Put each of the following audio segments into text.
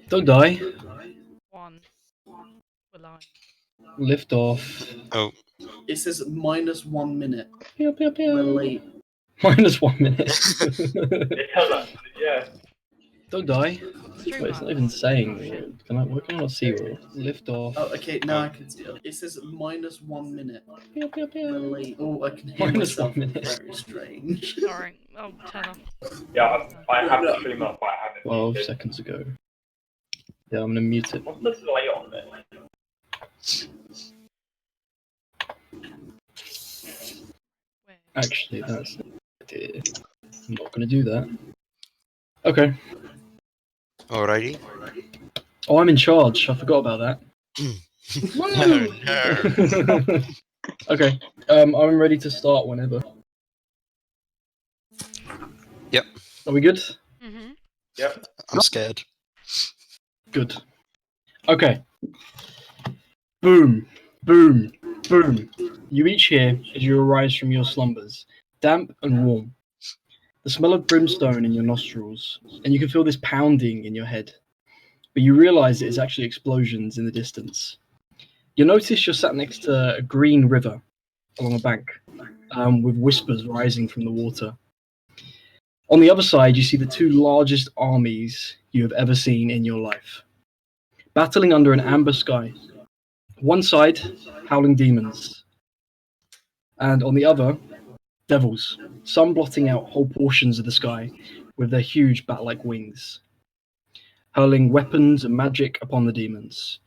Don't die. 1. We're lying. Lift off. Oh, It says -1 minute. Pew, pew, pew. We're late. -1 minute. It tells us, yeah. Don't die. Stream Wait, it's not lag. even Oh, saying. shit. Why can I not see where? Lift off. Oh, okay, now I can see it. It says -1 minute. Pew, pew, pew. We're late. Oh, I can hear -1 myself. minute. Very strange. Sorry. Oh, turn off. Yeah, I have the stream up, but I haven't. 12 muted. seconds ago. Yeah, I'm gonna mute it. What's the delay on it? Wait. Actually, that's not a good idea. I'm not gonna do that. Okay. alrighty. Oh, I'm in charge. I forgot about that. No. Okay. I'm ready to start whenever. Yep. Are we good? Mm-hmm. Yep. I'm scared. Good. Okay. Boom, boom, boom. You each hear as you arise from your slumbers, damp and warm. The smell of brimstone in your nostrils, and you can feel this pounding in your head. But you realize it is actually explosions in the distance. You notice you're sat next to a green river along a bank, with whispers rising from the water. On the other side, you see the two largest armies you have ever seen in your life, battling under an amber sky. One side, howling demons, and on the other, devils, some blotting out whole portions of the sky with their huge bat-like wings, hurling weapons and magic upon the demons.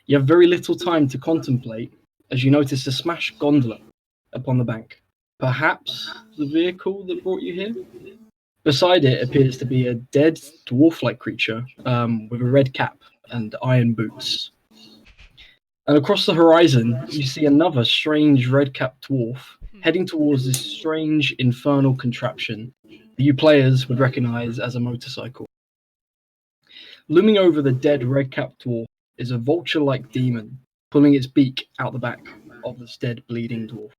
You have very little time to contemplate as you notice a smashed gondola upon the bank. Perhaps the vehicle that brought you here? Beside it appears to be a dead dwarf-like creature with a red cap and iron boots. And across the horizon, you see another strange red-capped dwarf heading towards this strange infernal contraption that you players would recognize as a motorcycle. Looming over the dead red-capped dwarf is a vulture-like demon pulling its beak out the back of this dead bleeding dwarf.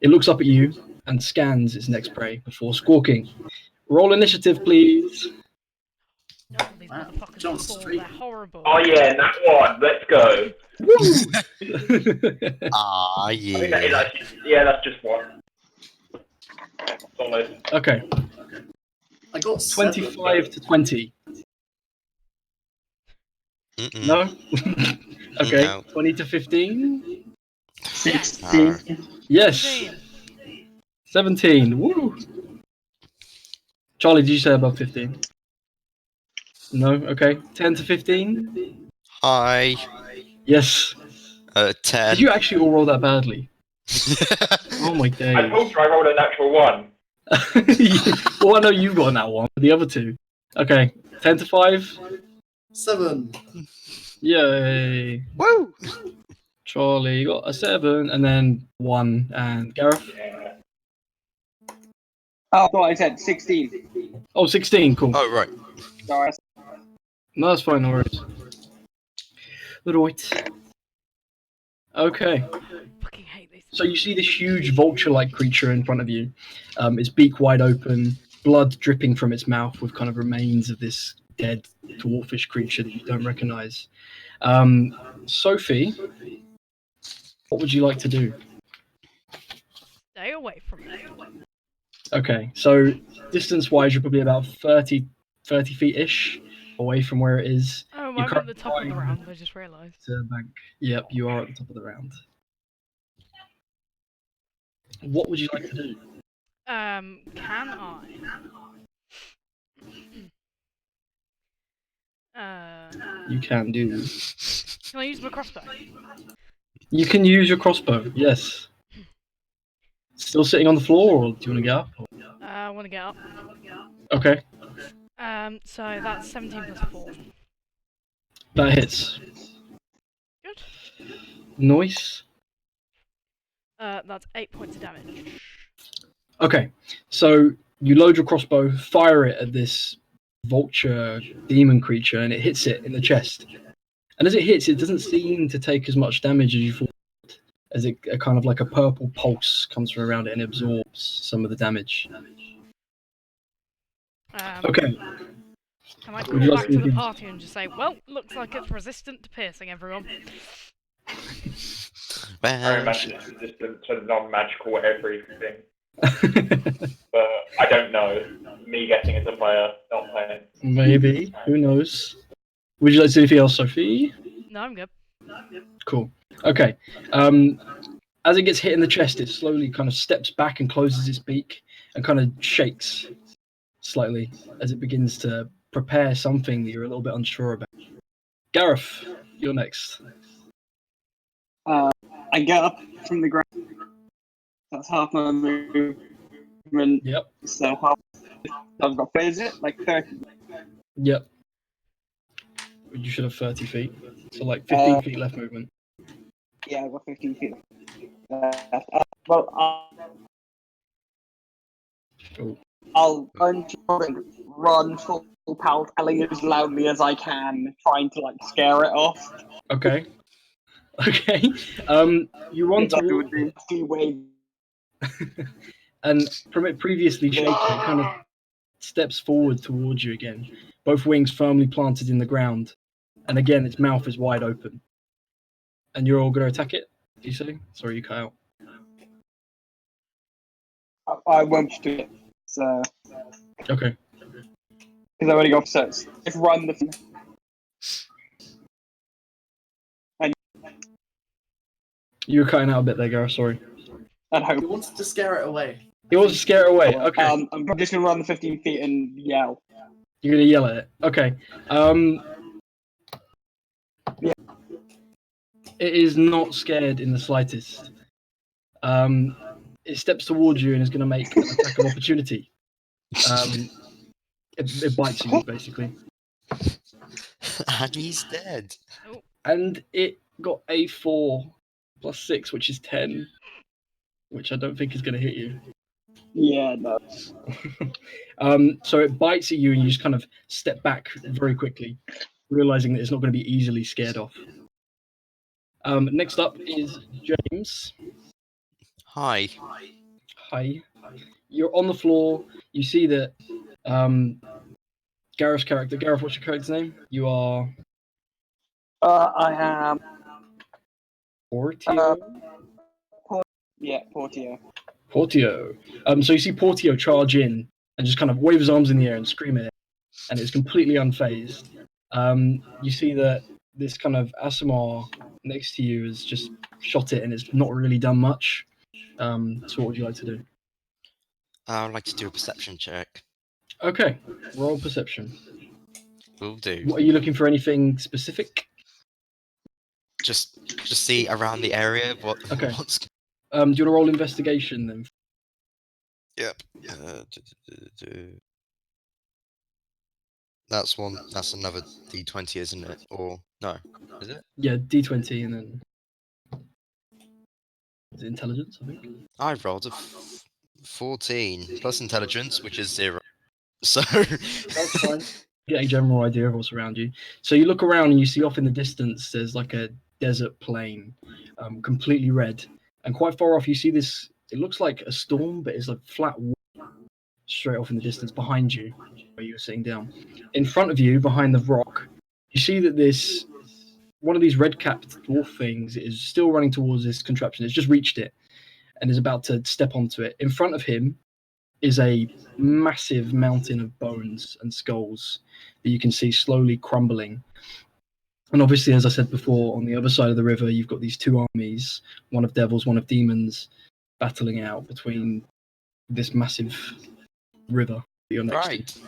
It looks up at you and scans its next prey before squawking. Roll initiative, please. No, these Wow, motherfuckers John are cool. Street. They're horrible. Oh yeah, that one. Let's go. Ah, I think that is yeah. actually, yeah, that's just one. Solid. Okay, I got 25 to 20. Mm-mm. No? Okay, No. 20 to 15? 16. Yes. 17. 17. Woo! Charlie, did you say above 15? No? Okay. 10 to 15? Hi. Yes. 10. Did you actually all roll that badly? Oh my I days. told you I rolled a natural one. Well, I know you got that one, but the other two. Okay. 10 to 5? 7. Yay. Woo! Charlie got a 7, and then 1. And Gareth? Yeah. Oh, I thought I said 16. Oh, 16. Cool. Oh, right. Sorry. No, that's fine. No worries. Right. Okay. Fucking hate these. So you see this huge vulture-like creature in front of you. Its beak wide open, blood dripping from its mouth with kind of remains of this dead dwarfish creature that you don't recognize. Sophie, what would you like to do? Stay away from me. Okay, so distance-wise, you're probably about 30 feet-ish away from where it is. Oh, You I'm at the top of the can't- round. I just realised. To the bank. Yep, you are at the top of the round. What would you like to do? Can I? You can do. Can I use my crossbow? You can use your crossbow, yes. Still sitting on the floor, or do you want to get up? I want to get up. Okay, So that's 17 plus 4. that hits. Good. Nice. That's 8 points of damage. Okay, so you load your crossbow, fire it at this vulture demon creature, and it hits it in the chest. And as it hits, it doesn't seem to take as much damage as you thought, as it a kind of like a purple pulse comes from around it and absorbs some of the damage. Okay, I might Would call you back like to the anything? party and just say, well, looks like it's resistant to piercing, everyone. I Well, imagine it's resistant to non-magical everything, but I don't know. Me guessing as a player, not playing. Maybe. Who knows? Would you like to do anything else, Sophie? No, I'm good. Cool. Okay. As it gets hit in the chest, it slowly kind of steps back and closes its beak and kind of shakes slightly as it begins to prepare something that you're a little bit unsure about. Gareth, you're next. I get up from the ground. That's half my movement. Yep. So half. I've got, is it like 30? Yep. You should have 30 feet. So like 15 feet left movement. Yeah, I've got 15 feet left. Well, Oh. I'll unsure run full pelt, yelling as loudly as I can, trying to like scare it off. Okay. Okay. You run Because I would towards do two waves. it, and from it previously shaking, it kind of steps forward towards you again, both wings firmly planted in the ground, and again its mouth is wide open. And you're all going to attack it? Do you say? Sorry, you cut out. I won't do it. So Okay. because I already got sets. If run the You were cutting out a bit there, Gareth. Sorry. and hope. He wanted to scare it away. You want to scare it away? Okay. I'm just gonna run the 15 feet and yell. You're going to yell at it. Okay. Yeah. It is not scared in the slightest. It steps towards you and is going to make an attack of opportunity. It bites you, basically. and he's dead. And it got a 4 plus 6, which is 10, which I don't think is going to hit you. Yeah, no. So it bites at you and you just kind of step back very quickly, realizing that it's not going to be easily scared off. Next up is James. Hi. Hi. You're on the floor. You see that Gareth's character. Gareth, what's your character's name? You are I am. Portio. Yeah, Portio. Portio. So you see Portio charge in and just kind of wave his arms in the air and scream at it, and it's completely unfazed. You see that this kind of Asimar next to you has just shot it and it's not really done much. So what would you like to do? I would like to do a perception check. Okay, roll perception. Will do. What, are you looking for anything specific? Just see around the area what. Okay. What's... Do you want to roll investigation then? Yep. That's one. That's another D20, isn't it? Or no? Is it? Yeah, D20 and then is it intelligence, I think. I rolled a 14 plus intelligence, which is 0. So That's fine. Get a general idea of what's around you. So you look around and you see off in the distance there's like a desert plain, completely red, and quite far off you see this. It looks like a storm, but it's a flat wall straight off in the distance behind you, where you were sitting down. In front of you, behind the rock, you see that this one of these red-capped dwarf things is still running towards this contraption. It's just reached it and is about to step onto it. In front of him is a massive mountain of bones and skulls that you can see slowly crumbling. And obviously, as I said before, on the other side of the river, you've got these two armies, one of devils, one of demons, battling out between this massive river that you're next right. to.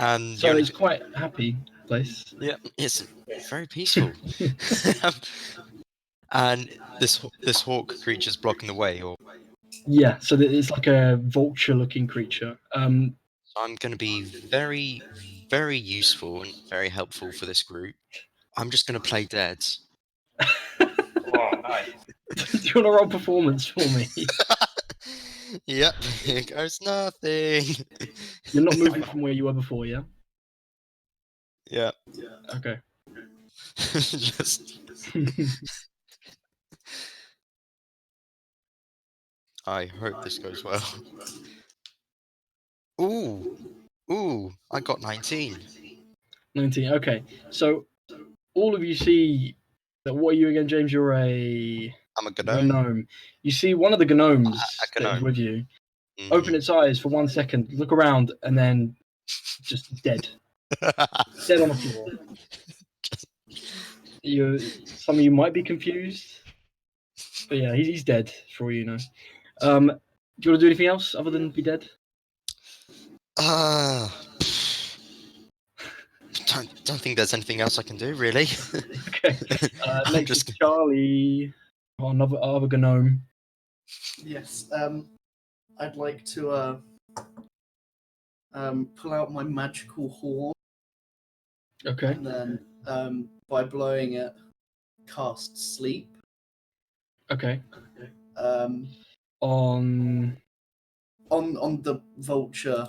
And So you're... it's quite a happy place. yeah, it's very peaceful. And this hawk creature's blocking the way, or Yeah, so it's like a vulture-looking creature. so I'm going to be very, very useful and very helpful for this group. I'm just going to play dead. Oh, nice. Do you want to roll performance for me? Yep, here goes nothing. You're not moving from where you were before, yeah? Yeah. Okay. Just I hope this goes well. Ooh, Ooh, I got 19. 19. Okay. So all of you see that. What are you again, James? You're a I'm a gnome. You see one of the gnomes A that is gnome. with you Mhm. open its eyes for 1 second, look around, and then just dead on the floor. Some of you might be confused, but yeah, he's dead for all you know. Do you want to do anything else other than be dead? Don't think there's anything else I can do, really. Okay. I'm Next is just Charlie. Oh, another other gnome. Yes. I'd like to pull out my magical horn Okay. and then by blowing it, cast sleep. Okay. Um, On on the vulture,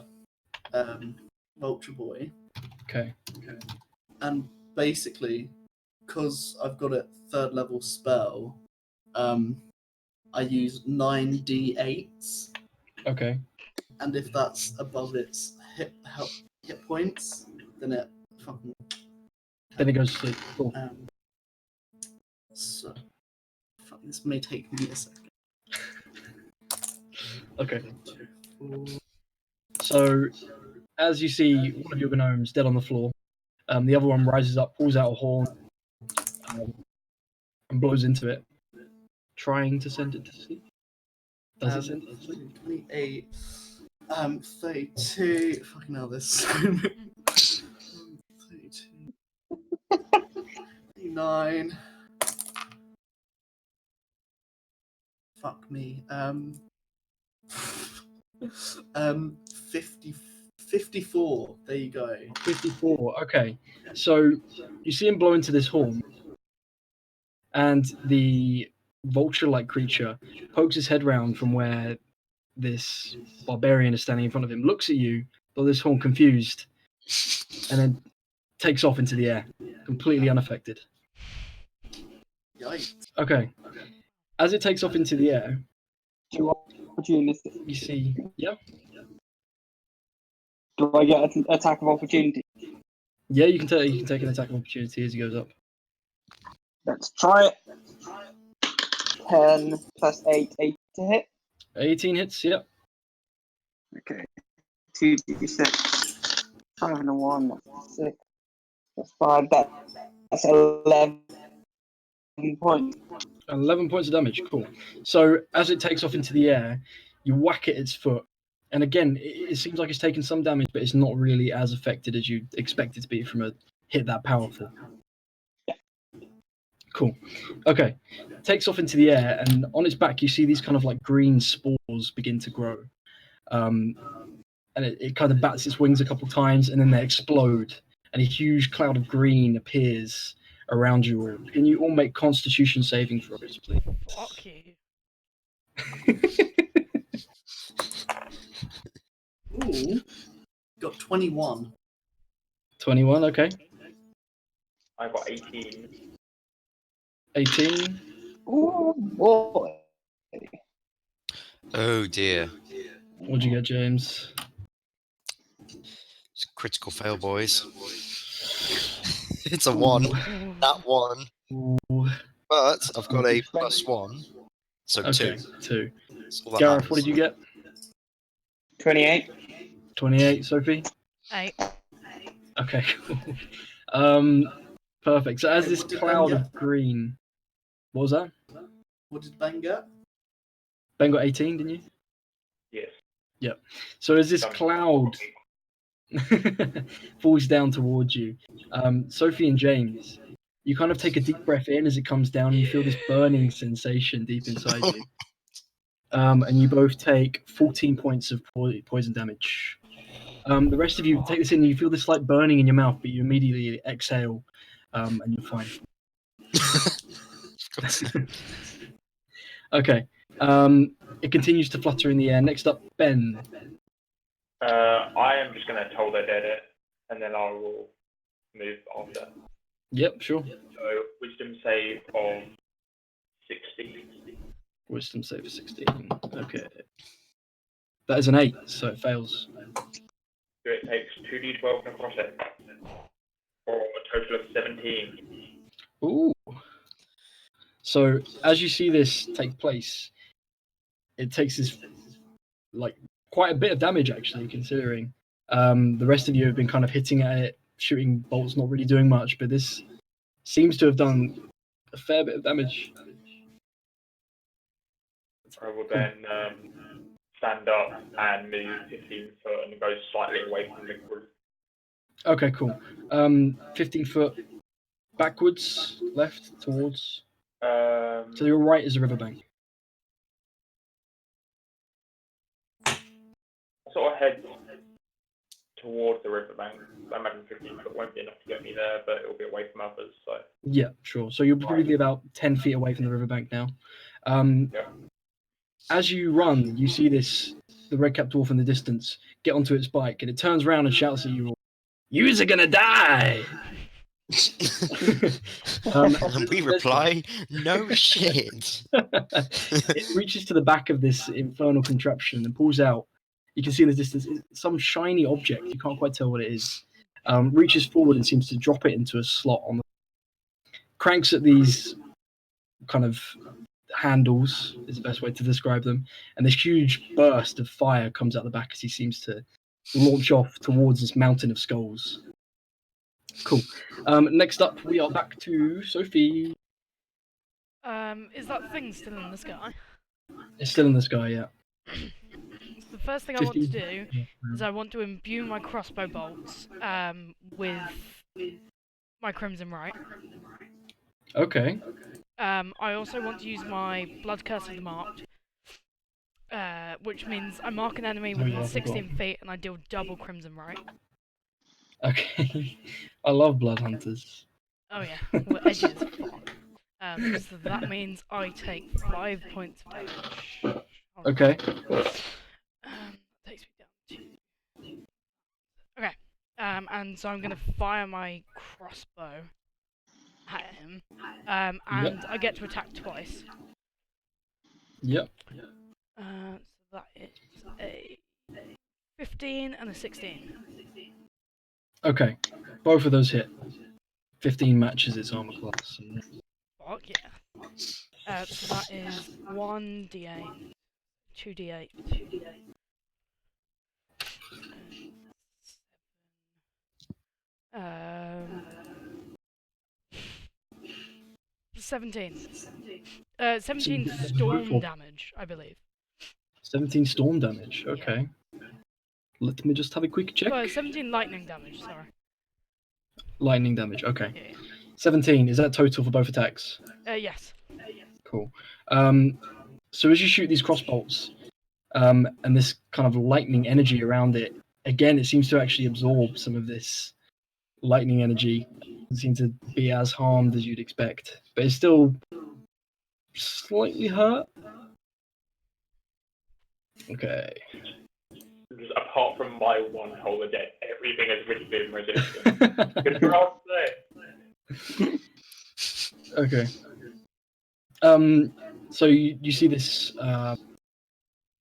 vulture boy, okay. and basically, because I've got a 3rd level spell, I use 9d8s, Okay. and if that's above its hit points, then it fucking. Then it goes to sleep. Cool. So, fuck, this may take me a second. Okay. So as you see one of your gnomes dead on the floor, the other one rises up, pulls out a horn, and blows into it, trying to send it to sleep. Does it send it to sleep? 28, 32. Fucking hell, this. 32, 39. Fuck me. 50, 54. There you go. 54. Okay. So you see him blow into this horn, and the vulture-like creature pokes his head round from where this barbarian is standing in front of him, looks at you, blow this horn confused, and then takes off into the air, completely unaffected. Yikes. Okay. As it takes off into the air, Do you opportunity? you see, yeah, Do I get an attack of opportunity? yeah, you can take an attack of opportunity as he goes up. Let's try it. 10 plus 8, 8 to hit. 18 hits, yep. Okay. 2d6. 5 and a 1, that's 6. That's 5. That's 11 points. 11 points of damage, cool. So as it takes off into the air, you whack at its foot, and again, it seems like it's taken some damage, but it's not really as affected as you'd expect it to be from a hit that powerful. Cool. Okay. Takes off into the air, and on its back, you see these kind of like green spores begin to grow. And it kind of bats its wings a couple times, and then they explode, and a huge cloud of green appears around you all. Can you all make Constitution saving throws, please? Fuck you. Ooh. Got 21. 21, okay. I got 18. 18. Ooh, boy. Oh dear. What'd you get, James? It's a critical fail, boys. It's a 1. That 1. Ooh. But I've got a +1. So Okay, 2. 2. That's all that Gareth, what matters. did you get? 28. 28. Sophie? 8. Okay, cool. Perfect. So as Hey, this what did cloud Ben of green... What was that? What did Ben get? Ben got 18, didn't you? Yes. Yep. So as this Done. cloud falls down towards you, Sophie and James, you kind of take a deep breath in as it comes down, and you feel this burning sensation deep inside you. And you both take 14 points of poison damage. The rest of you take this in, and you feel this slight burning in your mouth, but you immediately exhale, and you're fine. Okay. It continues to flutter in the air. Next up, Ben. I am just going to toll their dead it, and then I will move after. Yep, sure. So, wisdom save of 16. Wisdom save for 16. Okay. That is an 8, so it fails. So it takes 2d12 necrotic, or a total of 17. Ooh. So as you see this take place, it takes this like quite a bit of damage actually, considering the rest of you have been kind of hitting at it, shooting bolts, not really doing much, but this seems to have done a fair bit of damage. I will then stand up and move 15 foot and go slightly away from the group. Okay, cool. 15 foot backwards, left, towards. To your right is a riverbank. Sort of head towards the riverbank. I imagine 15 foot won't be enough to get me there, but it will be away from others. So Yeah, sure. So you'll probably be about 10 feet away from the riverbank now. yeah. As you run, you see the red-capped dwarf in the distance get onto its bike, and it turns around and shouts at you all, "Yous are gonna die!" And we reply, no shit. It reaches to the back of this infernal contraption and pulls out. You can see in the distance some shiny object. You can't quite tell what it is. Reaches forward and seems to drop it into a slot on the. Cranks at these kind of handles is the best way to describe them, and this huge burst of fire comes out the back as he seems to launch off towards this mountain of skulls. Cool. Next up, we are back to Sophie. Is that thing still in the sky? It's still in the sky, yeah. So the first thing I want to do is I want to imbue my crossbow bolts with my Crimson Right. Okay. I also want to use my Blood Curse of the Marked, which means I mark an enemy within 16 feet and I deal double Crimson Right. Okay. I love blood hunters. Oh yeah, well, edgy as fuck. So that means I take 5 points of damage. Okay. Takes me down to... Okay. And so I'm going to fire my crossbow at him. And I get to attack twice. Yep. So that is a 15 and a 16. Okay. Both of those hit. 15 matches its armor class. Fuck yeah. So that is 1d8, 2d8. 17. 17 storm damage, I believe. 17 storm damage. Okay. Let me just have a quick check. 17 lightning damage, sorry. Lightning damage. Okay. Yeah. 17. Is that total for both attacks? Yes. Cool. So as you shoot these crossbolts, and this kind of lightning energy around it, again, it seems to actually absorb some of this lightning energy. It doesn't seem to be as harmed as you'd expect, but it's still slightly hurt. Okay. Just apart from my one hole of death, everything has really been resistant. Good for us there. Okay. So you see this, the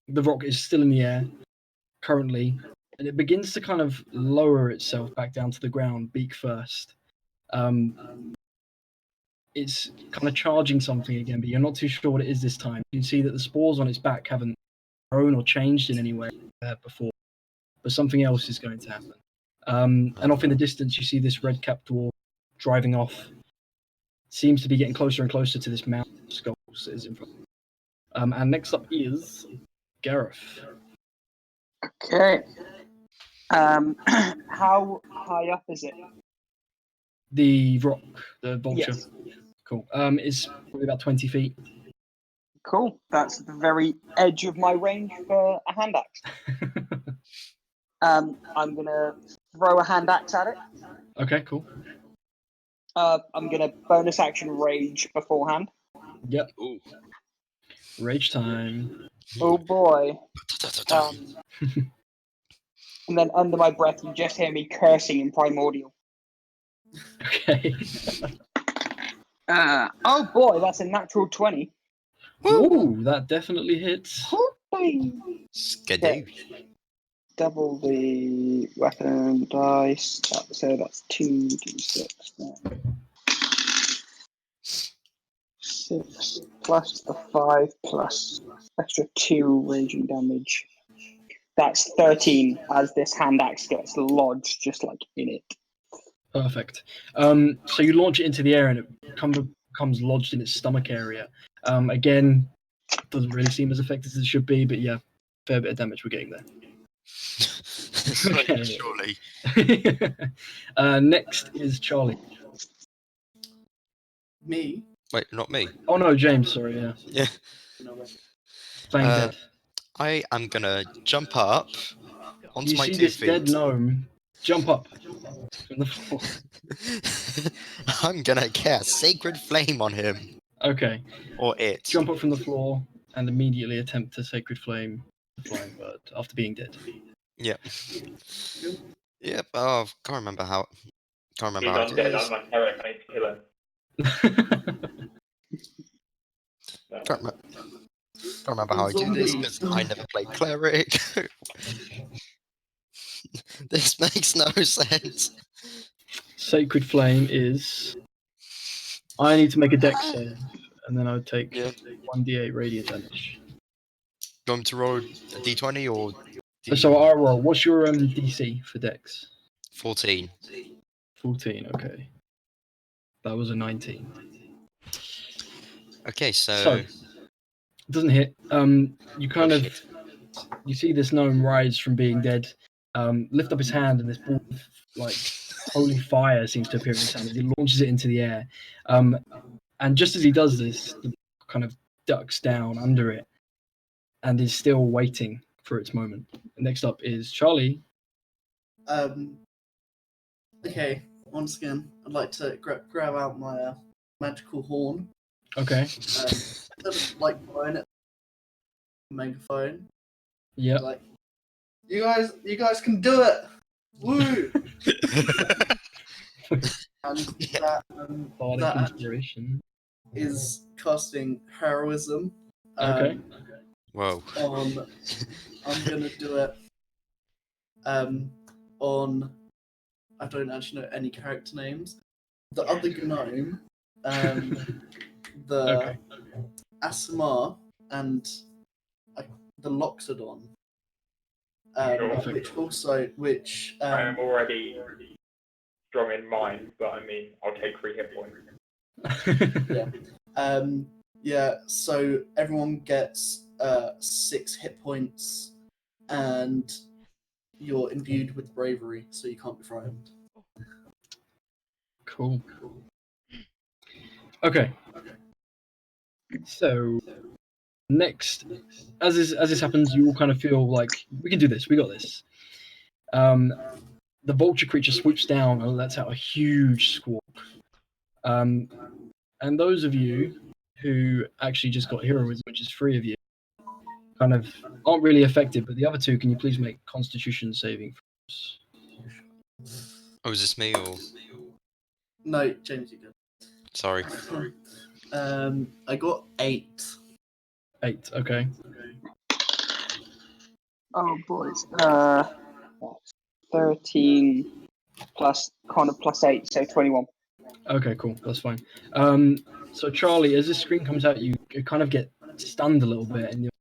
rock is still in the air currently, and it begins to kind of lower itself back down to the ground, beak first. It's kind of charging something again, but you're not too sure what it is this time. You can see that the spores on its back haven't grown or changed in any way before, but something else is going to happen. And off in the distance, you see this red-capped dwarf driving off. Seems to be getting closer and closer to this mountain of skulls that is in front of him. And next up is Gareth. Okay. How high up is it? The rock, the vulture. Yes. Cool. Is probably about 20 feet. Cool. That's the very edge of my range for a hand axe. I'm gonna throw a hand axe at it. Okay, cool. I'm gonna bonus action rage beforehand. Yep. Ooh. Rage time. Oh boy. And then under my breath, you just hear me cursing in primordial. Okay. Oh boy, that's a natural 20. Ooh, that definitely hits. Skadoosh. double the weapon dice. So that's 2d6 then. 6 plus the 5 plus extra 2 raging damage. That's 13 as this hand axe gets lodged just like in it. Perfect. So you launch it into the air and it becomes lodged in its stomach area. Again, doesn't really seem as effective as it should be, but yeah, fair bit of damage we're getting there. Slowly, surely. Next is Charlie. Me? Wait, not me. Oh no, James. Sorry. Yeah, Yeah. No way. playing dead. I am gonna jump up onto You my see 2 this feet. dead gnome jump up from the floor. I'm gonna cast Sacred Flame on him. Okay, Or it. jump up from the floor and immediately attempt to sacred flame the flying bird after being dead. Yep. Yep. Oh, can't remember how. Can't remember He's how to do undead. this. I'm like Eric. I need to kill him. No. Can't remember how I do this because I never played cleric. This makes no sense. Sacred flame is. I need to make a dex save, and then I would take Yeah. 1d8 radiant damage. Do you want me to roll a d20 or So I roll. What's your DC for dex? 14? 14. Okay, that was a 19. Okay, So so it doesn't hit. You kind Oh, of shit. you see this gnome rise from being dead, lift up his hand, and this ball of like holy fire seems to appear in his hand as he launches it into the air. And just as he does this, the kind of ducks down under it and is still waiting for its moment. Next up is Charlie. Okay, once again, I'd like to grab out my magical horn. Okay. Instead of like blowing it, megaphone. Yeah. Like, you guys can do it! Woo! And Yeah. Bardic that inspiration. is casting heroism. Okay. Whoa. I'm gonna do it. On I don't actually know any character names. The other gnome, the Okay. Asimar, and the Loxodon. Sure. Which I am already strong in mind, but I mean, I'll take 3 hit points. yeah. So everyone gets 6 hit points, and you're imbued with bravery, so you can't be frightened. Cool. Okay. So next, as this happens, you all kind of feel like we can do this. We got this. The vulture creature swoops down and lets out a huge squawk. And those of you who actually just got heroism, which is 3 of you, kind of aren't really affected. But the other 2, can you please make Constitution saving throws? Oh, is this me or? No, James, you good. Sorry. I got 8. 8. Okay. Oh boys. That's 13 plus Connor plus 8, so 21. Okay, cool. That's fine. So Charlie, as this screen comes out, you kind of get stunned a little bit, and you're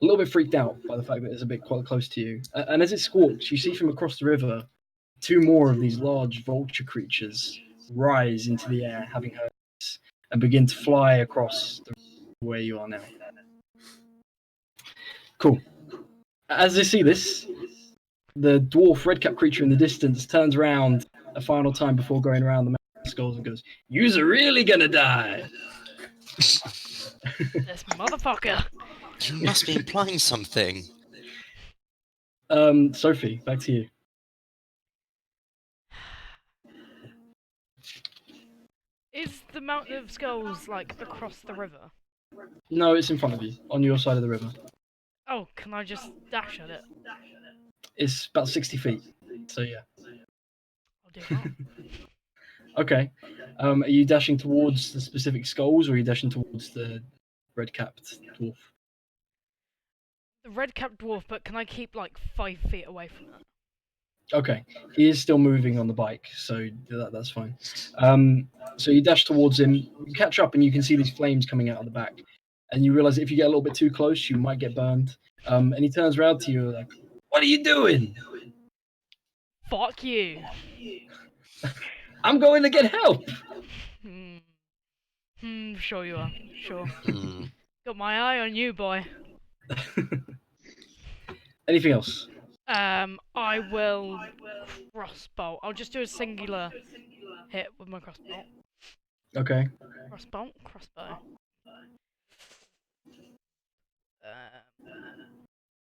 a little bit freaked out by the fact that it's a bit quite close to you. And as it squawks, you see from across the river 2 more of these large vulture creatures rise into the air, having heard this, and begin to fly across the where you are now. Cool. As they see this, the dwarf redcap creature in the distance turns around a final time before going around the mountain skulls and goes, "You's really gonna die." This motherfucker. You must be implying something. Sophie, back to you. Is the Mountain of Skulls like across the river? No, it's in front of you, on your side of the river. Oh, can I just dash at it? It's about 60 feet, so yeah. I'll do that. Okay. Are you dashing towards the specific skulls, or are you dashing towards the red-capped dwarf? the red-capped dwarf, but can I keep like 5 feet away from it? Okay, he is still moving on the bike, so that's fine. So you dash towards him, you catch up, and you can see these flames coming out of the back. And you realize if you get a little bit too close, you might get burned. And he turns around to you like, "What are you doing?" Fuck you. "I'm going to get help." Sure you are. Sure. Hmm. Got my eye on you, boy. Anything else? I will crossbow. I'll just do a singular hit with my crossbow. Okay. Crossbow.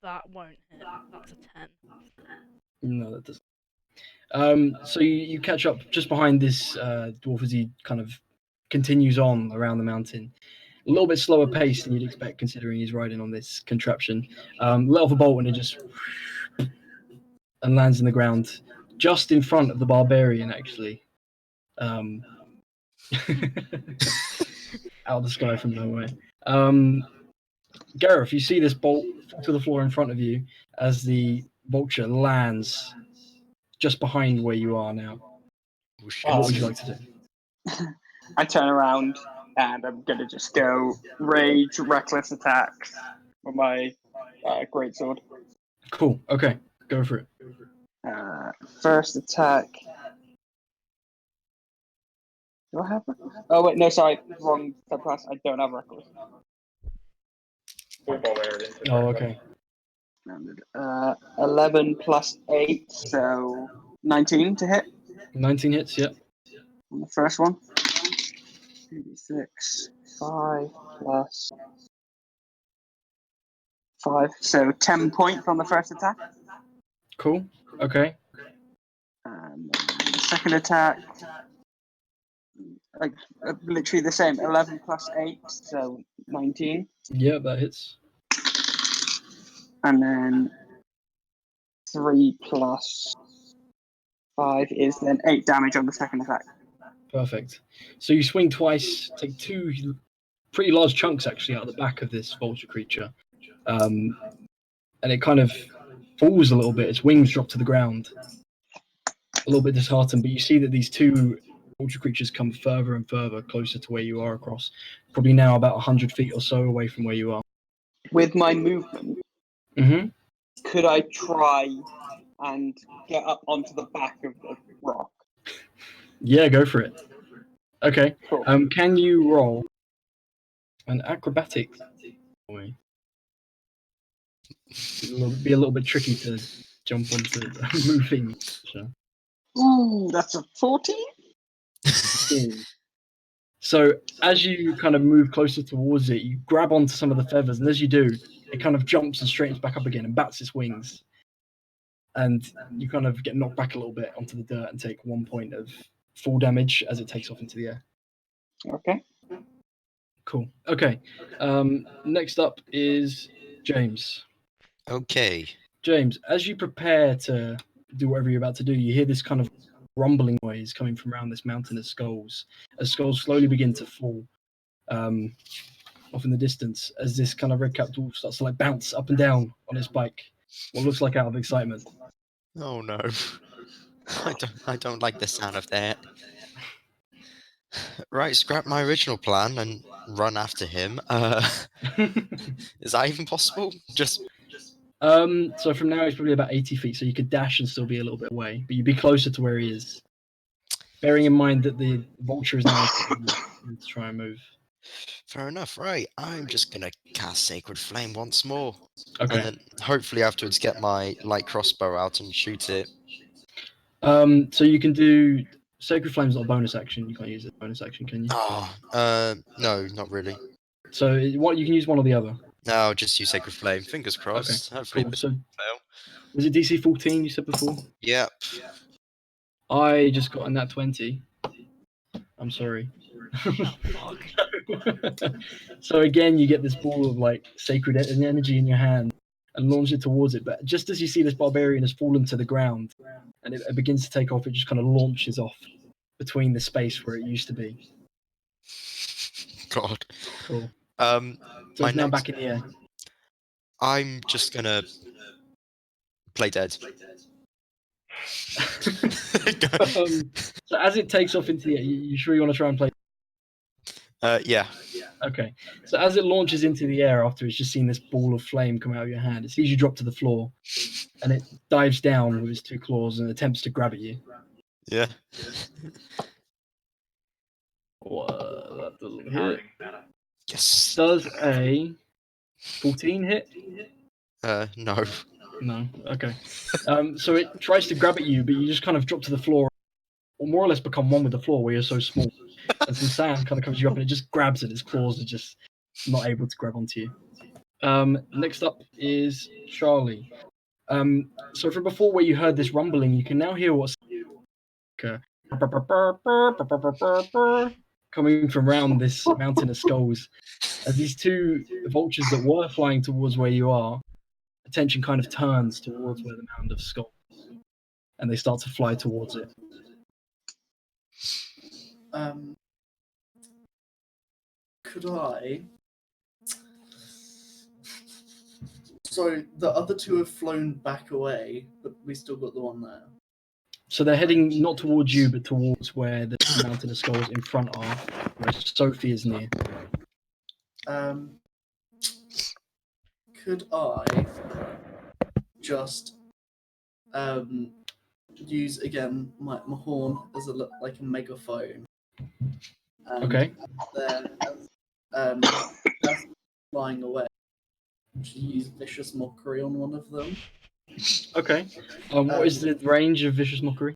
That won't hit. That's a 10. No, that doesn't. So you catch up just behind this dwarf as he kind of continues on around the mountain. A little bit slower pace than you'd expect, considering he's riding on this contraption. Let off a bolt and it just and lands in the ground, just in front of the barbarian, actually. Out of the sky from nowhere. Gareth, you see this bolt fall to the floor in front of you as the vulture lands just behind where you are now. Oh, shit. What would you like to do? I turn around and I'm gonna just go rage, reckless attacks with my greatsword. Cool. Okay, go for it. First attack. Do I have reckless? Oh wait, no, sorry, wrong subclass. I don't have reckless. All barbarians. Oh, okay. 11 plus 8, so 19 to hit 19 hits. Yep. on the first one. 6, 5 plus 5, so 10 points on the first attack. Cool. Okay. And then the second attack, like literally the same, 11 plus 8, so 19. Yeah, that hits. And then 3 plus 5 is then 8 damage on the second attack. Perfect. So you swing twice, take 2 pretty large chunks actually out of the back of this vulture creature, and it kind of falls a little bit. Its wings drop to the ground, a little bit disheartened. But you see that these 2 vulture creatures come further and further closer to where you are, across probably now about 100 feet or so away from where you are. With my movement, Mm-hmm. could I try and get up onto the back of the rock? Yeah, go for it. Okay. Cool. Can you roll an acrobatics for me? Be a little bit tricky to jump onto the moving. Ooh, that's a 14? So as you kind of move closer towards it, you grab onto some of the feathers, and as you do, it kind of jumps and straightens back up again and bats its wings. And you kind of get knocked back a little bit onto the dirt and take 1 point of fall damage as it takes off into the air. Okay. Cool. Okay. Next up is James. Okay. James, as you prepare to do whatever you're about to do, you hear this kind of rumbling noise coming from around this mountain of skulls, as skulls slowly begin to fall off in the distance, as this kind of red-capped dwarf starts to like bounce up and down on its bike, what looks like out of excitement. Oh no. I don't like the sound of that. Right, scrap my original plan and run after him. Is that even possible? Just So from now he's probably about 80 feet, so you could dash and still be a little bit away, but you'd be closer to where he is. Bearing in mind that the vulture is now to try and move. fair enough, right? I'm just gonna cast Sacred Flame once more. Okay. And then hopefully afterwards get my light crossbow out and shoot it. So you can do Sacred Flame's not a bonus action. You can't use it as a bonus action, can you? No, not really. So what you can use one or the other. No, I'll just use Sacred Flame. Fingers crossed. Hopefully Cool. this So fail. was it DC 14 you said before? Yep. I just got a nat 20. I'm sorry. Fuck. So again, you get this ball of like sacred energy in your hand and launch it towards it. But just as you see this barbarian has fallen to the ground and it begins to take off, it just kind of launches off between the space where it used to be. God. Cool. So So it's now back in the air. I'm just gonna play dead. So as it takes off into the air, you sure you want to try and play? Yeah. Okay. So as it launches into the air after it's just seen this ball of flame come out of your hand, it sees you drop to the floor, and it dives down with its 2 claws and attempts to grab at you. Yeah. That doesn't hit. Harrowing. Yes. Does a 14 hit? No. No. Okay. So it tries to grab at you, but you just kind of drop to the floor, or more or less become one with the floor where you're so small. And some sand kind of covers you up, and it just grabs it. Its claws are just not able to grab onto you. Next up is Charlie. So from before where you heard this rumbling, you can now hear what's coming from around this mountain of skulls. As these 2 vultures that were flying towards where you are, attention kind of turns towards where the mound of skulls, and they start to fly towards it. Could I? So the other 2 have flown back away, but we still got the one there. So they're heading not towards you, but towards where the mountain of skulls in front are, where Sophie is near. Could I just use again my horn as like a megaphone? Okay. Then as flying away, to use vicious mockery on one of them. Okay. What is the range of vicious mockery?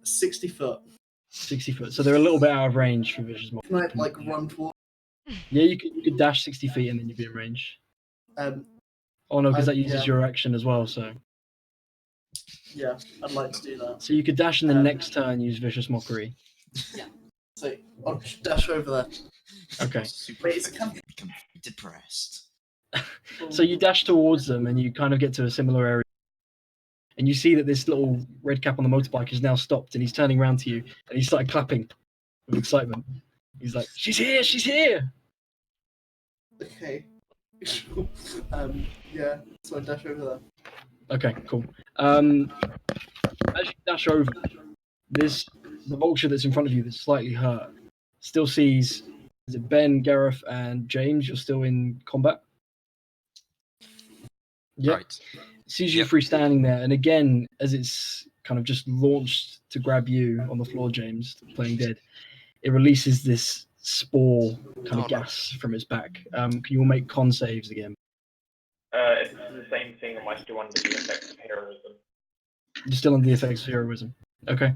60 foot. 60 foot. So they're a little bit out of range for vicious mockery. Can I like run towards? Yeah, you could dash 60 feet and then you'd be in range. Oh no, because that uses yeah. your action as well. So Yeah, I'd like to do that. so you could dash and the next turn use vicious mockery. So I'll just dash over there. Okay. Super effectively become depressed. So you dash towards them and you kind of get to a similar area. And you see that this little red cap on the motorbike is now stopped and he's turning around to you and he started clapping with excitement. He's like, "She's here! She's here!" Okay. Yeah. So I dash over there. Okay, cool. As you dash over, the vulture that's in front of you that's slightly hurt still sees, is it Ben, Gareth, and James? You're still in combat? Yep. Right. Sees you three standing there, and again, as it's kind of just launched to grab you on the floor, James, playing dead, it releases this spore kind of gas from its back. Can you all make con saves again? It's the same thing. Am I still under the effects of heroism? You're still under the effects of heroism. Okay.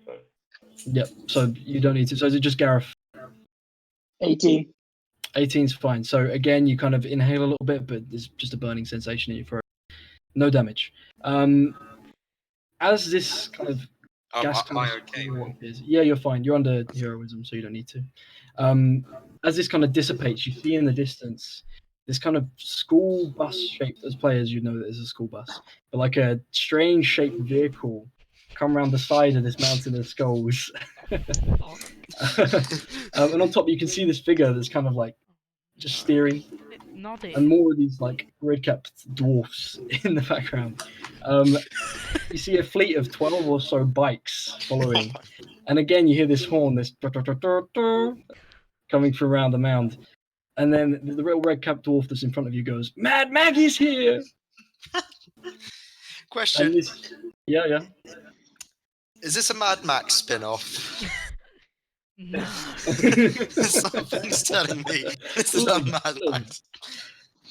So, Yep. So you don't need to. So is it just Gareth? 18. 18's fine. So again, you kind of inhale a little bit, but there's just a burning sensation in your throat. No damage. As this kind of gas Am I kind of okay? appears, yeah, you're fine. You're under heroism, so you don't need to. As this kind of dissipates, you see in the distance this kind of school bus shaped, as players you know that there's a school bus, but like a strange shaped vehicle come around the side of this mountain of skulls. And on top you can see this figure that's kind of like just steering, It's nodding. and more of these like red-capped dwarfs in the background. You see a fleet of 12 or so bikes following, and again you hear this horn, this coming from around the mound, and then the little red-capped dwarf that's in front of you goes, "Mad Maggie's here!" Question: And this, yeah. Is this a Mad Max spin-off? No. Something's telling me this is a Mad Max.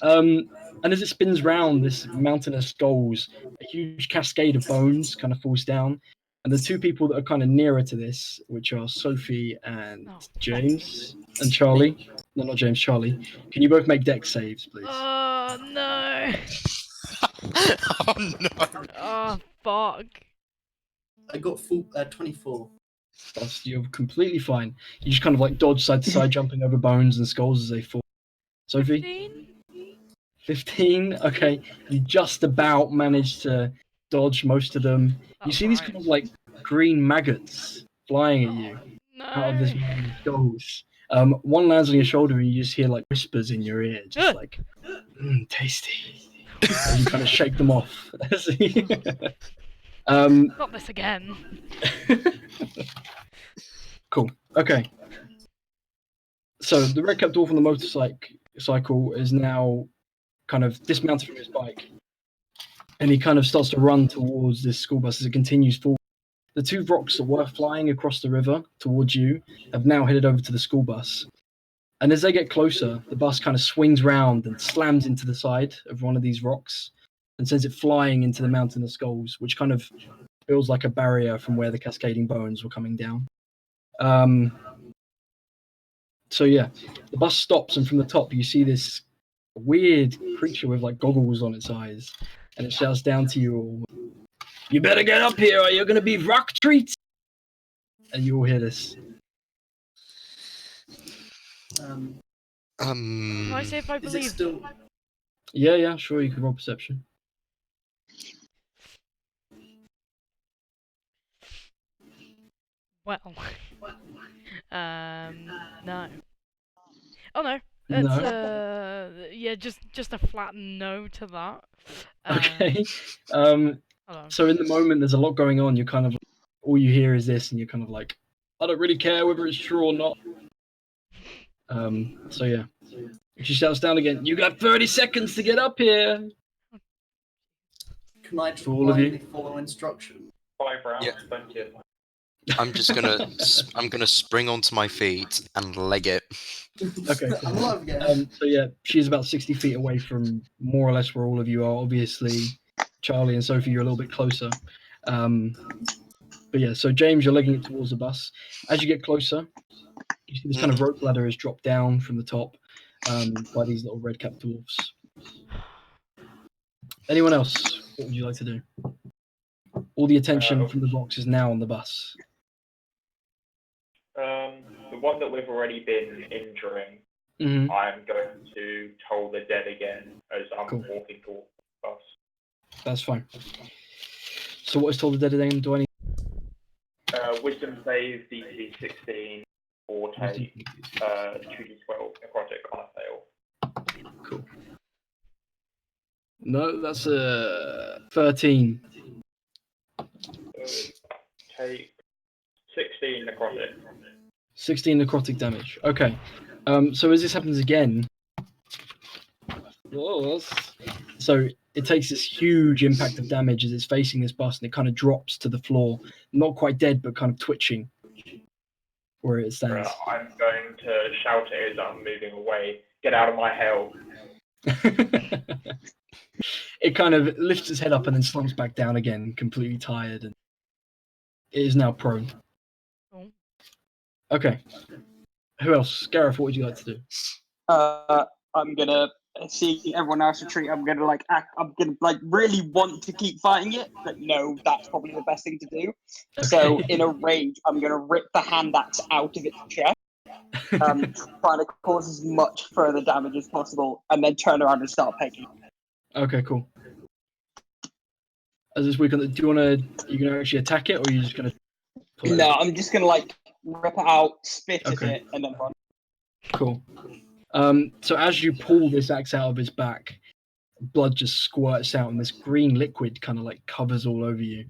And as it spins round this mountain of skulls, a huge cascade of bones kind of falls down. And the 2 people that are kind of nearer to this, which are Sophie and James and Charlie. No, not James, Charlie. Can you both make dex saves, please? Oh no. Oh no. Oh fuck. I got 24. You're completely fine. You just kind of like dodge side to side, jumping over bones and skulls as they fall. Sophie? 15? Okay. You just about managed to dodge most of them. You see these kind of like green maggots flying at you out of this mountain of skulls. One lands on your shoulder, and you just hear like whispers in your ear, just Ugh. like, tasty. As you kind of shake them off. Not this again. Cool. Okay. So the red capped dwarf on the motorcycle is now kind of dismounted from his bike, and he kind of starts to run towards this school bus as it continues forward. The two rocks that were flying across the river towards you have now headed over to the school bus. And as they get closer, the bus kind of swings round and slams into the side of one of these rocks and sends it flying into the mountain of skulls, which kind of feels like a barrier from where the cascading bones were coming down. So yeah, the bus stops, and from the top you see this weird creature with like goggles on its eyes, and it shouts down to you all, "You better get up here, or you're gonna be rock treats!" And you all hear this. Can I see if I Is it believe still? them? Yeah, sure, you can roll perception. Well, no. Oh no, it's yeah, just a flat no to that. Okay. Hold on. So in the moment, there's a lot going on. You're kind of all you hear is this, and you're kind of like, I don't really care whether it's true or not. So yeah, she shouts down again. You got 30 seconds to get up here. Can I just For all of you. blindly follow instruction? 5 rounds, Yeah. thank you. I'm just gonna spring onto my feet and leg it. Okay. I Cool. love it. So yeah, she's about 60 feet away from more or less where all of you are. Obviously, Charlie and Sophie, you're a little bit closer. But yeah, so James, you're legging it towards the bus. As you get closer, you see this kind of rope ladder is dropped down from the top by these little red capped dwarfs. Anyone else? What would you like to do? All the attention from the box is now on the bus. The one that we've already been injuring, Mm-hmm. I'm going to toll the dead again as I'm Cool. walking towards the bus. That's fine. So what is told the dead again? Do I need Wisdom save, DC 16, or take 2d12 necrotic on a fail. Cool. No, that's 13. Take 16 necrotic. 16 necrotic damage. Okay. So as this happens again, so it takes this huge impact of damage as it's facing this bus, and it kind of drops to the floor, not quite dead, but kind of twitching where it stands. I'm going to shout it as I'm moving away. Get out of my hell. It kind of lifts its head up and then slumps back down again, completely tired, and it is now prone. Oh. Okay. Who else? Gareth, what would you like to do? I'm gonna see everyone else retreat. I'm gonna really want to keep fighting it, but no, that's probably the best thing to do. So in a rage, I'm gonna rip the hand axe out of its chest, trying to cause as much further damage as possible, and then turn around and start pegging. Okay, cool. As this week, do you want to? You gonna actually attack it, or are you just gonna? Pull it No, out? I'm just gonna rip it out, spit at Okay. it, and then run. Cool. So as you pull this axe out of his back, blood just squirts out, and this green liquid kind of like covers all over you.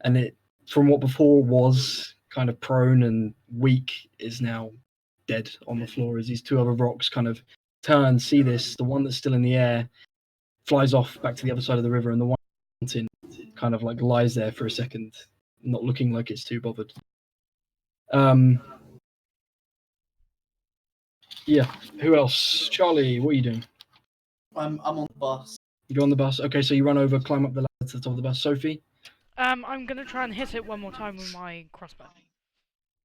And it, from what before was kind of prone and weak, is now dead on the floor as these two other rocks kind of turn, see this. The one that's still in the air flies off back to the other side of the river, and the one mountain kind of like lies there for a second, not looking like it's too bothered. Yeah. Who else? Charlie, what are you doing? I'm on the bus. You're on the bus. Okay, so you run over, climb up the ladder to the top of the bus. Sophie, I'm gonna try and hit it one more time with my crossbow.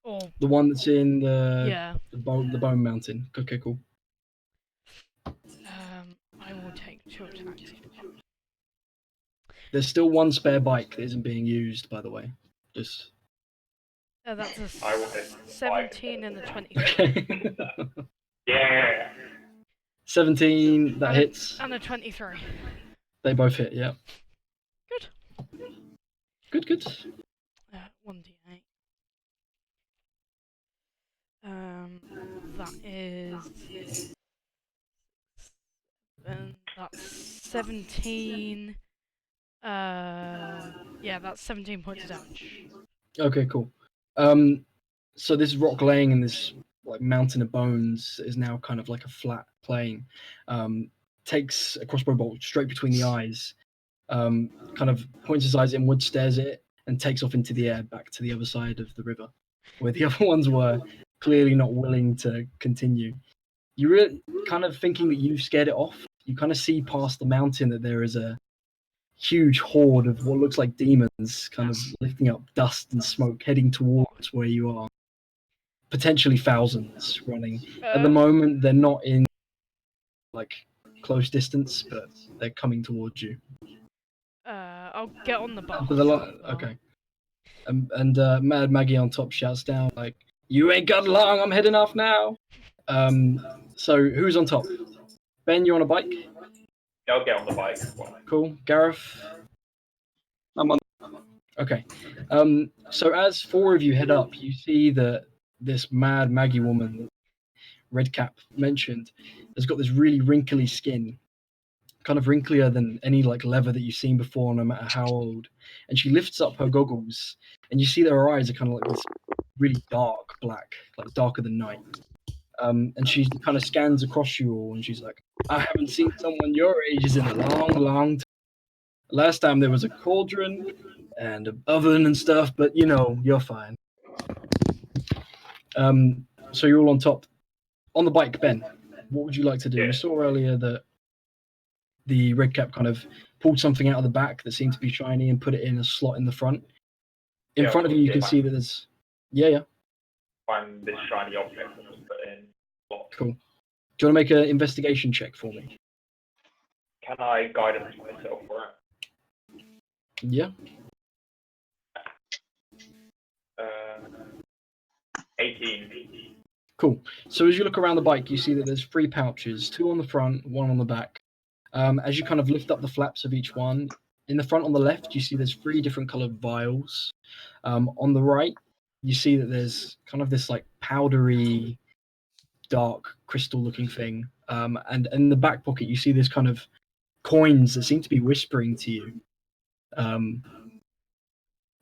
Or the one that's in yeah. the bone mountain. Okay, cool. I will take 2 attacks. There's still one spare bike that isn't being used, by the way. Just That's a I will hit 17 and a 23. okay. Yeah. 17 that hits. And a 23. They both hit. Yeah. Good. Good. 1d8. that is. And that's 17. Yeah, that's 17 points of damage. Okay, cool. So this rock laying in this like mountain of bones is now kind of like a flat plane. Takes a crossbow bolt straight between the eyes. Kind of points his eyes inward, stares at it, and takes off into the air back to the other side of the river, where the other ones were clearly not willing to continue. You really kind of thinking that you've scared it off. You kind of see past the mountain that there is a huge horde of what looks like demons kind of lifting up dust and smoke heading towards where you are. Potentially thousands running. At the moment, they're not in like close distance, but they're coming towards you. I'll get on the bus. But okay. And Mad Maggie on top shouts down like, "You ain't got long. I'm heading off now." So who's on top? Ben, you on a bike? I'll get on the bike. Cool. Gareth? I'm on. Okay. So as four of you head up, you see that this Mad Maggie woman, Redcap mentioned, has got this really wrinkly skin, kind of wrinklier than any like leather that you've seen before, no matter how old. And she lifts up her goggles, and you see that her eyes are kind of like this really dark black, like darker than night. And she kind of scans across you all, and she's like, "I haven't seen someone your age in a long, long time. Last time there was a cauldron and an oven and stuff, but you know, you're fine." So you're all on top. On the bike, Ben, what would you like to do? Yeah. You saw earlier that the red cap kind of pulled something out of the back that seemed to be shiny and put it in a slot in the front. In Yeah, front of you, you can yeah. see that there's... Yeah. Find this shiny object and just put it in. Lock. Cool. Do you want to make an investigation check for me? Can I guidance myself for it? Yeah. 18. Cool. So as you look around the bike, you see that there's 3 pouches, 2 on the front, 1 on the back. As you kind of lift up the flaps of each one, in the front on the left, you see there's 3 different colored vials. On the right, you see that there's kind of this like powdery, dark crystal-looking thing. And in the back pocket, you see this kind of coins that seem to be whispering to you.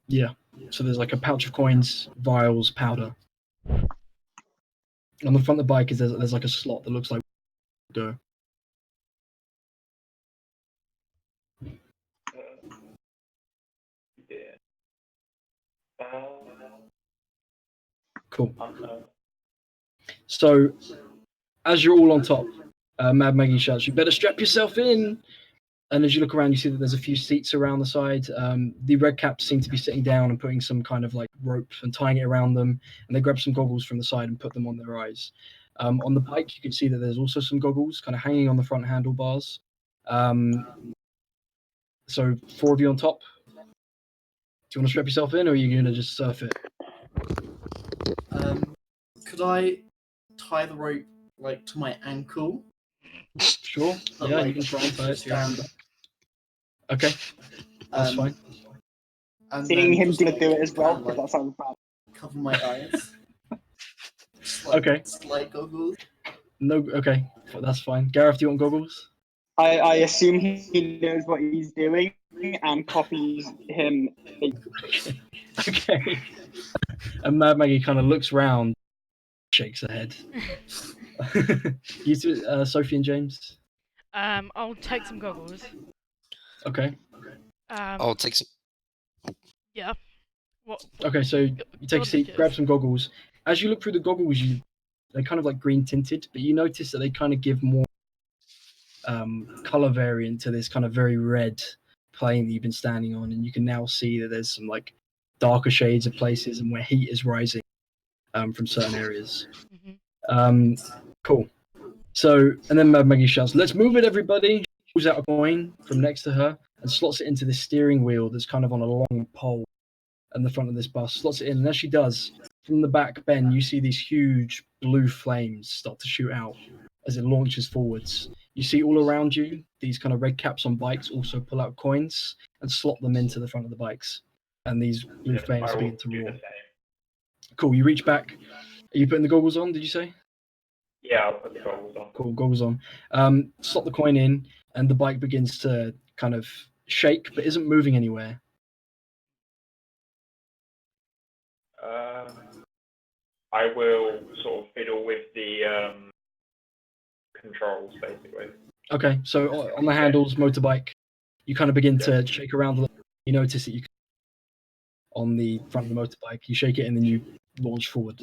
Yeah. So there's like a pouch of coins, vials, powder. On the front of the bike is there's like a slot that looks like go. Cool. So as you're all on top, Mad Maggie shouts, "You better strap yourself in." And as you look around, you see that there's a few seats around the side. The red caps seem to be sitting down and putting some kind of like rope and tying it around them. And they grab some goggles from the side and put them on their eyes. On the bike, you can see that there's also some goggles kind of hanging on the front handlebars. So 4 of you on top. Do you want to strap yourself in, or are you going to just surf it? Could I tie the rope like to my ankle? Sure. But, Yeah, like, you can try and tie it to your stand hand. Okay, that's fine. And Seeing then him just, do like, it as well, kinda, like, that sounds bad. cover my eyes. Just, like, Okay. Slight goggles. No, okay, that's fine. Gareth, do you want goggles? I assume he knows what he's doing and copies him. Okay. And Mad Maggie kind of looks round, shakes her head. You two, Sophie and James? I'll take some goggles. Okay. I'll take some. Yeah. What? Okay, so you take a seat, grab some goggles. As you look through the goggles, they're kind of like green tinted, but you notice that they kind of give more color variant to this kind of very red plane that you've been standing on, and you can now see that there's some like darker shades of places and where heat is rising from certain areas. Cool. So, and then Mad Maggie shouts, "Let's move it, everybody!" She pulls out a coin from next to her and slots it into this steering wheel that's kind of on a long pole in the front of this bus. Slots it in, and as she does, from the back, Ben, you see these huge blue flames start to shoot out as it launches forwards. You see all around you, these kind of red caps on bikes also pull out coins and slot them into the front of the bikes. And these blue flames begin to roar. Cool, you reach back. Are you putting the goggles on, did you say? Yeah, I'll put the goggles on. Cool, goggles on. Slot the coin in, and the bike begins to kind of shake, but isn't moving anywhere. I will sort of fiddle with the controls, basically. Okay, so on the handles, motorbike, you kind of begin to shake around a little. You notice that you on the front of the motorbike, you shake it and then you launch forward.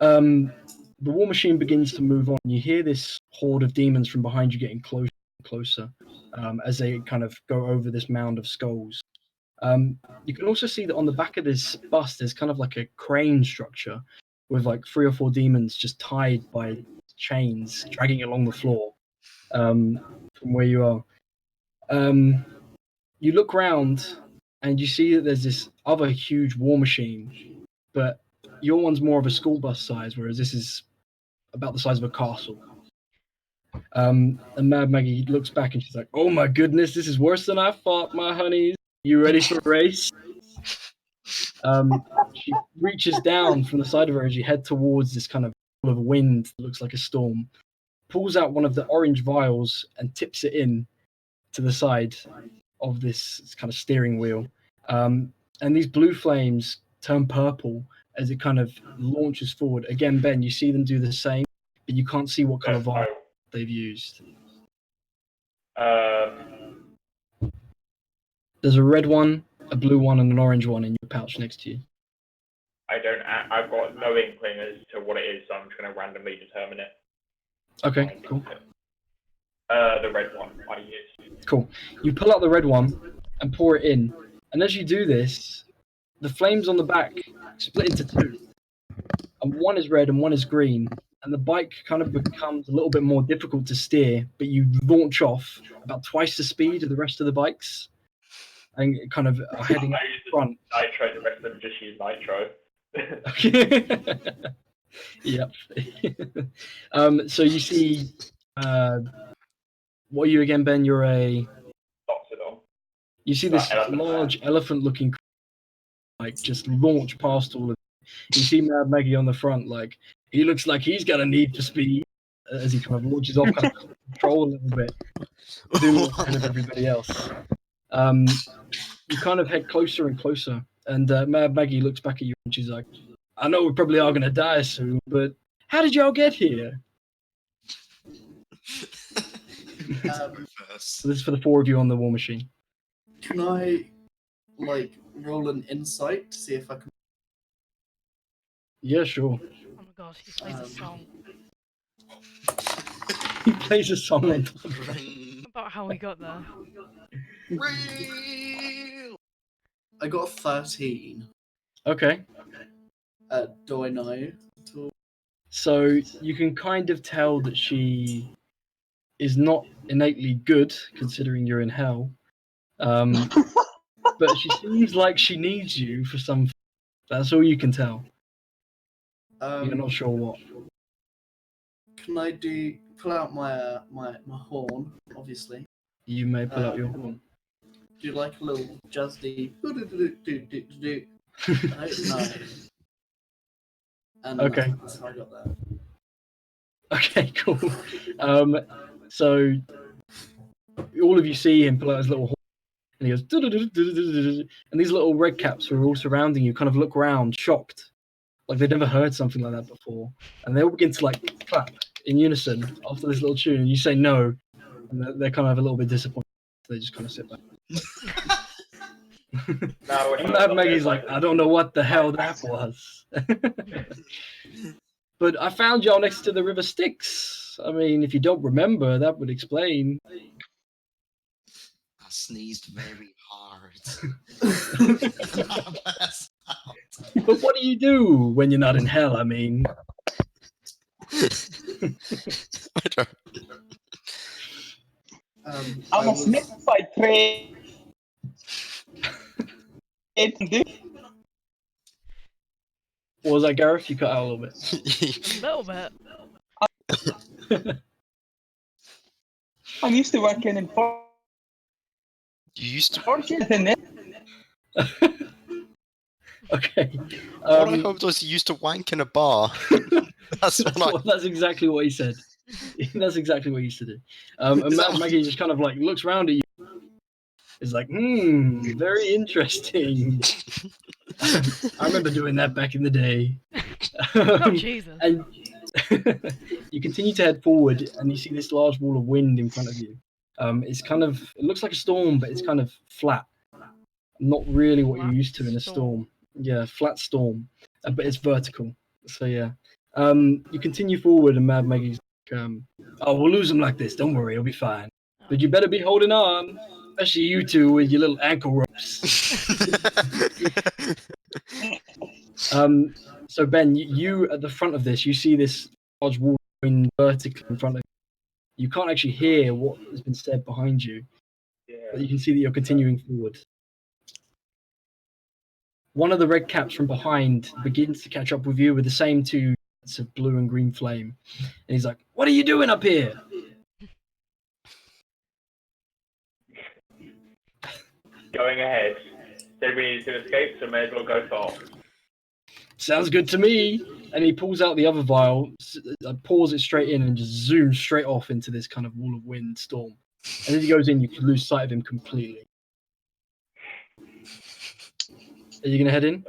The war machine begins to move on. You hear this horde of demons from behind you getting closer and closer as they kind of go over this mound of skulls. You can also see that on the back of this bus, there's kind of like a crane structure with like 3 or 4 demons just tied by chains, dragging along the floor from where you are. You look round and you see that there's this other huge war machine, but your one's more of a school bus size, whereas this is about the size of a castle. And Mad Maggie looks back and she's like, "Oh my goodness, this is worse than I thought, my honeys. You ready for a race?" She reaches down from the side of her as you head towards this kind of wind that looks like a storm, pulls out one of the orange vials and tips it in to the side of this kind of steering wheel. And these blue flames turn purple as it kind of launches forward. Again, Ben, you see them do the same, but you can't see what color vial they've used. There's a red one, a blue one, and an orange one in your pouch next to you. I've got no inkling as to what it is, so I'm just going to randomly determine it. Okay, cool. The red one I use. Cool. You pull out the red one and pour it in, and as you do this, the flames on the back split into 2, and one is red and one is green, and the bike kind of becomes a little bit more difficult to steer, but you launch off about twice the speed of the rest of the bikes, and kind of are heading up front. Nitro, the rest of them just use nitro. Yep. So you see, what are you again, Ben? You're a. You see this large elephant-looking like just launch past all of. You see Mad Maggie on the front, like he looks like he's got a need for speed as he kind of launches off, kind of control a little bit, zooming ahead of everybody else. You kind of head closer and closer, and Mad Maggie looks back at you and she's like, "I know we probably are going to die soon, but how did y'all get here?" So this is for the 4 of you on the war machine. Can I, like, roll an insight to see if I can? Yeah, sure. Oh my gosh, he plays a song He plays a song on top of about how we got there. I got a 13. Okay. Do I know? So you can kind of tell that she is not innately good, considering you're in hell. But she seems like she needs you for something. That's all you can tell. You're not sure what. Can I pull out my horn? Obviously. You may pull out your horn. Do like a little jazzy. I don't know. And Okay. that's how I got that. Okay, cool. So all of you see him pull out his little horn, and he goes, and these little red caps who are all surrounding you kind of look around, shocked, like they'd never heard something like that before, and they all begin to like clap in unison after this little tune, and you say no, and they're kind of a little bit disappointed. So they just kind of sit back. And Mad Maggie's like, "I don't know what the hell that was." But I found y'all next to the River Styx. I mean, if you don't remember, that would explain. I sneezed very hard. But what do you do when you're not in hell? I mean, I don't. I'm a smith by trade. what was that, Gareth? You cut out a little bit. A little bit. I'm used to working in You used to. fortunes in this. Okay. What I hoped was he used to wank in a bar. That's what I. That's exactly what he said. That's exactly what he used to do. And Is that what- Maggie just kind of like looks around at you. Is like, very interesting. I remember doing that back in the day. Oh Jesus! And you continue to head forward, and you see this large wall of wind in front of you. It looks like a storm, but it's kind of flat. Not really what you're Flat used to in a storm. Yeah, flat storm, but it's vertical. So yeah, you continue forward, and Mad Maggie's like, "Oh, we'll lose him like this. Don't worry, he'll be fine. But you better be holding on, especially you two with your little ankle ropes." So Ben, you at the front of this, you see this large wall in vertical in front of you. You can't actually hear what has been said behind you, but you can see that you're continuing forward. One of the red caps from behind begins to catch up with you with the same two jets of blue and green flame. And he's like, "What are you doing up here?" Going ahead. Said we need to escape, so may as well go fast. "Sounds good to me." And he pulls out the other vial, pours it straight in, and just zooms straight off into this kind of wall of wind storm. And as he goes in, you can lose sight of him completely. Are you going to head in?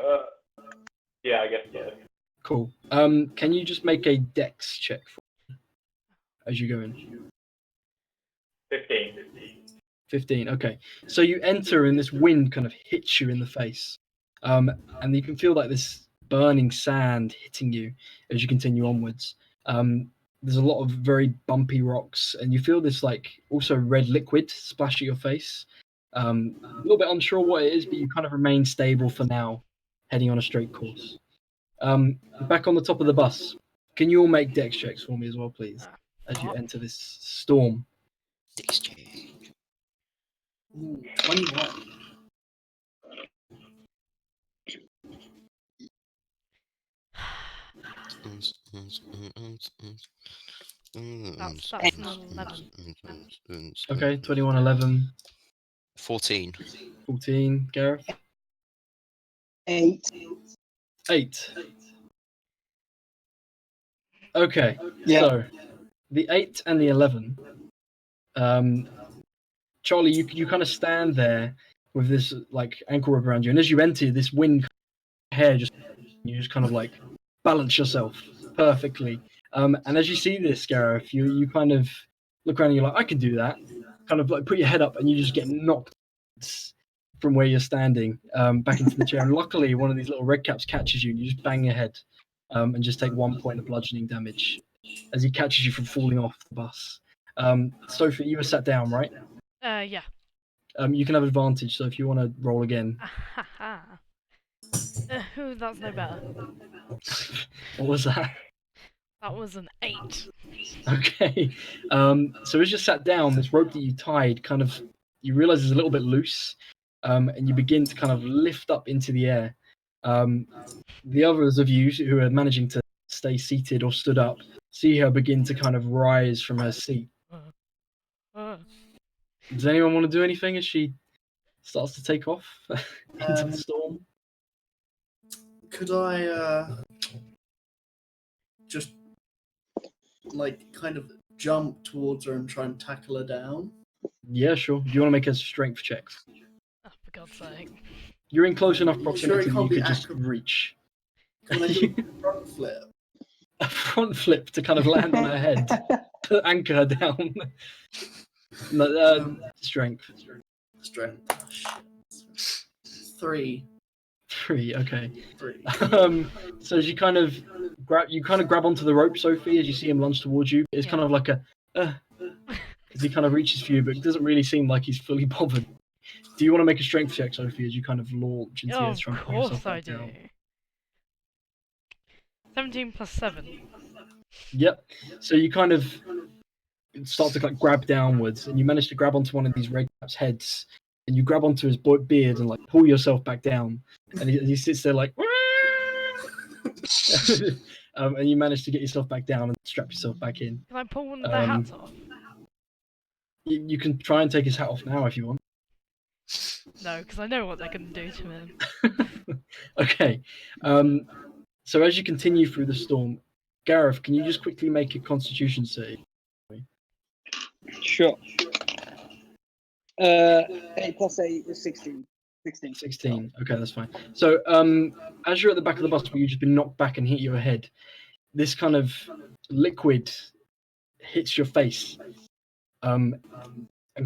Yeah, I guess so. Cool. Can you just make a dex check for me as you go in? 15. 15. Okay. So you enter, and this wind kind of hits you in the face. And you can feel like this burning sand hitting you as you continue onwards. There's a lot of very bumpy rocks, and you feel this like also red liquid splash at your face. A little bit unsure what it is, but you kind of remain stable for now, heading on a straight course. Back on the top of the bus. Can you all make dex checks for me as well, please, as you enter this storm? Dex check. Ooh, 21. That's an 11. Okay, 21, 11, 14. 14. Gareth? 8. 8. Okay, Yeah. so the 8 and the 11. Charlie, you kind of stand there with this like ankle rope around you, and as you enter, this wind hair you just kind of like balance yourself perfectly. And as you see this, Gareth, you kind of look around and you're like, I can do that. Kind of like put your head up, and you just get knocked from where you're standing back into the chair. And luckily, one of these little red caps catches you, and you just bang your head and just take 1 point of bludgeoning damage as he catches you from falling off the bus. Sophie, you were sat down, right? Yeah. You can have advantage, so if you want to roll again. That's no better. What was that? That was an 8. Okay. So as you sat down, this rope that you tied you realize is a little bit loose, and you begin to kind of lift up into the air. The others of you who are managing to stay seated or stood up see her begin to kind of rise from her seat. Does anyone want to do anything as she starts to take off into the storm? Could I just like kind of jump towards her and try and tackle her down? Yeah, sure. Do you want to make a strength check? Oh, for God's sake. You're in close enough Are you sure proximity it that you can't be could just accurate? reach. Can I do a front flip? A front flip to kind of land on her head, to anchor her down. No, strength. Strength. Oh, shit. 3. 3, okay. 3. So as you kind of grab onto the rope, Sophie, as you see him lunge towards you. It's kind of like a as he kind of reaches for you, but it doesn't really seem like he's fully bothered. Do you want to make a strength check, Sophie, as you kind of launch into this, trying to pull yourself back down? 17 plus 7. Yep. So you kind of start to like grab downwards, and you manage to grab onto one of these red caps' heads, and you grab onto his beard and like pull yourself back down. And he sits there like, and you manage to get yourself back down and strap yourself back in. Can I pull one of their hats off? You can try and take his hat off now if you want. No, because I know what they're going to do to him. Okay. So as you continue through the storm, Gareth, can you just quickly make a Constitution save? Sure. 8 plus 8 is 16. 16. 16. Okay, that's fine. So as you're at the back of the bus where you've just been knocked back and hit your head, this kind of liquid hits your face and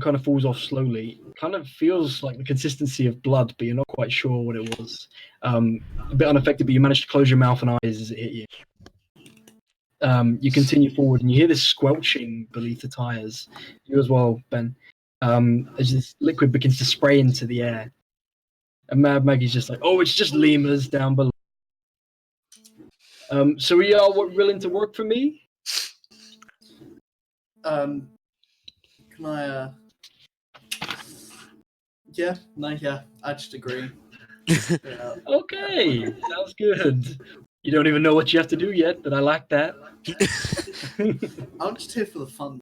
kind of falls off slowly. Kind of feels like the consistency of blood, but you're not quite sure what it was. A bit unaffected, but you managed to close your mouth and eyes as it hit you. You continue forward and you hear this squelching beneath the tires. You as well, Ben. As this liquid begins to spray into the air. And Mad Maggie's just like, oh, it's just lemurs down below. So are you all willing to work for me? Can I? Yeah, I just agree. Yeah. Okay, sounds good. You don't even know what you have to do yet, but I like that. I'm just here for the fun.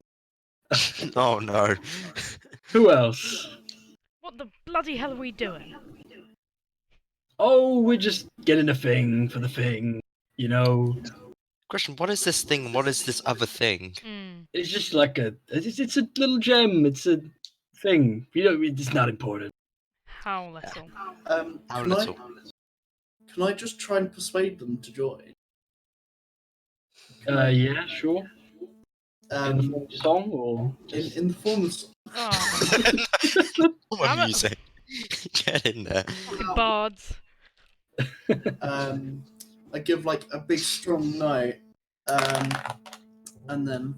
Oh no. Who else? What the bloody hell are we doing? Oh, we're just getting a thing for the thing, you know. Question: what is this thing? What is this other thing? It's just like it's a little gem. It's a thing. You know, it's not important. How little? How Can little? Can I just try and persuade them to join? Yeah, sure. In the form of song or just... in the form of Oh, What Damn it. music? Get in there. fucking bards. I give like a big strong note, and then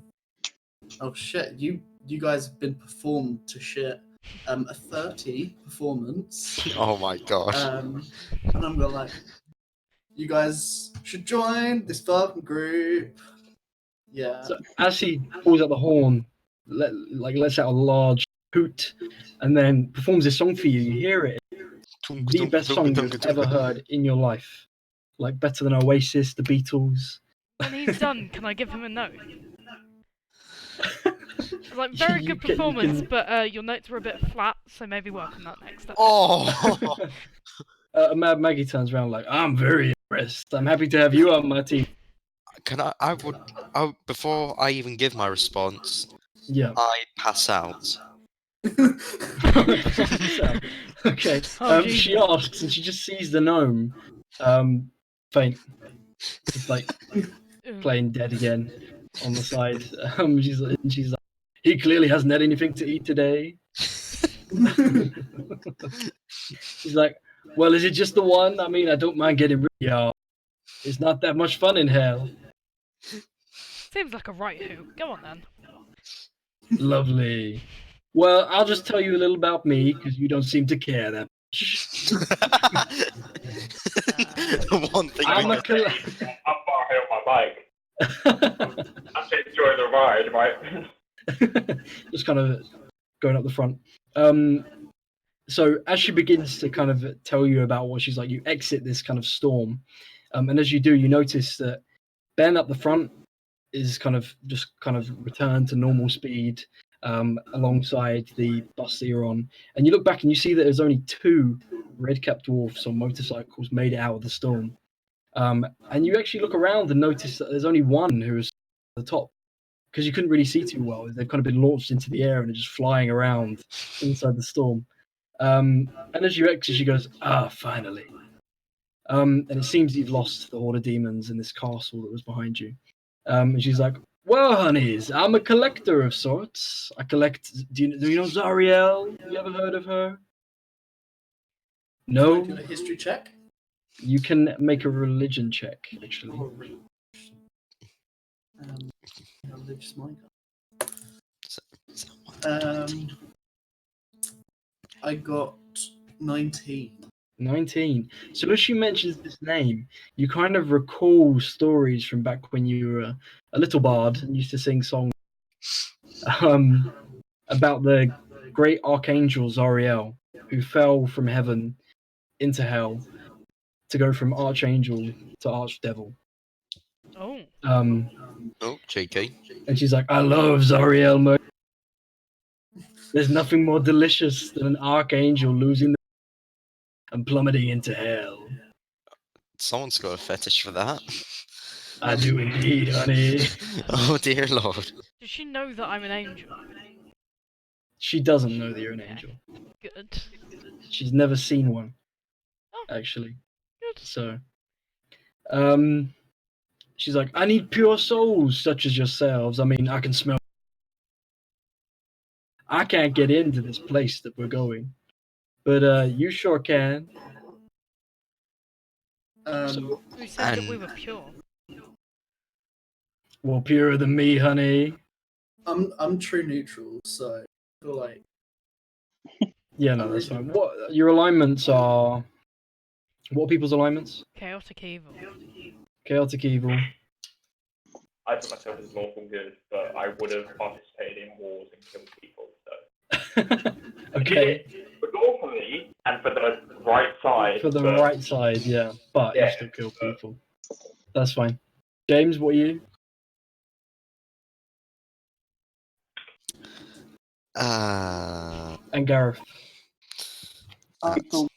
oh shit, you guys have been performed to shit. A 30 performance. Oh my gosh. And I'm going like, you guys should join this fucking group. Yeah. So as he pulls out the horn, lets out a large hoot, and then performs this song for you. You hear it. The best song you've ever heard in your life. Like better than Oasis, the Beatles. When he's done, can I give him a note? Like, very good performance, but your notes were a bit flat, so maybe work on that next time. Oh. Mad Maggie turns around like, I'm very impressed. I'm happy to have you on my team. Can I before I even give my response, Yeah. I pass out. Okay. She asks, and she just sees the gnome faint. It's like playing dead again on the side. She's like, he clearly hasn't had anything to eat today. She's like, well, is it just the one? I mean, I don't mind getting rid of y'all. It's not that much fun in hell. Seems like a right who. Go on then. Lovely. Well, I'll just tell you a little about me, because you don't seem to care that much. The one thing I'm we a get- collector. I'm far ahead on my bike. I'm just enjoying the ride, right? Just kind of going up the front. So as she begins to kind of tell you about what she's like, you exit this kind of storm. And as you do, you notice that Ben up the front is kind of returned to normal speed alongside the bus that you're on. And you look back and you see that there's only 2 red-capped dwarfs on motorcycles made it out of the storm. And you actually look around and notice that there's only one who is at the top, because you couldn't really see too well. They've kind of been launched into the air and are just flying around inside the storm. And as you exit, she goes, finally. And it seems you've lost the horde of demons in this castle that was behind you. And she's like, well, honeys, I'm a collector of sorts. I collect... Do you know Zariel? You ever heard of her? Can I No? do a history check? You can make a religion check, actually. Religious mind. Is that one? I got 19. 19. So as she mentions this name, you kind of recall stories from back when you were a little bard and used to sing songs about the great archangel Zariel, who fell from heaven into hell to go from archangel to archdevil. Oh. Oh, JK. And she's like, I love Zariel. There's nothing more delicious than an archangel losing and plummeting into hell. Someone's got a fetish for that. I do indeed, honey. Oh dear lord. Does she know that I'm an angel? She doesn't know that you're an Okay. angel. Good. She's never seen one, Oh. actually. Good. So, she's like, I need pure souls such as yourselves. I mean, I can smell. I can't get into this place that we're going, but you sure can. So, Who said that And we were pure? well, purer than me, honey. I'm true neutral, so I feel like Yeah, no, that's fine. What your alignments are? What are people's alignments? Chaotic evil. Chaotic evil. I put myself as lawful good, but I would have participated in wars and killed people. So Okay, but lawfully and for the right side. for the but right side, yeah, but you Yeah, still kill people. That's fine. James, what are you? And Gareth. Cool.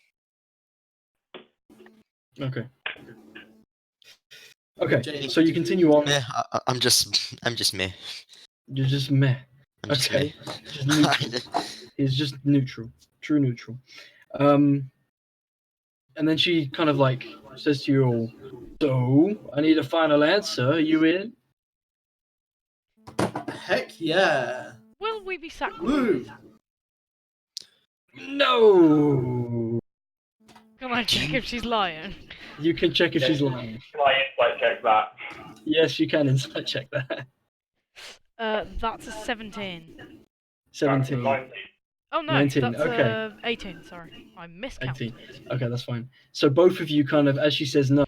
Okay. Okay, James, so you continue on. meh, I'm just meh. You're just meh. I'm just Okay, meh. just neutral. He's just neutral, true neutral. And then she kind of like says to you all, "So I need a final answer. Are you in?" heck yeah! Will we be Woo! sacrificed? No. Can I check if she's lying? You can check if she's lying. Can I insight check that? Yes, you can insight check that. That's a 17. That's 17. 19. Oh no, 19, that's okay. 18. Sorry, I miscounted. 18. Okay, that's fine. So both of you kind of, as she says no,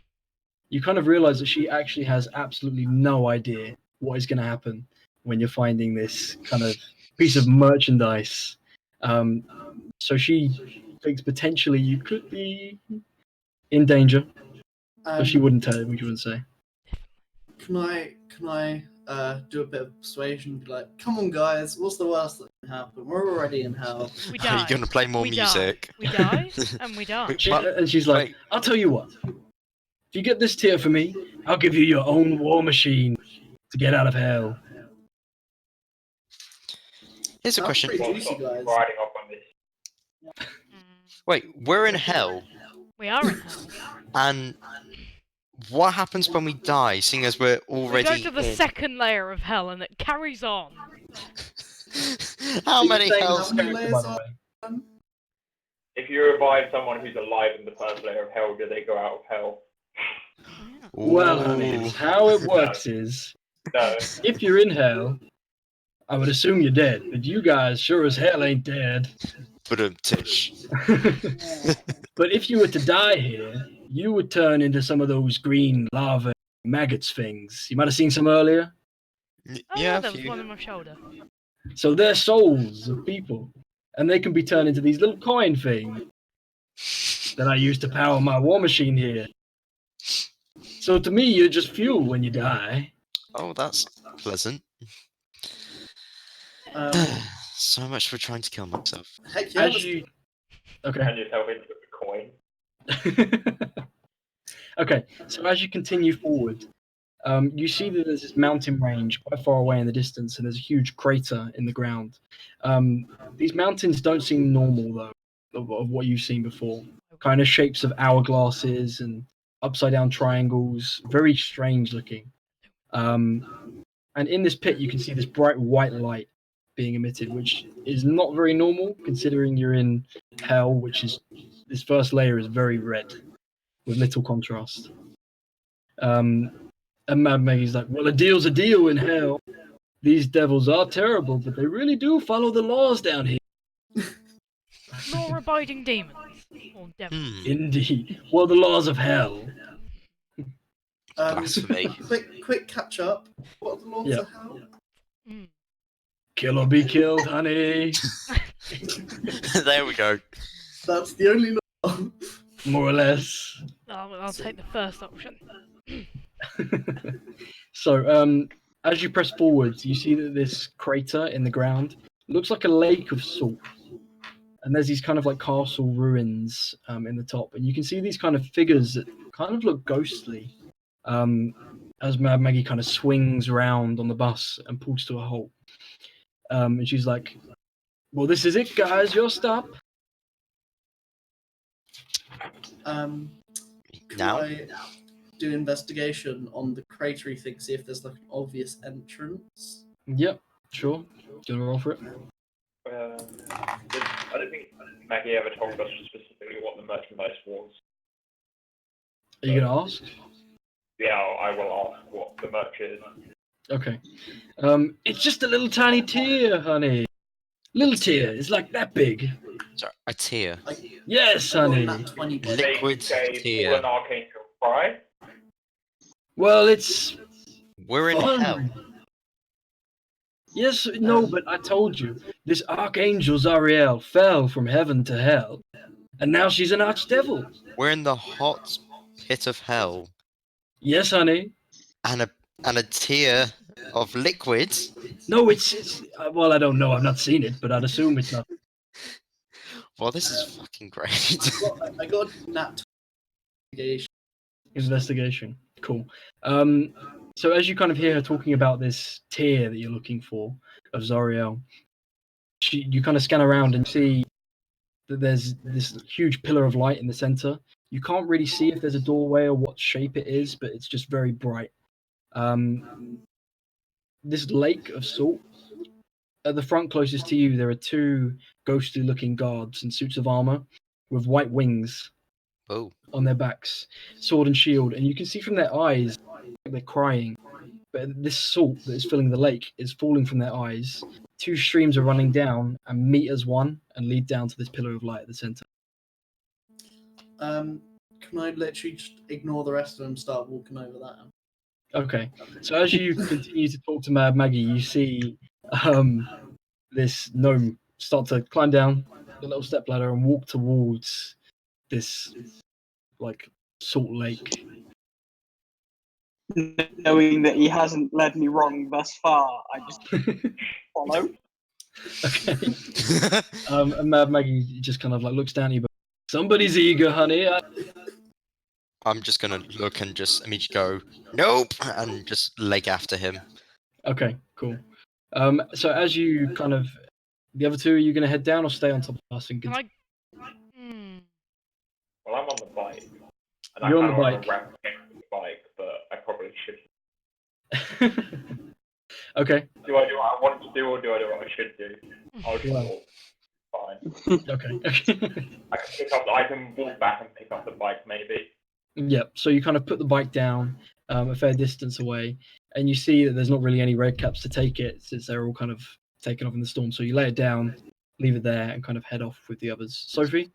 you kind of realize that she actually has absolutely no idea what is going to happen when you're finding this kind of piece of merchandise. So she thinks potentially you could be in danger, but she wouldn't tell you. She wouldn't say. Can I do a bit of persuasion? Be like, come on, guys, what's the worst that can happen? We're already in hell. We Are you die. gonna play more We music? Die. We die, and we die. Wait, And she's like, wait. I'll tell you what. If you get this tier for me, I'll give you your own war machine to get out of hell. Here's a Sounds question. pretty Well, juicy, stop guys. riding off on this. Wait, we're in hell, We are in hell. and what happens when we die, seeing as we're We already go to the in? second layer of hell, and it carries on. How Are you many saying hells? this character, by the way? If you revive someone who's alive in the first layer of hell, do they go out of hell? Yeah. Well, honey, Ooh. how it works is, No. if you're in hell, I would assume you're dead, but you guys sure as hell ain't dead. Tish. But if you were to die here, you would turn into some of those green lava maggots things. You might have seen some earlier. Oh Yeah, a there was few. one on my shoulder. So they're souls of people, and they can be turned into these little coin things that I use to power my war machine here. So to me, you're just fuel when you die. Oh, that's pleasant. So much for trying to kill myself. Heck yeah! As let's you, okay. Turn yourself into a coin. Okay, so as you continue forward, you see that there's this mountain range quite far away in the distance, and there's a huge crater in the ground. These mountains don't seem normal, though, of what you've seen before. Kind of shapes of hourglasses and upside down triangles, very strange looking. And in this pit, you can see this bright white light being emitted, which is not very normal considering you're in hell, which is this first layer is very red with little contrast. And Mad Maggie's like, well, a deal's a deal in hell. These devils are terrible, but they really do follow the laws down here. Law-abiding demons. Or devils. Indeed. Well, the laws of hell. Blasphemy. quick catch up. What are the laws Yep. of hell? Mm. Kill or be killed, honey. There we go. That's the only law. More or less. I'll take the first option. So, as you press forwards, you see that this crater in the ground looks like a lake of salt. and there's these kind of like castle ruins in the top, and you can see these kind of figures that kind of look ghostly. As Mad Maggie kind of swings around on the bus and pulls to a halt, and she's like, "Well, this is it, guys. Your stop." Can Now? I do investigation on the cratery thing, see if there's like an obvious entrance? Yep, sure. Do you want to roll for it? I don't think Maggie ever told us specifically what the merchandise was. Are you gonna ask? Yeah, I will ask what the merch is. Okay. It's just a little tiny tear, honey. Little tear. It's like that big. Sorry, a tear. Yes, I got honey. that 20 point. Liquid tear. Fallen Archangel cry. Well, it's We're in fun. hell. Yes, no, but I told you. This archangel Zariel fell from heaven to hell, and now she's an archdevil. We're in the hot pit of hell. Yes, honey. And a tear of liquid. No, it's well, I don't know. I've not seen it, but I'd assume it's not. Well, this is fucking great. I got nat investigation. Investigation. Cool. So as you kind of hear her talking about this tear that you're looking for of Zariel, you kind of scan around and see that there's this huge pillar of light in the center. You can't really see if there's a doorway or what shape it is, but it's just very bright. This lake of salt. At the front closest to you, there are two ghostly-looking guards in suits of armor with white wings Oh. on their backs, sword and shield, and you can see from their eyes they're crying. But this salt that is filling the lake is falling from their eyes. Two streams are running down and meet as one and lead down to this pillar of light at the center. Can I literally just ignore the rest of them and start walking over that? Okay, so as you continue to talk to Mad Maggie, you see this gnome start to climb down the little step ladder and walk towards this like salt lake. Knowing that he hasn't led me wrong thus far, I just follow. Okay. And Mad Maggie just kind of like looks down at you, but somebody's eager, honey. I'm just gonna look and just immediately go, nope, and just leg after him. Okay, cool. So as you kind of, the other two, are you going to head down or stay on top of the bus and Can continue? Well, I'm on the bike. And You're I on the kinda bike. wanna ramp next to the bike, but I probably should. Okay. Do I do what I want to do, or do I do what I should do? I'll just Well. walk. Fine. Okay. I can walk back and pick up the bike, maybe. Yep. So you kind of put the bike down a fair distance away, and you see that there's not really any red caps to take it since they're all kind of taken off in the storm. So you lay it down, leave it there, and kind of head off with the others. Sophie?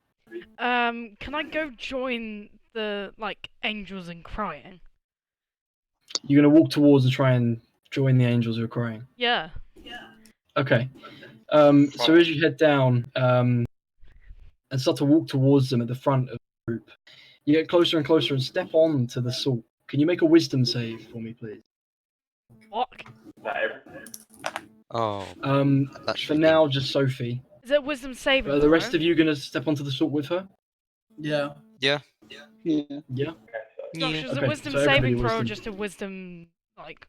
Can I go join the angels in crying? You're going to walk towards and try and join the angels who are crying. Yeah. Okay. So as you head down and start to walk towards them at the front of the group, you get closer and closer and step on to the salt. Can you make a wisdom save for me, please? What? Is that everything? Oh, that should For be- now, just Sophie. Is it wisdom saving? Are the rest of you going to step onto the salt with her? Yeah. Yeah. Yeah. Okay, so Josh, is Okay, it wisdom so everybody saving throw or wisdom. just a wisdom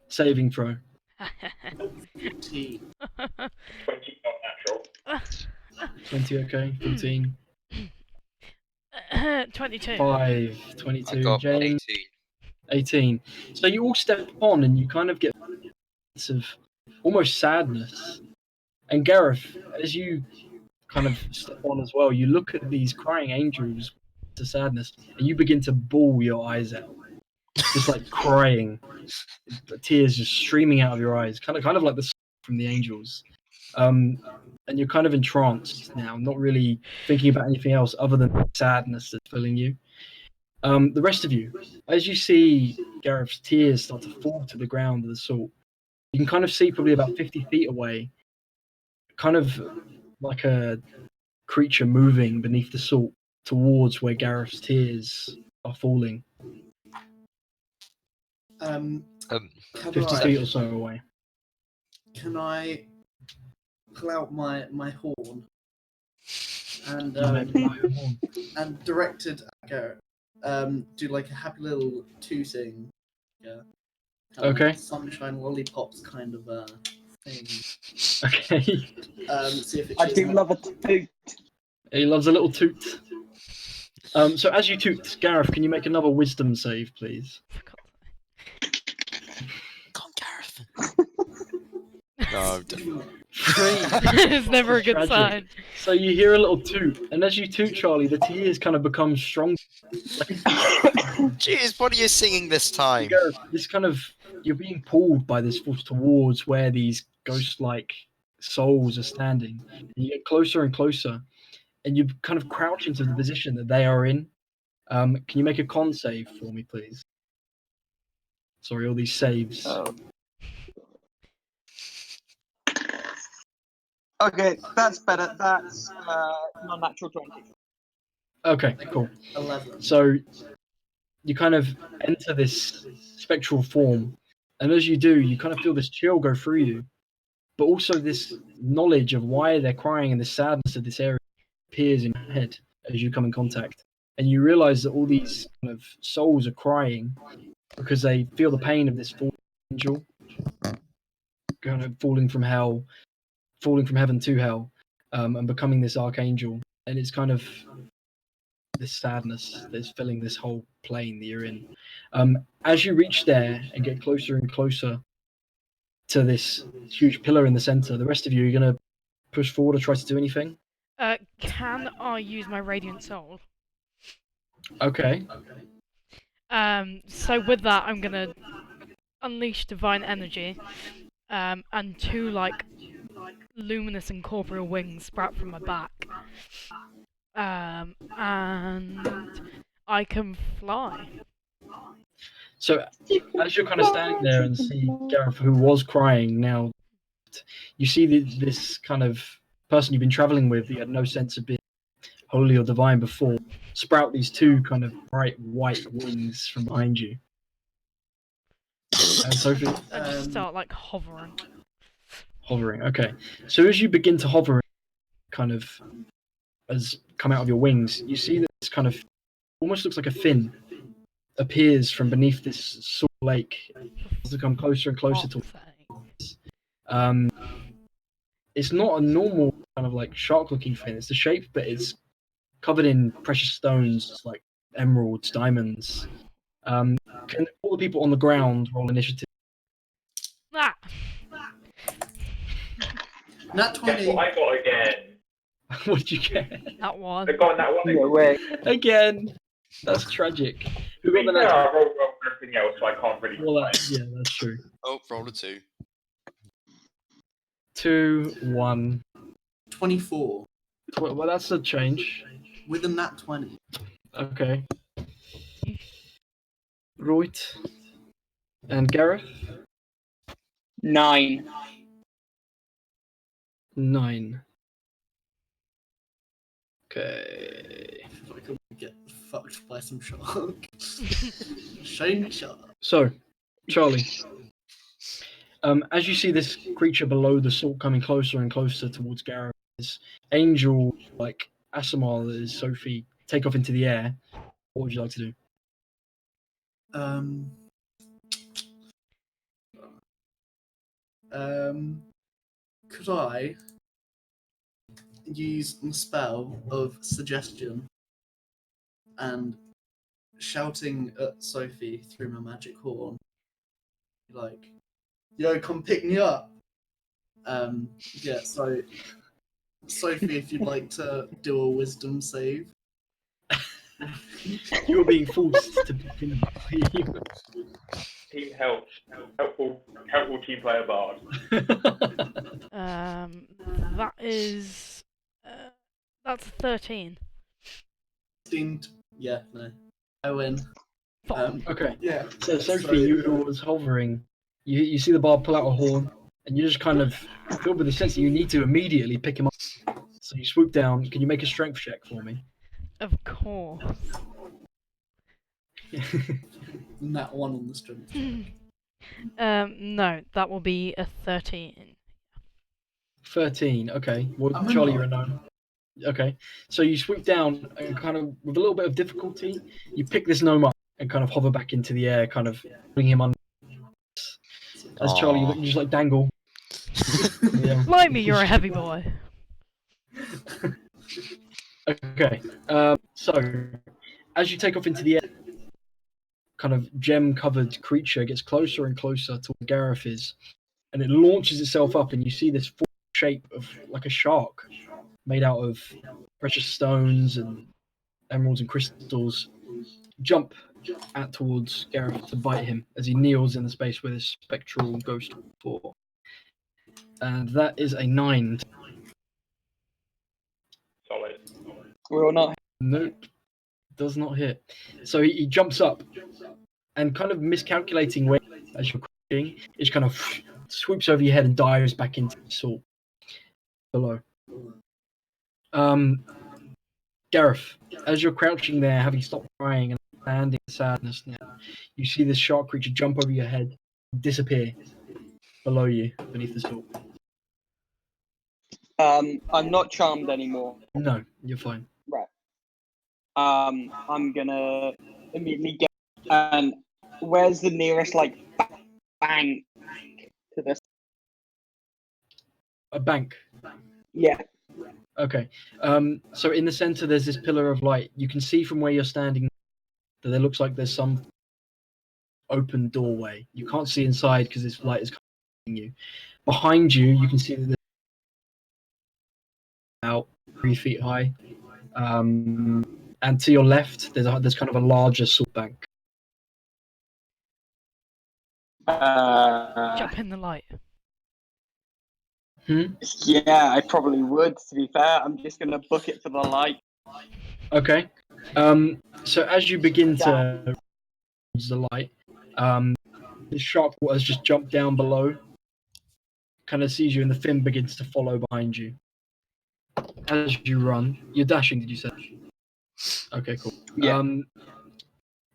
Saving throw. 14. 20 not natural. 20, okay. 14. 22. 5. I 22. got James. 18. 18. So you all step on and you kind of get a sense of almost sadness. And Gareth, as you kind of step on as well, you look at these crying angels to sadness and you begin to bawl your eyes out. Just like crying. Tears just streaming out of your eyes. Kind of like the song from the angels. And you're kind of entranced now, not really thinking about anything else other than sadness that's filling you. The rest of you, as you see Gareth's tears start to fall to the ground of the salt, you can kind of see probably about 50 feet away, kind of like a creature moving beneath the salt towards where Gareth's tears are falling. Can 50 feet or so away. Can I pull out my horn and You may blow your horn. and directed at Garrett. Do like a happy little tooting. Yeah. Okay. Sunshine lollipops kind of thing. Okay. See if it I cheers do him love up. a toot. He loves a little toot. So as you toot, Gareth, can you make another wisdom save, please? Come on, Gareth. No, It's never a good Tragic. sign. So you hear a little toot, and as you toot, Charlie, the tears kind of become stronger. jeez, what are you singing this time? Gareth, this kind of you're being pulled by this force towards where these ghost-like souls are standing. And you get closer and closer, and you kind of crouch into the position that they are in. Can you make a con save for me, please? Sorry, all these saves. Oh. Okay, that's better. That's non-natural 20. Okay, cool. 11. So you kind of enter this spectral form, and as you do, you kind of feel this chill go through you, but also this knowledge of why they're crying and the sadness of this area appears in your head as you come in contact. And you realize that all these kind of souls are crying because they feel the pain of this fallen angel kind of falling from hell, falling from heaven to hell, and becoming this archangel. And it's kind of this sadness that's filling this whole plane that you're in. As you reach there and get closer and closer to this huge pillar in the center, the rest of you are going to push forward or try to do anything? Can I use my radiant soul? Okay. So with that, I'm gonna unleash divine energy, and two like luminous and corporeal wings sprout from my back, and I can fly. So as you're kind of standing there and see Gareth, who was crying, now you see this kind of person you've been traveling with, you had no sense of being holy or divine before, sprout these two kind of bright white wings from behind you. And Sophie, I just start like hovering. hovering. Okay. So as you begin to hover, kind of as come out of your wings, you see that this kind of almost looks like a fin appears from beneath this salt lake as you come closer and closer to. It's not a normal kind of like shark-looking fin. It's the shape, but it's covered in precious stones like emeralds, diamonds. Can all the people on the ground roll initiative? Ah! Nat Guess 20. what I got again? What did you get? That one. I got that one. No way. Again. That's tragic. Who To got be the fair, next? I rolled well for everything else, so I can't really Well, complain. yeah, that's true. Oh, roll a 2. 2, 1. 24. Well, that's a change. With a nat 20. Okay. Right. And Gareth? 9. 9. Okay. If I could get fucked by some shark. Shiny shark. So, Charlie. As you see this creature below the salt coming closer and closer towards Gareth, this angel like Asimar that is Sophie take off into the air. What would you like to do? Could I use a spell of suggestion and shouting at Sophie through my magic horn, like, "Yo, come pick me up." Yeah. So, Sophie, if you'd like to do a wisdom save. You're being forced to begin. Team help. Helpful team player bard. That is. That's 13. 16. Yeah, no. I win. Okay. Yeah. So Sophie, you who was hovering, you see the bard pull out a horn, and you just kind of filled with the sense that you need to immediately pick him up. So you swoop down. Can you make a strength check for me? Of course. Nat 1 on the strength. No, that will be a 13. 13. Okay. Well, I'm Charlie, not- you're a gnome. Okay, so you swoop down and kind of with a little bit of difficulty, you pick this gnome up and kind of hover back into the air, kind of bring him under. As Charlie, Aw. you just like dangle. Yeah. Blimey, you're a heavy boy. Okay. So as you take off into the air, kind of gem-covered creature gets closer and closer to where Gareth is, and it launches itself up, and you see this shape of like a shark, made out of precious stones and emeralds and crystals, jump out towards Gareth to bite him as he kneels in the space where this spectral ghost for. And that is a 9. Solid. We're not. Nope, does not hit. So he jumps up and kind of miscalculating where as you're crouching, it just kind of swoops over your head and dives back into the sword below. Gareth, as you're crouching there, having stopped crying and standing in sadness now, you see this shark creature jump over your head, disappear below you, beneath the sword. I'm not charmed anymore. No, you're fine. Right. I'm gonna immediately get. And where's the nearest like bank to this? A bank. Yeah. Okay. So in the center, there's this pillar of light. You can see from where you're standing that there looks like there's some open doorway. You can't see inside because this light is covering you. Behind you, you can see that there's about 3 feet high. And to your left, there's kind of a larger salt bank. Jump in the light. Yeah, I probably would. To be fair, I'm just gonna book it for the light. Okay. So as you begin to use the light, the shark has just jumped down below, kind of sees you, and the fin begins to follow behind you. As you run, you're dashing. Did you say? Okay, cool. Yeah.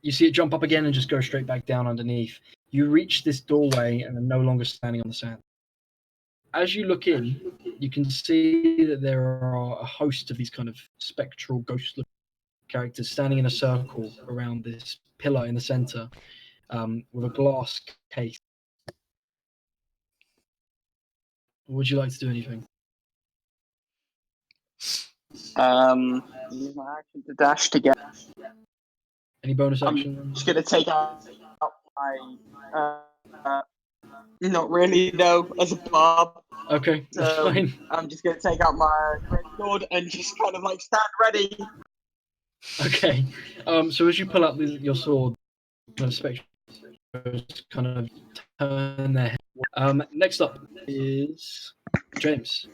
You see it jump up again and just go straight back down underneath. You reach this doorway and are no longer standing on the sand. As you look in, you can see that there are a host of these kind of spectral, ghost-looking characters standing in a circle around this pillar in the center, with a glass case. Would you like to do anything? Use my action to dash to get. Any bonus I'm action? just gonna take out my. Not really, no, as a barb. Okay, that's So fine. I'm just gonna take out my great sword and just kind of like stand ready. Okay. So as you pull out your sword, the spectral kind of turn their head. Next up is James.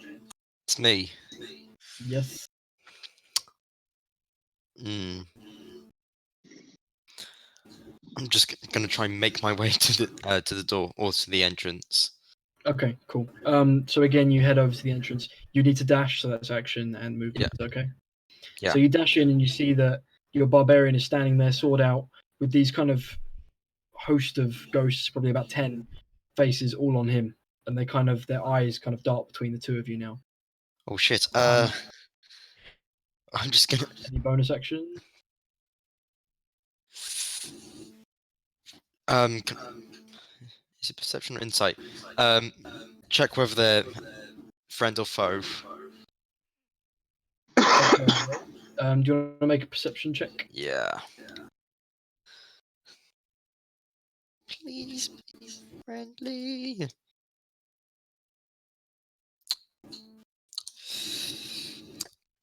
It's me. Yes. Hmm. I'm just gonna try and make my way to the door or to the entrance. Okay, cool. So again, you head over to the entrance. You need to dash, so that's action and movement. Okay. Yeah. So you dash in and you see that your barbarian is standing there, sword out, with these kind of host of ghosts, probably about 10 faces, all on him, and their eyes kind of dart between the two of you now. Oh shit. Um, I'm just gonna. Any bonus action? Is it perception or insight? Check whether they're friend or foe. Okay. Do you want to make a perception check? Yeah. Please be friendly.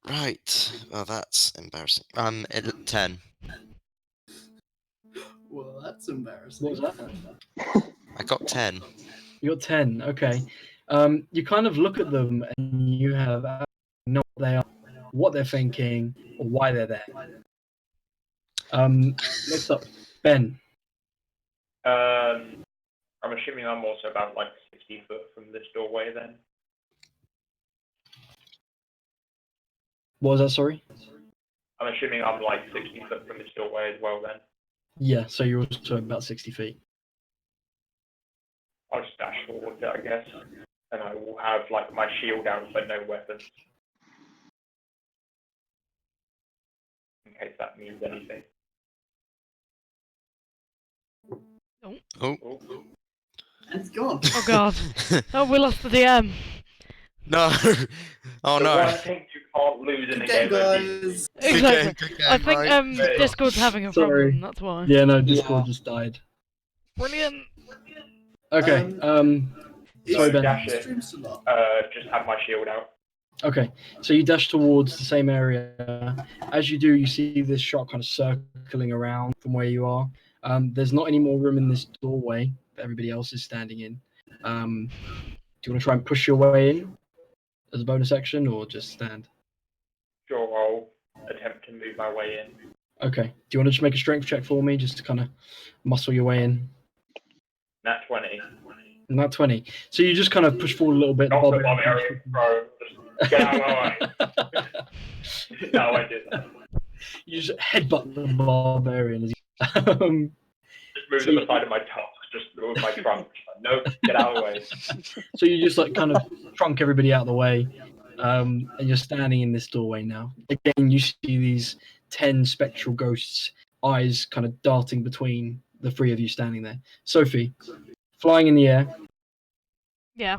Right. Well, that's embarrassing. 10. Well, that's embarrassing. What was that? I got 10. You got 10. Okay. You kind of look at them and you have no what they are, what they're thinking, or why they're there. Next up, Ben. I'm assuming I'm also about like 60 foot from this doorway then. What was that? Sorry. I'm assuming I'm like 60 foot from this doorway as well then. Yeah. So you're also about 60 feet. I'll just dash forward, I guess. And I will have like my shield out but no weapons. case that means anything. Oh. Oh, And it's gone. Oh god. Oh, we lost the DM. No. Oh the no. one thing you can't lose in Good a game, game of guys. Good Exactly. game, good I game, think right? Discord's having a Sorry. problem. That's why. Yeah, no, Discord Yeah. just died. Brilliant. Okay. Is Sorry, Ben. Dash it. stream still up? Just have my shield out. Okay, so you dash towards the same area. As you do, you see this shot kind of circling around from where you are. There's not any more room in this doorway that everybody else is standing in. Do you want to try and push your way in as a bonus action, or just stand? Sure, I'll attempt to move my way in. Okay. Do you want to just make a strength check for me, just to kind of muscle your way in? Nat 20. Not 20. So you just kind of push forward a little bit. Not the barbarian, bro. Just get out of my way. No, I did that. You just headbutt the barbarian as you. Just move them aside of my tusks, just with my trunk. No, get out of the way. So you just like kind of trunk everybody out of the way, and you're standing in this doorway now. Again, you see these 10 spectral ghosts, eyes kind of darting between the three of you standing there. Sophie, flying in the air, Yeah.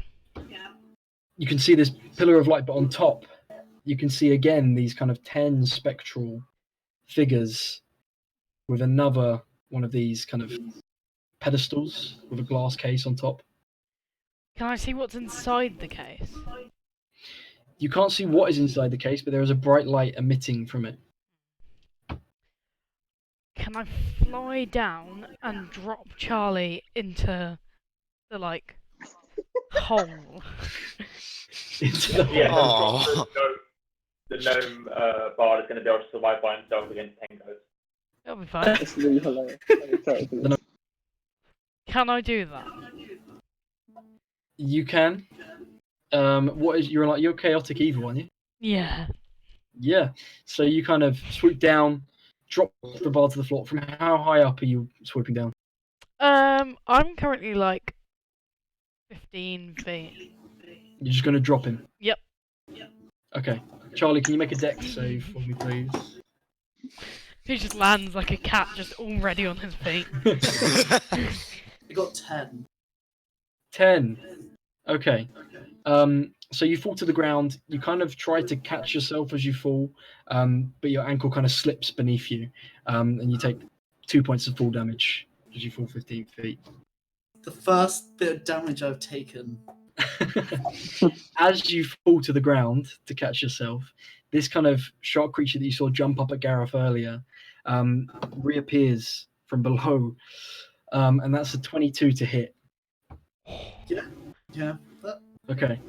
you can see this pillar of light, but on top, you can see again these kind of 10 spectral figures with another one of these kind of pedestals with a glass case on top. Can I see what's inside the case? You can't see what is inside the case, but there is a bright light emitting from it. Can I fly down and drop Charlie into the like hole? Into the Yeah, Aw. the gnome bard is going to be able to survive by himself against 10 ghosts. That'll be fine. That's really hilarious. I'm excited for this. Can I do that? You can. What is you're chaotic evil, aren't you? Yeah. Yeah. So you kind of swoop down, drop the bar to the floor. From how high up are you swooping down? I'm currently like 15 feet. You're just gonna drop him. Yep. Okay. Charlie, can you make a dex save for me, please? He just lands like a cat, just already on his feet. I got 10. 10. Okay. So you fall to the ground. You kind of try to catch yourself as you fall, but your ankle kind of slips beneath you, and you take 2 points of fall damage as you fall 15 feet. The first bit of damage I've taken. As you fall to the ground to catch yourself, this kind of shark creature that you saw jump up at Gareth earlier reappears from below, and that's a 22 to hit. Yeah. Okay.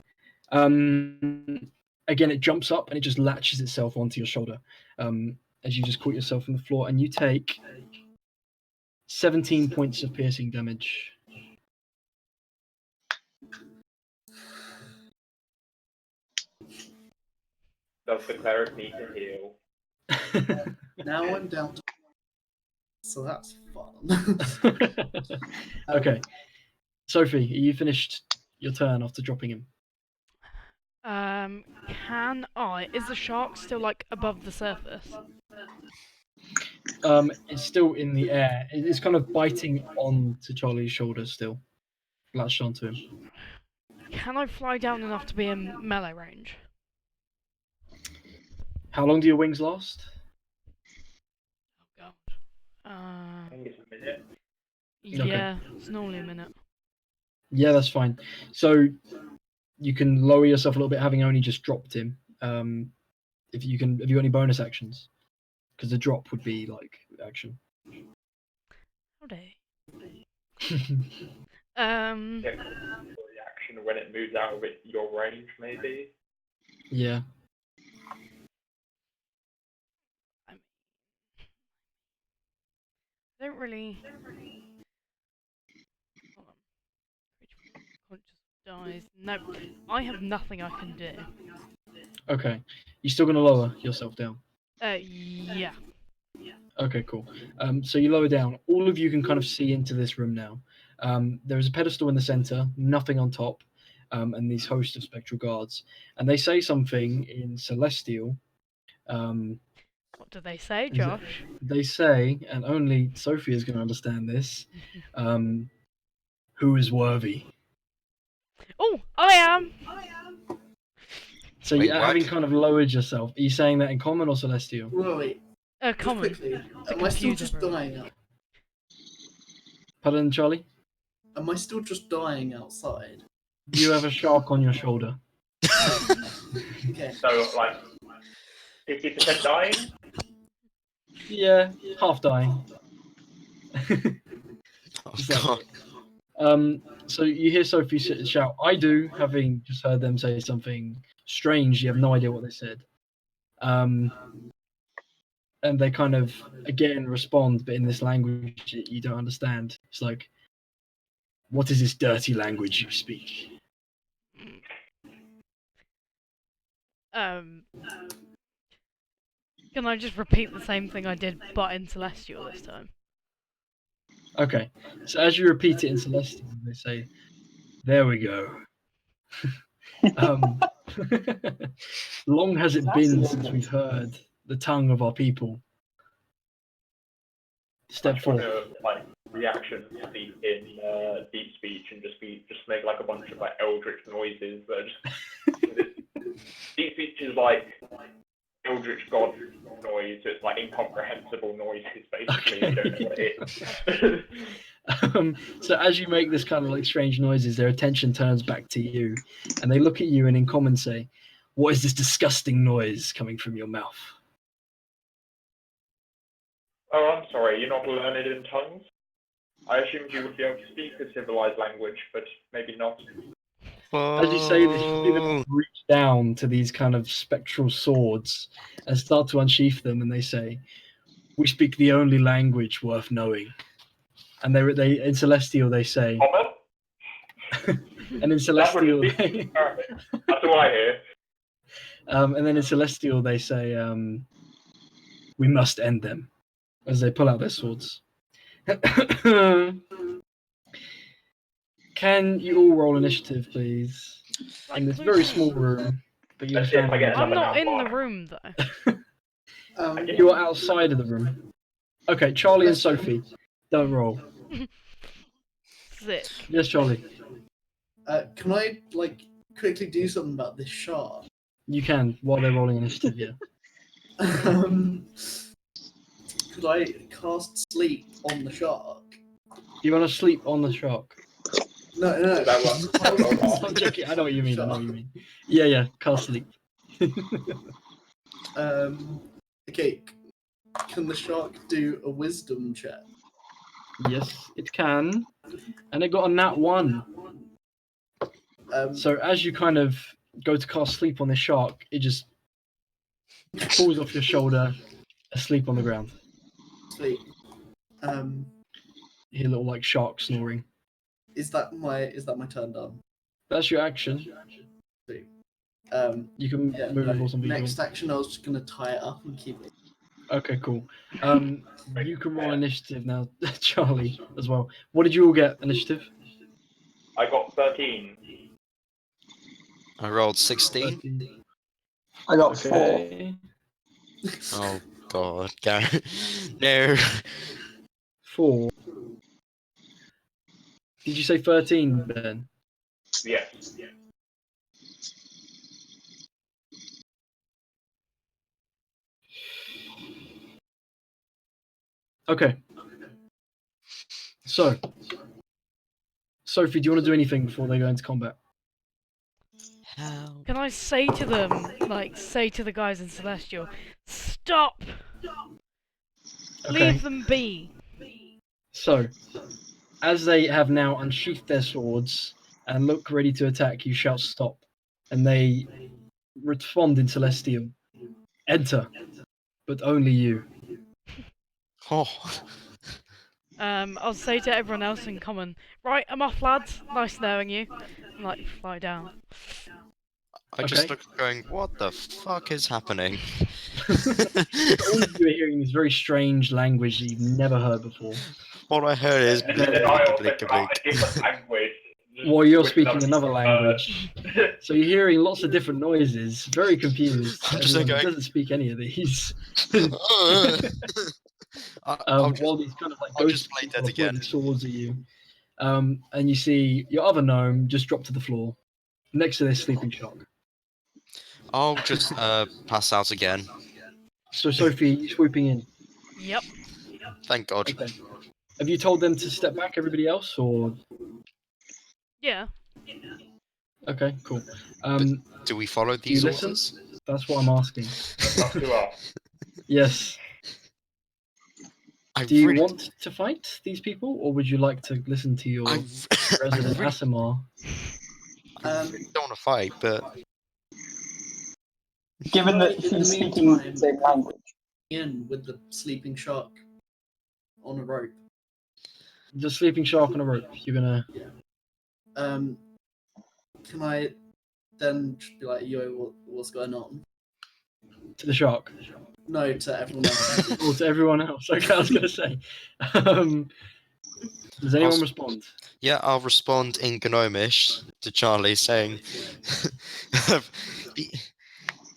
Again, it jumps up and it just latches itself onto your shoulder as you just caught yourself on the floor, and you take 17 points of piercing damage. Does the cleric need to heal? Now I'm down to... So that's fun. Okay. Sophie, are you finished your turn after dropping him? Can I? Is the shark still like above the surface? It's still in the air. It's kind of biting onto Charlie's shoulder still, latched onto him. Can I fly down enough to be in melee range? How long do your wings last? Oh god. I think it's a minute. Yeah, it's normally a minute. Yeah, that's fine. So you can lower yourself a little bit, having only just dropped him. If you can, have you got any bonus actions? Because the drop would be like action. Howdy. Yeah, the action when it moves out of your range, maybe. Yeah. I don't really. Hold on. Conscious dies. No, I have nothing I can do. Okay. You're still gonna lower yourself down. Yeah. Okay, cool. So you lower down. All of you can kind of see into this room now. There is a pedestal in the center, nothing on top, and these hosts of spectral guards. And they say something in Celestial. What do they say, Josh? They say, and only Sophie is going to understand this, who is worthy. Oh, I am. So Wait, you having what? kind of lowered yourself. Are you saying that in common or celestial? Wait, just Common. quickly. To Am I still confuse just everyone. dying out? Pardon, Charlie? Am I still just dying outside? You have a shark on your shoulder. Okay. So, like, 50% dying? Yeah, half dying. Oh, Just like- God. So you hear Sophie shout, "I do," having just heard them say something strange. You have no idea what they said. And they kind of again respond, but in this language that you don't understand. It's like, "What is this dirty language you speak?" Can I just repeat the same thing I did, but in Celestial this time? Okay, so as you repeat it in Celestial, they say, "There we go." Long has it been since we've heard the tongue of our people. Step I just want 4. to, like, reaction speak in deep speech and just make like a bunch of like eldritch noises that are just deep speech is like eldritch god noise. So it's like incomprehensible noises basically. Okay. You don't know what it is. So as you make this kind of like strange noises, their attention turns back to you, and they look at you and in common say, "What is this disgusting noise coming from your mouth?" Oh, I'm sorry, you're not learned in tongues? I assumed you would be able to speak a civilized language, but maybe not. As you say this, you see them reach down to these kind of spectral swords and start to unsheath them, and they say, "We speak the only language worth knowing." And they in Celestial they say, Common? and in Celestial, Perfect. That's all I hear. and then in Celestial they say, "We must end them," as they pull out their swords. Can you all roll initiative, please? Like, In this very small room, but you Let's see if I get I'm another not in the number. room though. You are outside of the room. Okay, Charlie and Sophie, don't roll. Sick. Yes, Charlie, Can I like quickly do something about this shark? you can while they're rolling initiative. Yeah. Could I cast sleep on the shark? You want to sleep on the shark? No. That works. I'm joking. I know what you mean. I know what you mean. Yeah. Cast sleep. Okay. Can the shark do a wisdom check? Yes, it can, and it got a nat 1. So as you kind of go to cast sleep on the shark, it just falls off your shoulder, asleep on the ground. Sleep. You hear a little like shark snoring. Is that my turn done? That's your action. Sleep. You can Yeah. move No. or something. Next action, I was just gonna tie it up and keep it. Okay, cool. You can roll initiative now, Charlie, as well. What did you all get? Initiative? I got 13. I rolled 16. 13. I got 4. Okay. Oh, God. Garrett. No. 4. Did you say 13, Ben? Yes. Okay. So, Sophie, do you want to do anything before they go into combat? How? Can I say to them, like, say to the guys in Celestial, stop! Okay. Leave them be! So, as they have now unsheathed their swords and look ready to attack, you shout stop. And they respond in Celestial. Enter, but only you. Oh. I'll say to everyone else in common, right, I'm off, lads. Nice knowing you. And, like, fly down. I just Okay. look going, what the fuck is happening? All of you are hearing this very strange language that you've never heard before. What I heard is And bleak, then I bleak, also bleak, about a bleak. different language. While you're Which speaking another language. So you're hearing lots of different noises, very confused. I'm just Everyone going- doesn't speak any of these. I'll just, While these kind of like I'll just ghosts play are dead again. pointing swords at you. And you see your other gnome just drop to the floor next to this sleeping shark. I'll just pass out again. So Sophie, you swooping in. Yep. Thank God. Okay. Have you told them to step back, everybody else, or Yeah. okay, cool. Do we follow Do you these listen? orders? That's what I'm asking. Up to us. Yes. I Do you really, want to fight these people, or would you like to listen to your I resident really, Asimar? I really don't want to fight, but Given that In she's the speaking the meantime- same language. In with the sleeping shark on a rope. The sleeping shark on a rope. You're gonna. Can I then just be like, yo, what's going on? To the shark. No, to everyone else. Or to everyone else. Okay, I was gonna say. Does anyone I'll- respond? yeah, I'll respond in Gnomish to Charlie saying,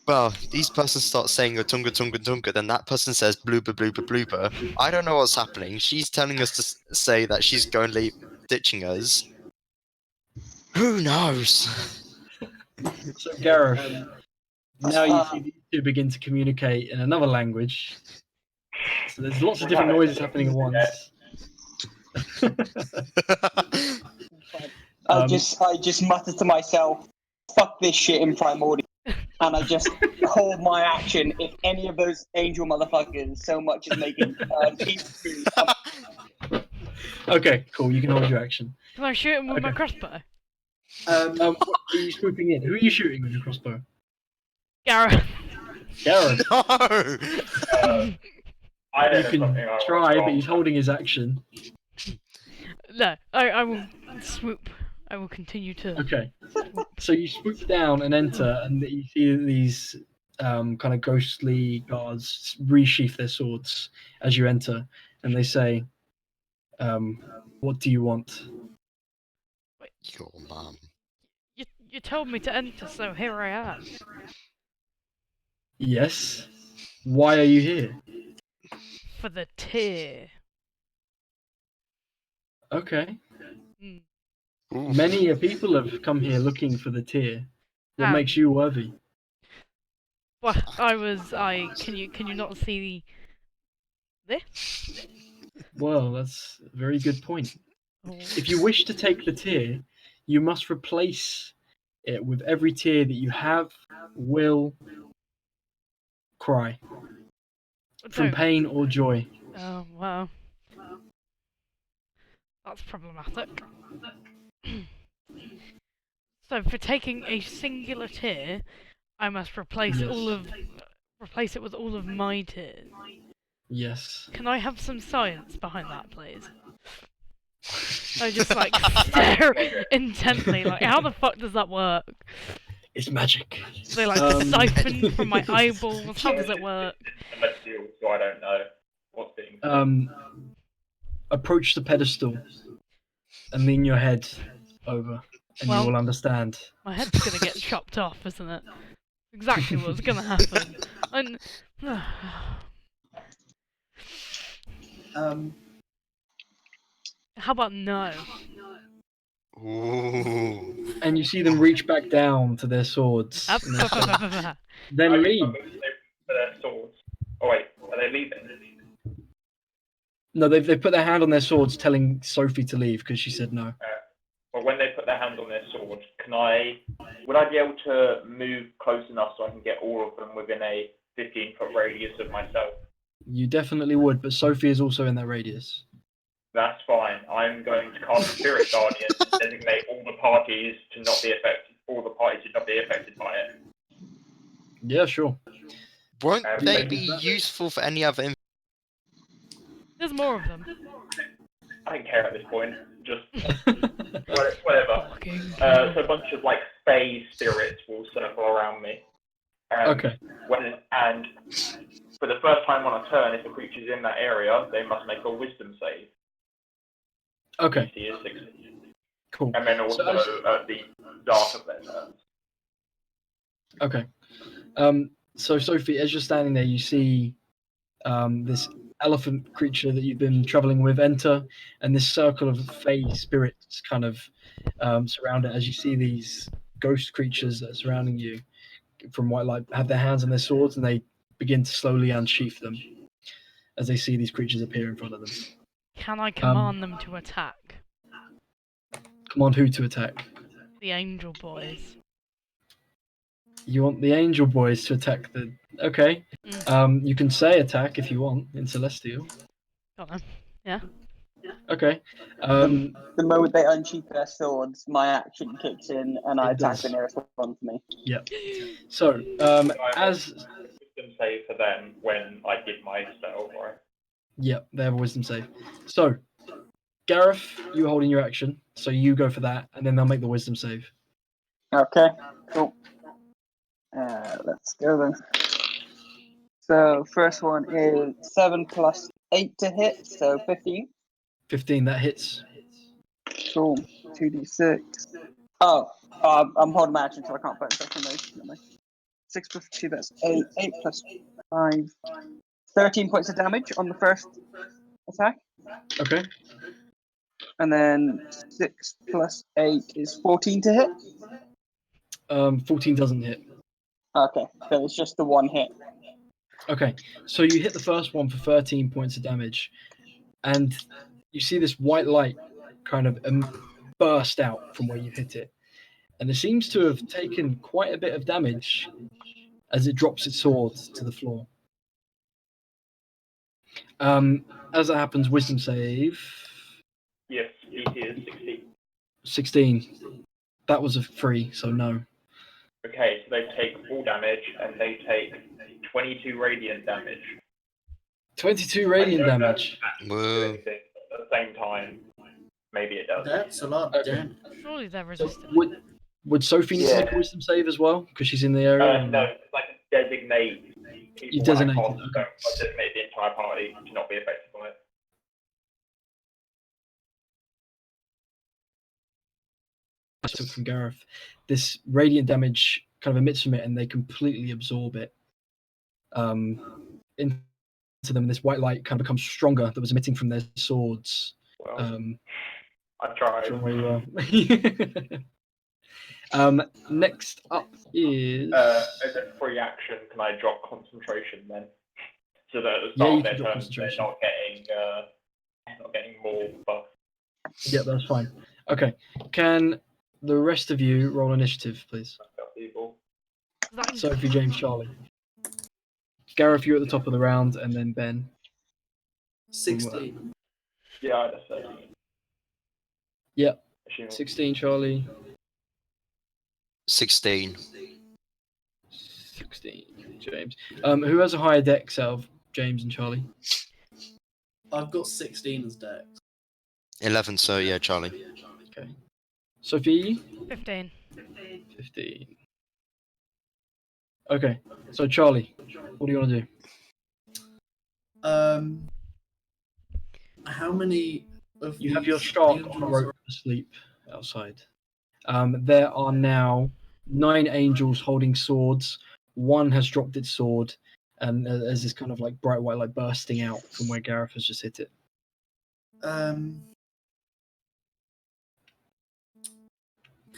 well, these persons start saying a tunga tunga tunga, then that person says blooper blooper blooper. I don't know what's happening. She's telling us to say that she's going to ditching us. Who knows? So Gareth, now you see these two begin to communicate in another language. So there's lots of different noises happening at once. I just mutter to myself, fuck this shit in Primordial. And I just hold my action if any of those angel motherfuckers so much as make it into Okay, cool. You can hold your action. Can I shoot him with my Okay. crossbow? What, are you swooping in? Who are you shooting with your crossbow? Gareth. Gareth. No! I don't You know can something I try, want but he's holding his action. No, I will swoop. I will continue to. Okay. So you swoop down and enter, and you see these kind of ghostly guards resheath their swords as you enter, and they say, "What do you want?" Your mum. You told me to enter, so here I am. Yes. Why are you here? For the tear. Okay. Mm. Oof. Many people have come here looking for the tear. What Um, makes you worthy? Well, can you not see this? Well, that's a very good point. Oh. If you wish to take the tear, you must replace it with every tear that you have, will cry from Don't. pain or joy. Oh, well. That's problematic. So for taking a singular tear, I must replace Yes. replace it with all of my tears. Yes. Can I have some science behind that, please? I just like stare intently, like how the fuck does that work? It's magic. Do they like siphon from my eyeballs? How does it work? unless you, so I don't know what's being said. Approach the pedestal and lean your head over, and Well- you will understand. My head's gonna get chopped off, isn't it? Exactly what's gonna happen. And how about no? Ooh. And you see them reach back down to their swords. Up, and they up, say, up, up, up. then I think leave. I'm going to say for their swords. Oh wait, are they leaving? No, they've put their hand on their swords, telling Sophie to leave because she said no. Well, when they put their hands on their sword, would I be able to move close enough so I can get all of them within a 15-foot radius of myself? You definitely would, but Sophie is also in that radius. That's fine. I'm going to cast Spirit Guardian and designate all the parties to not be affected by it. Yeah, sure. Won't they do be that. useful for any other? There's more of them. I don't care at this point. Just whatever. Fucking So a bunch of like fey spirits will circle around me. Okay. And for the first time on a turn, if a creature's in that area, they must make a Wisdom save. Okay. DC is 60. Cool. And then So also as- the start of their turns. Okay. So Sophie, as you're standing there, you see this elephant creature that you've been traveling with enter, and this circle of fey spirits kind of surround it. As you see these ghost creatures that are surrounding you from white light have their hands on their swords, and they begin to slowly unsheath them as they see these creatures appear in front of them. Can I command them to attack? Command who to attack? The angel boys. You want the angel boys to attack the. Okay. You can say attack if you want in Celestial. Got them. Yeah. Okay. The moment they unsheath their swords, my action kicks in and I It attack does. the nearest one to me. Yep. So, as Wisdom save for them when I did my spell, right? yep, they have a wisdom save. So, Gareth, you holding your action, so you go for that, and then they'll make the wisdom save. Okay, cool. Let's go then. So first one is 7 plus 8 to hit, so 15. 15, that hits. Cool. 2d6. Oh, I'm holding my action, so I can't put second those. 6 plus 2, that's 8. 8 plus 5. 13 points of damage on the first attack. Okay. And then 6 plus 8 is 14 to hit. 14 doesn't hit. Okay, so it's just the one hit. Okay, so you hit the first one for 13 points of damage, and you see this white light kind of burst out from where you hit it. And it seems to have taken quite a bit of damage as it drops its sword to the floor. As that happens, wisdom save. Yes, DC is 16. 16. That was a 3, so no. Okay, so they take full damage and they take 22 radiant damage. 22 radiant I don't know damage. if that Whoa. do anything, but at the same time, maybe it does. That's a lot of Okay. damage. Surely they're resistant. Would Sophie need to make a wisdom save as well? Because she's in the area? No, it's like designate people. You when I designate cast it, the okay. spell, I designate the entire party to not be affected by it. Took from Gareth. This radiant damage kind of emits from it, and they completely absorb it into them. This white light kind of becomes stronger that was emitting from their swords. Well, I tried. From where you are. Next up is. As a free action, can I drop concentration then? So that at the Yeah, start you of their can drop turn, they're concentration. not getting more buff. Yeah, that's fine. Okay, can the rest of you roll initiative, please? People. Sophie, James, Charlie. Gareth, you're at the top of the round, and then Ben. 16. Yeah, that's it. Yep. Assuming- 16, Charlie. 16. 16, James. Who has a higher dex out of James and Charlie? I've got 16 as dex. 11, so yeah, Charlie. Okay. Sophie? 15. 15. Okay, so Charlie, what do you want to do? How many of You have your these shark on a angels rope asleep outside. There are now 9 angels holding swords. One has dropped its sword, and there's this kind of like bright white light bursting out from where Gareth has just hit it.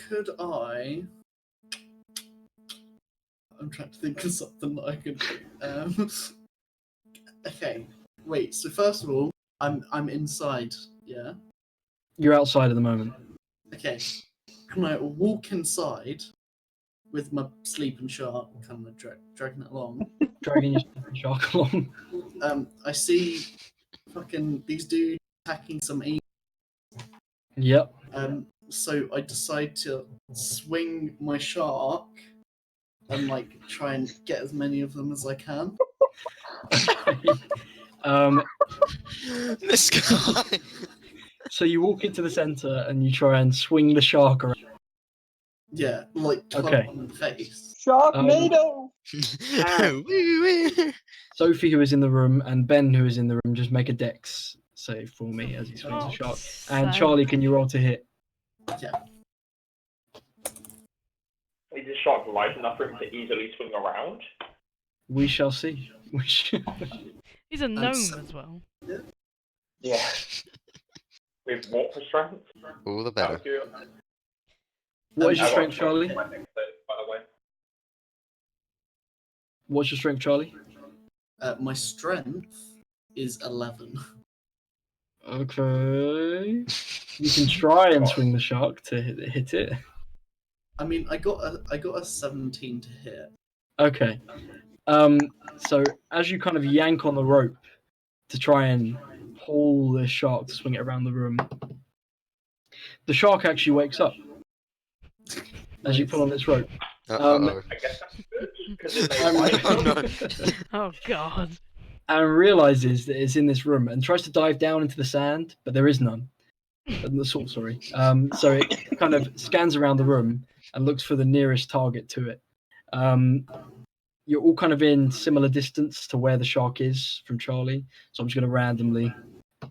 Could I? I'm trying to think of something that I could do. Okay, wait. So first of all, I'm inside. Yeah. You're outside at the moment. Okay. Can I walk inside with my sleeping shark, kind of dragging it along? Dragging your shark along. I see fucking these dudes attacking some angels. Yep. So I decide to swing my shark and like try and get as many of them as I can. This guy. So you walk into the center and you try and swing the shark around. Yeah, like club Okay. on the face. Sharknado! Sophie, who is in the room, and Ben, who is in the room, just make a dex save for me as he swings the shark. And So- Charlie, can you roll to hit? Yeah. Is this shark large enough for him to easily swing around? We shall see. We shall... He's a gnome so- as well. Yeah. With what for strength? All the Out better. of curiosity. What is your I got strength, Charlie? my next bit, by the way. What's your strength, Charlie? My strength is 11. Okay. You can try and swing the shark to hit it. I mean, I got a 17 to hit. Okay. So as you kind of yank on the rope to try and pull the shark to swing it around the room, the shark actually wakes up as you pull on this rope. Uh-oh. I guess that's good, because it And, made life. Oh, no. Oh god. and realizes that it's in this room and tries to dive down into the sand, but there is none. The salt, sorry. So it kind of scans around the room and looks for the nearest target to it. You're all kind of in similar distance to where the shark is from Charlie, so I'm just going to randomly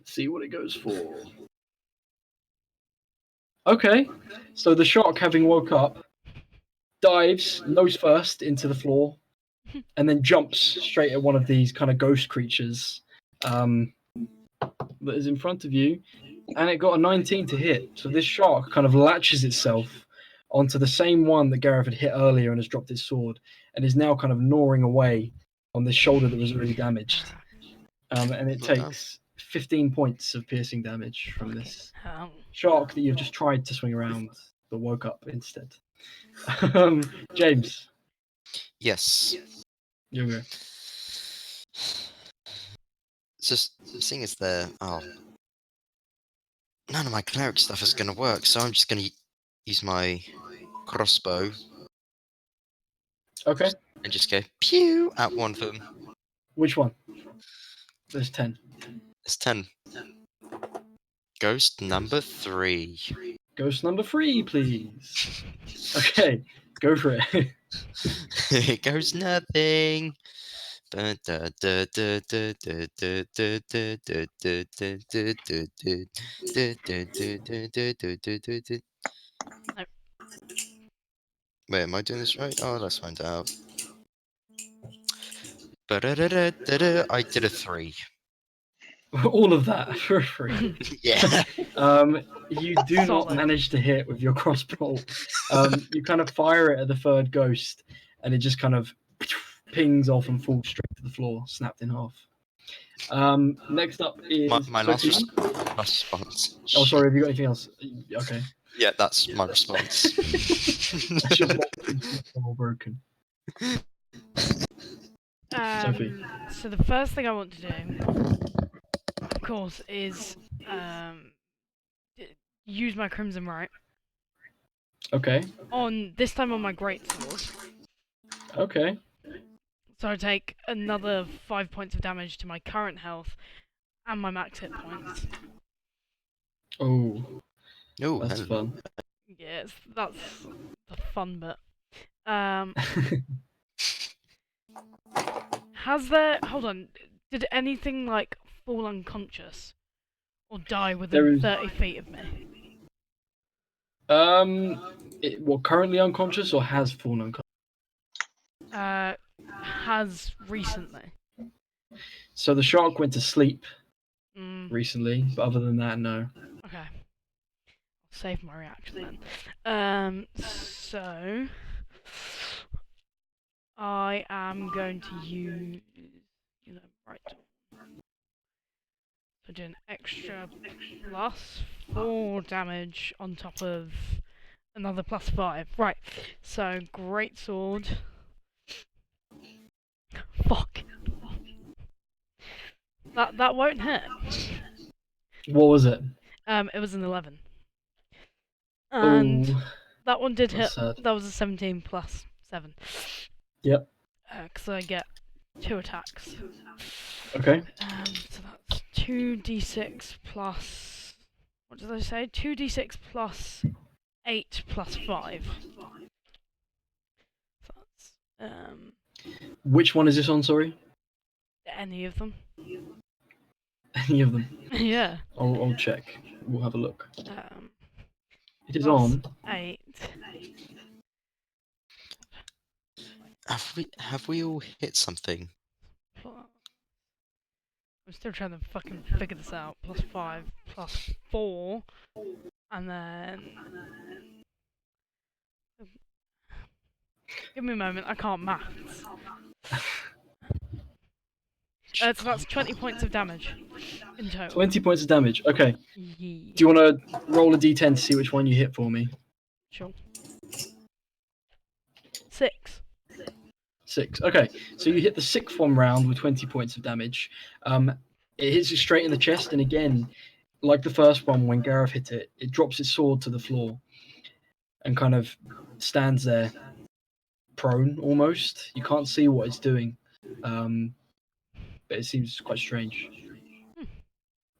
see what it goes for. Okay, so the shark, having woke up, dives nose first into the floor, and then jumps straight at one of these kind of ghost creatures that is in front of you, and it got a 19 to hit. So this shark kind of latches itself onto the same one that Gareth had hit earlier and has dropped its sword, and is now kind of gnawing away on this shoulder that was already damaged. And it Well done. takes 15 points of piercing damage from this Oh. shark that you've just tried to swing around, but woke up instead. James, Yes. you go. Just seeing as there, none of my cleric stuff is going to work, so I'm just going to use my crossbow Okay, and just go pew at one of them. which one? There's 10. It's 10. Ghost number 3. Ghost number 3, please. Okay, go for it. It goes nothing. Wait, am I doing this right? Oh, let's find out. I did a 3. All of that for free. Yeah. You do not Solid. manage to hit with your crossbow. You kind of fire it at the third ghost, and it just kind of pings off and falls straight to the floor, snapped in half. Next up is My last Sophie. response. Oh, sorry. Have you got anything else? Okay. Yeah, that's my response. That's your all broken. Sophie. So the first thing I want to do, of course, is use my Crimson Right Okay. on this time on my greatsword. Okay. So I take another 5 points of damage to my current health and my max hit points. Oh, Oh, that's hello. fun. Yes, that's the fun bit. Has there? Hold on. Did anything like fall unconscious or die There within is- 30 feet of me? Currently unconscious or has fallen unconscious? Has recently. So the shark went to sleep Mm, recently, but other than that, no. okay. I'll save my reaction then. So I am going to use, right. So do an extra +4 damage on top of another +5. Right. So greatsword. Fuck. That won't hit. What was it? It was an 11. And Oh, that one did hit. that's sad. That was a 17 + 7. Yep. Because I get 2 attacks. Okay. So that's 2d6 plus. What did I say? 2d6 plus 8 plus 5. So that's Which one is this on? Sorry. any of them. Any of them? Yeah. I'll check. We'll have a look. It is Plus on. 8. Have we all hit something? I'm still trying to fucking figure this out. Plus 5, plus 4, and then. Give me a moment, I can't maths. So that's 20 points of damage in total. 20 points of damage. Okay. Yeah. Do you want to roll a d10 to see which one you hit for me? Sure. 6. 6. Okay. So you hit the sixth one round with 20 points of damage. It hits you straight in the chest, and again, like the first one, when Gareth hit it, it drops its sword to the floor and kind of stands there prone almost. You can't see what it's doing, but it seems quite strange.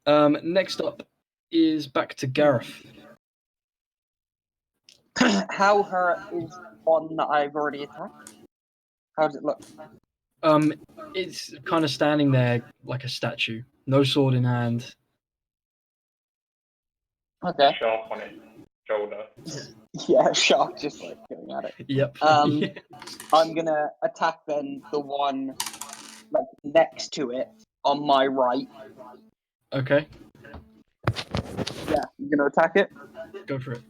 Next up is back to Gareth. How hurt is one that I've already attacked? How does it look? It's kind of standing there like a statue, no sword in hand. Okay. Sharp on its shoulder. Yeah, shark just like going at it. Yep. I'm gonna attack then the one like next to it on my right. Okay, Yeah, I'm gonna attack it. go for it.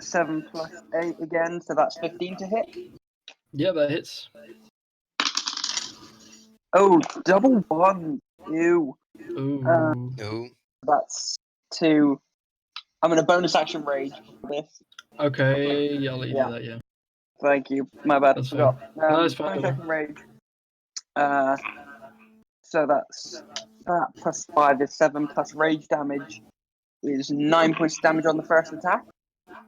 7 plus 8 again, so that's 15 to hit. Yeah, that hits. Oh, double one. Ew. Ooh. No. That's 2. I'm gonna bonus action rage for this. Okay, yeah, I'll let you Yeah. do that. Yeah, Thank you. My bad. That's Forgot. No, it's fine, Bonus don't action rage. So that's that plus 5 is 7 plus rage damage is 9 points of damage on the first attack.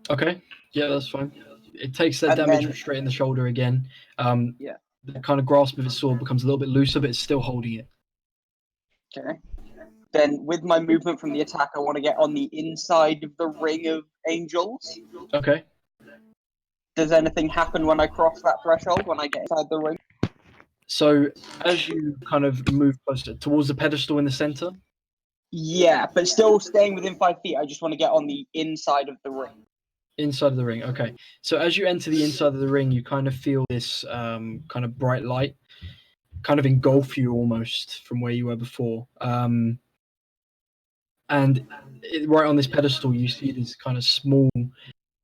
okay. Yeah, that's fine. It takes that And damage then- straight in the shoulder again. Yeah. The kind of grasp of its sword becomes a little bit looser, but it's still holding it. Okay. Then with my movement from the attack, I want to get on the inside of the ring of angels. Okay. Does anything happen when I cross that threshold, when I get inside the ring? So as you kind of move closer towards the pedestal in the center, Yeah, but still staying within 5 feet, I just want to get on the inside of the ring. inside of the ring. Okay. So as you enter the inside of the ring, you kind of feel this kind of bright light kind of engulf you almost from where you were before. Right on this pedestal, you see this kind of small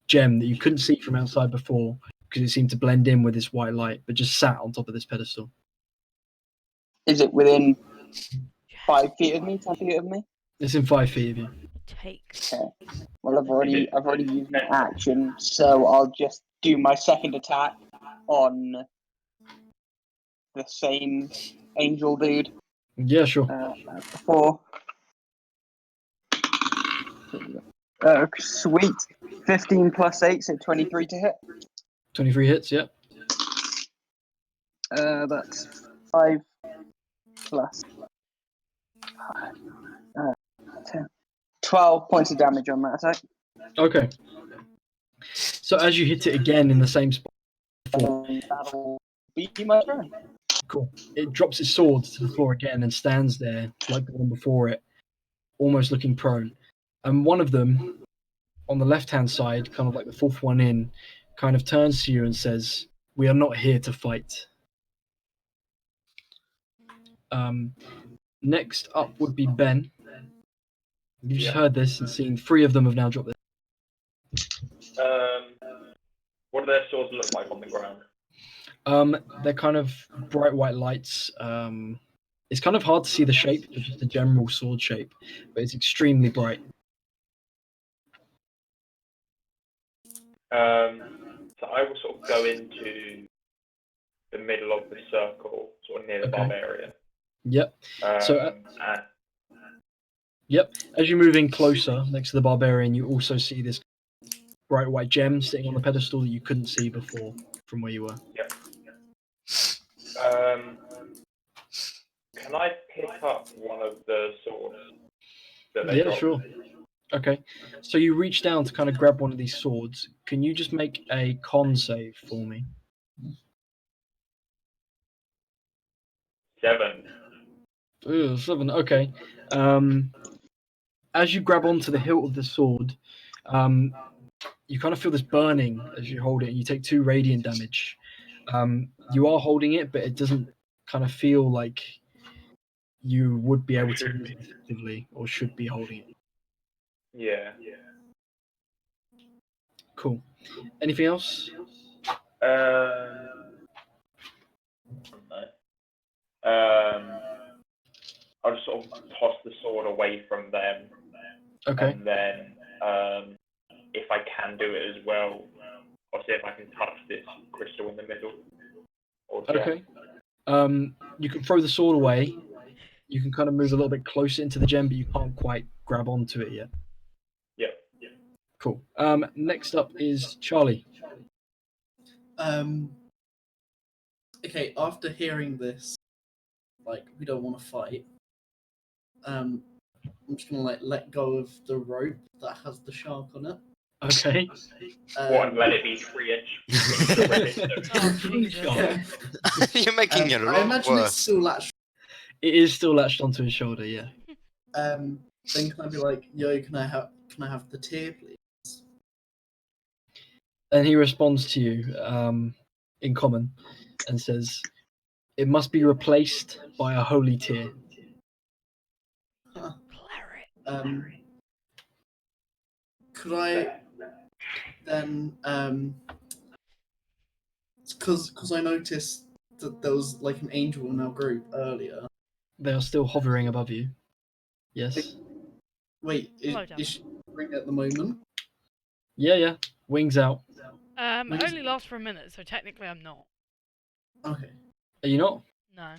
gem that you couldn't see from outside before because it seemed to blend in with this white light, but just sat on top of this pedestal. Is it within 5 feet of me, 10 feet of me? It's in 5 feet of you. Take. Okay. Well, I've already used my action, so I'll just do my second attack on the same angel dude Yeah, sure. as before. Sweet. 15 plus 8, so 23 to hit. 23 hits, yep. That's 5 plus 10. 12 points of damage on that attack. Okay. So as you hit it again in the same spot, That'll be my turn. cool. It drops its sword to the floor again and stands there like the one before it, almost looking prone. And one of them, on the left-hand side, kind of like the fourth one in, kind of turns to you and says, "We are not here to fight." Next up would be Ben. You just heard this and seen 3 of them have now dropped their. What do their swords look like on the ground? They're kind of bright white lights. It's kind of hard to see the shape, but just a general sword shape, but it's extremely bright. So I will sort of go into the middle of the circle, sort of near the Okay. barbarian. Yep. So, and yep. As you move in closer next to the barbarian, you also see this bright white gem sitting on the pedestal that you couldn't see before from where you were. can I pick up one of the swords that they Yeah, dropped? sure. Okay. So you reach down to kind of grab one of these swords. Can you just make a con save for me? 7. Ooh, 7. Okay. as you grab onto the hilt of the sword, you kind of feel this burning as you hold it, and you take 2 radiant damage. You are holding it, but it doesn't kind of feel like you would be able to use it effectively or should be holding it. Yeah. Cool. Anything else? I'll just sort of toss the sword away from them, Okay. and then if I can do it as well, I'll see if I can touch this crystal in the middle. Or, yeah. Okay. You can throw the sword away. You can kind of move a little bit closer into the gem, but you can't quite grab onto it yet. Yeah. Cool. Next up is Charlie. Okay, after hearing this, like, we don't want to fight, I'm just gonna like let go of the rope that has the shark on it. Okay. What, and let it be 3 inch? Oh, Jesus. Yeah. You're making it a I lot imagine it's worse. still latched. It is still latched onto his shoulder, yeah. Then can I be like, yo, can I have the tear, please? And he responds to you in common and says, "It must be replaced by a holy tear." Cleric. Could I then because I noticed that there was like an angel in our group earlier. They are still hovering above you. Yes. Wait, Hello, is she hovering at the moment? Yeah. Wings out. It only lasts for a minute, so technically I'm not. Okay. Are you not? No.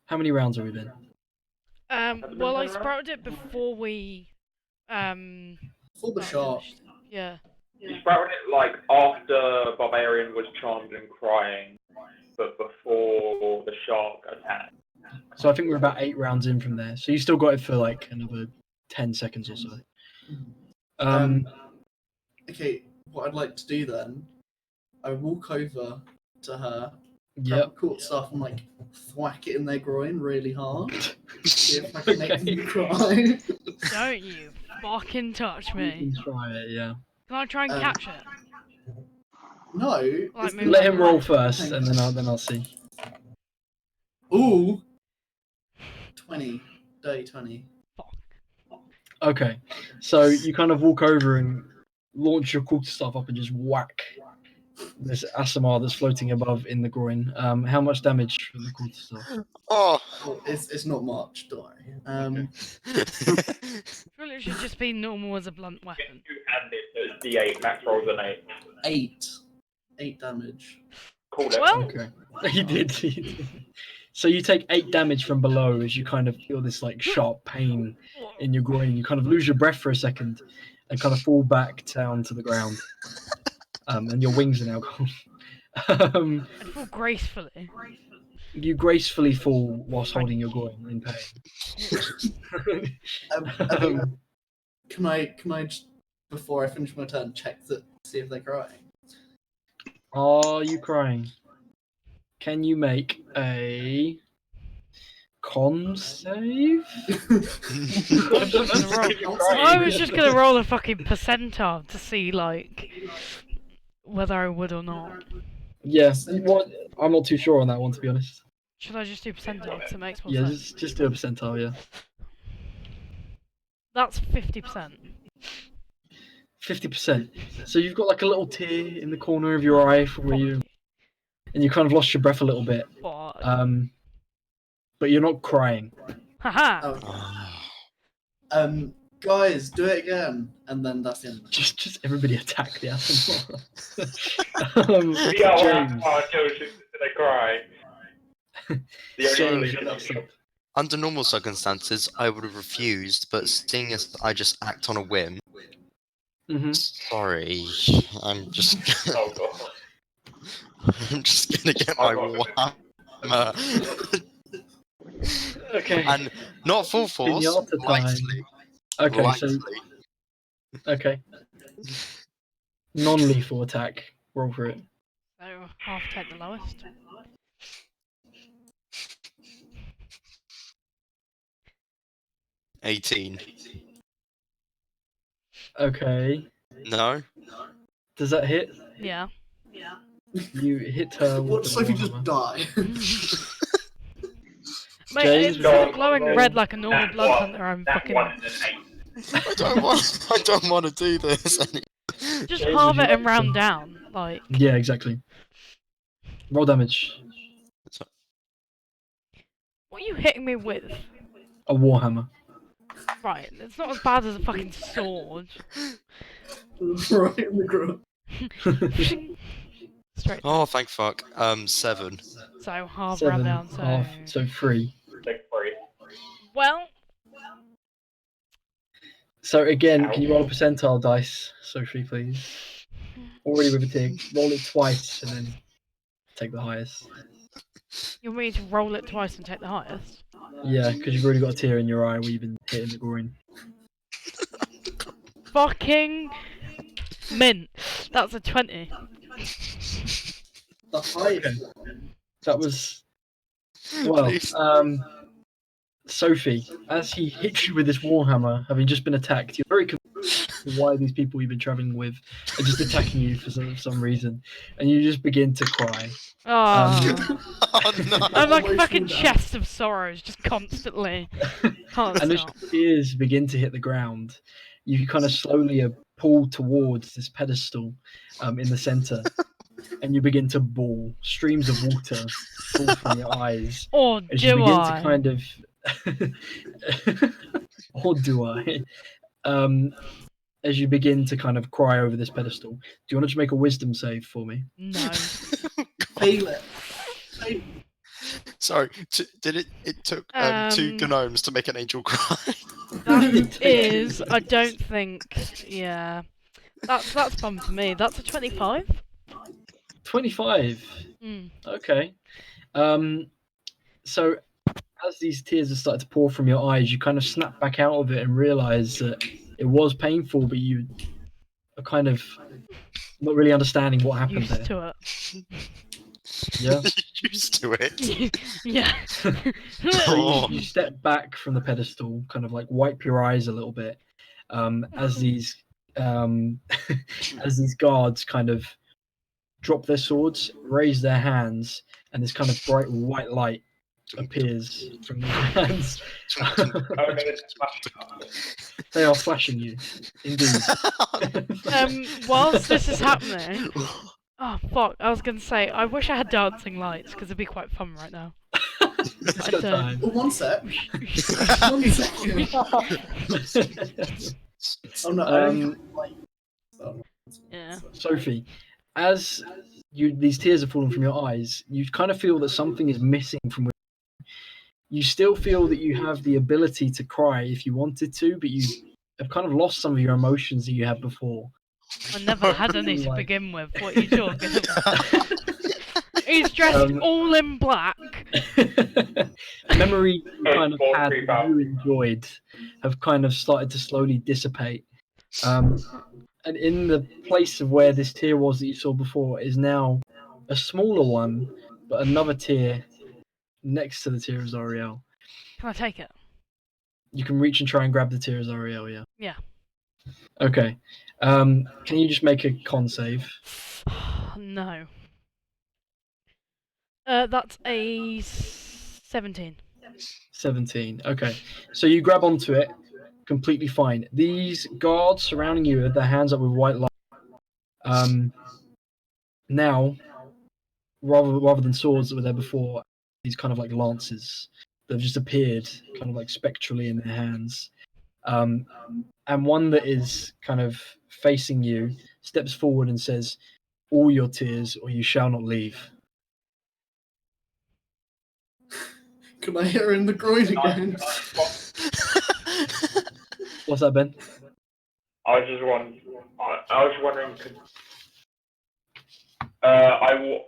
How many rounds have we been? Well, I sprouted it before we, For the shark. finished. Yeah. You sprouted it like after Barbarian was charmed and crying, but before the shark attacked. So I think we're about 8 rounds in from there. So you still got it for like another 10 seconds or so. Okay, what I'd like to do then, I walk over to her, grab Yep. the court staff, and like thwack it in their groin really hard. See if I can make Okay. them cry. Don't you fucking touch You me. can try it, yeah. Can I try and catch it? No. Like it's maybe Let like him roll left. first, and then I'll see. Ooh. 20. Day 20. Fuck. Okay, so you kind of walk over and launch your quarter staff up and just whack this Asimar that's floating above in the groin. How much damage from the quarter staff? Oh. Oh, it's not much, don't worry. Really, it should just be normal as a blunt Get weapon. 2-handed to D8, max rolls an 8. 8. 8 damage. Cool it. Well, Okay, he did. So you take 8 damage from below as you kind of feel this like sharp pain in your groin. You kind of lose your breath for a second and kind of fall back down to the ground. And your wings are now gone. I'd fall gracefully. You gracefully fall whilst holding your groin in pain. I think, can I just, before I finish my turn, check that, see if they're crying? Are you crying? Can you make a con save? I was just gonna roll a fucking percentile to see, like, whether I would or not. Yeah, what? I'm not too sure on that one, to be honest. Should I just do percentile because it makes more Yeah, sense? just do a percentile, yeah. That's 50%. 50%. So you've got like a little tear in the corner of your eye where you, and you kind of lost your breath a little bit. Fuck. But you're not crying. Haha! Okay. Guys, do it again, and then that's the end. Just everybody attack the Asimar. Yeah, James. they cry. The only James, religion you're of next up. Under normal circumstances, I would have refused, but seeing as I just act on a whim, sorry, I'm just, Oh god. I'm just gonna get my whammer. Okay. And not full force, Pinata time. lightly. Okay, lightly. okay. Non-lethal attack. Roll for it. So, half take the lowest. 18. Okay. No. Does that hit? Yeah. You hit her with What the Sophie warhammer. just die? Mate, James, instead of roll- glowing roll- red like a normal That blood one- hunter, I'm That fucking one is an 8. I don't want to do this. just James, halve would it you and like round to- down. Like, Yeah, exactly. Roll damage. what are you hitting me with? A warhammer. Right, it's not as bad as a fucking sword. Right in the groin. Straight. Oh, thank fuck. 7. So half round 7, down. So half, so 3. Like 3. well, So again, Ow. can you roll a percentile dice, Sophie, please? Already with a tick. Roll it twice and then take the highest. you want me to roll it twice and take the highest? Yeah, because you've already got a tear in your eye where you've been hit in the groin. Fucking mint. That's a 20. The height. Okay. That was well. Please. Sophie, as he hits you with this warhammer, having just been attacked, you're very confused why these people you've been traveling with are just attacking you for some reason, and you just begin to cry. Oh. Oh no. I'm like a Almost fucking fall down. chest of sorrows, just constantly. Can't And as stop. your tears begin to hit the ground, you kind of slowly are pulled towards this pedestal in the center, and you begin to bawl. Streams of water fall from your eyes Or as you do begin I? to kind of, or do I? As you begin to kind of cry over this pedestal, do you want to just make a wisdom save for me? No. Fail it. Sorry. Did it? It took 2 gnomes to make an angel cry. That is, I don't think. Yeah. That's fun for me. That's a 25. 25. Mm. Okay. So as these tears are starting to pour from your eyes, you kind of snap back out of it and realize that it was painful, but you are kind of not really understanding what happened Used there. to Yeah. Used to it. it. Yeah. So Oh. you step back from the pedestal, kind of like wipe your eyes a little bit, as these as these guards kind of drop their swords, raise their hands, and this kind of bright white light appears from their hands. They are flashing you, indeed. Whilst this is happening. Oh fuck! I was gonna say I wish I had dancing lights because it'd be quite fun right now. It's I got don't. time. Oh, one sec. 1 second. Oh no, I don't like. Yeah. Sophie, as these tears are falling from your eyes, you kind of feel that something is missing from within. You still feel that you have the ability to cry if you wanted to, but you have kind of lost some of your emotions that you had before. I never had any to Like- begin with. What are you talking about? He's dressed all in black. Memory you kind of Four, had three, that you enjoyed have kind of started to slowly dissipate. And in the place of where this tier was that you saw before is now a smaller one, but another tier next to the tier of Zariel. Can I take it? You can reach and try and grab the tier of Zariel, yeah. Yeah. Okay. Can you just make a con save? No. That's a 17. 17. Okay. So you grab onto it, completely fine. These guards surrounding you with their hands up with white light. Now, rather than swords that were there before, these kind of like lances that have just appeared, kind of like spectrally in their hands. And one that is kind of facing you steps forward and says, "All your tears, or you shall not leave." Can I hit her in the groin again? What's that, Ben? I was just wondering, could I will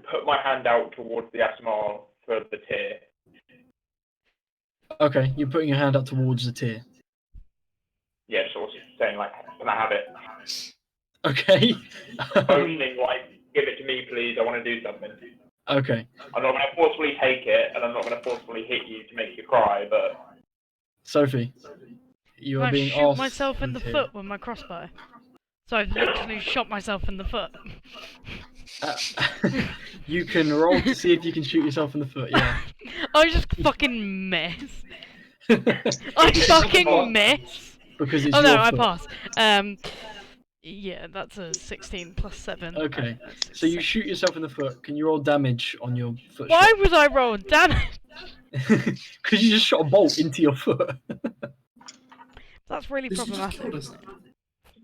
put my hand out towards the Asmar for the tear. Okay, you're putting your hand up towards the tier. Yeah, sort of saying like, can I have it? Okay. Motioning like, give it to me, please. I want to do something. Okay. I'm not going to forcefully take it, and I'm not going to forcefully hit you to make you cry, but Sophie, You Can are I being shoot asked. myself in the to- foot with my crossbow? So I've literally shot myself in the foot. Uh, you can roll to see if you can shoot yourself in the foot. Yeah. I just fucking miss. Because I It's fucking miss. it's Oh no, your I foot. pass. Yeah, that's a 16 plus 7. Okay. That's So you 6. shoot yourself in the foot. Can you roll damage on your foot Why would I roll damage? shot? Because you just shot a bolt into your foot. That's really This just problematic. killed us.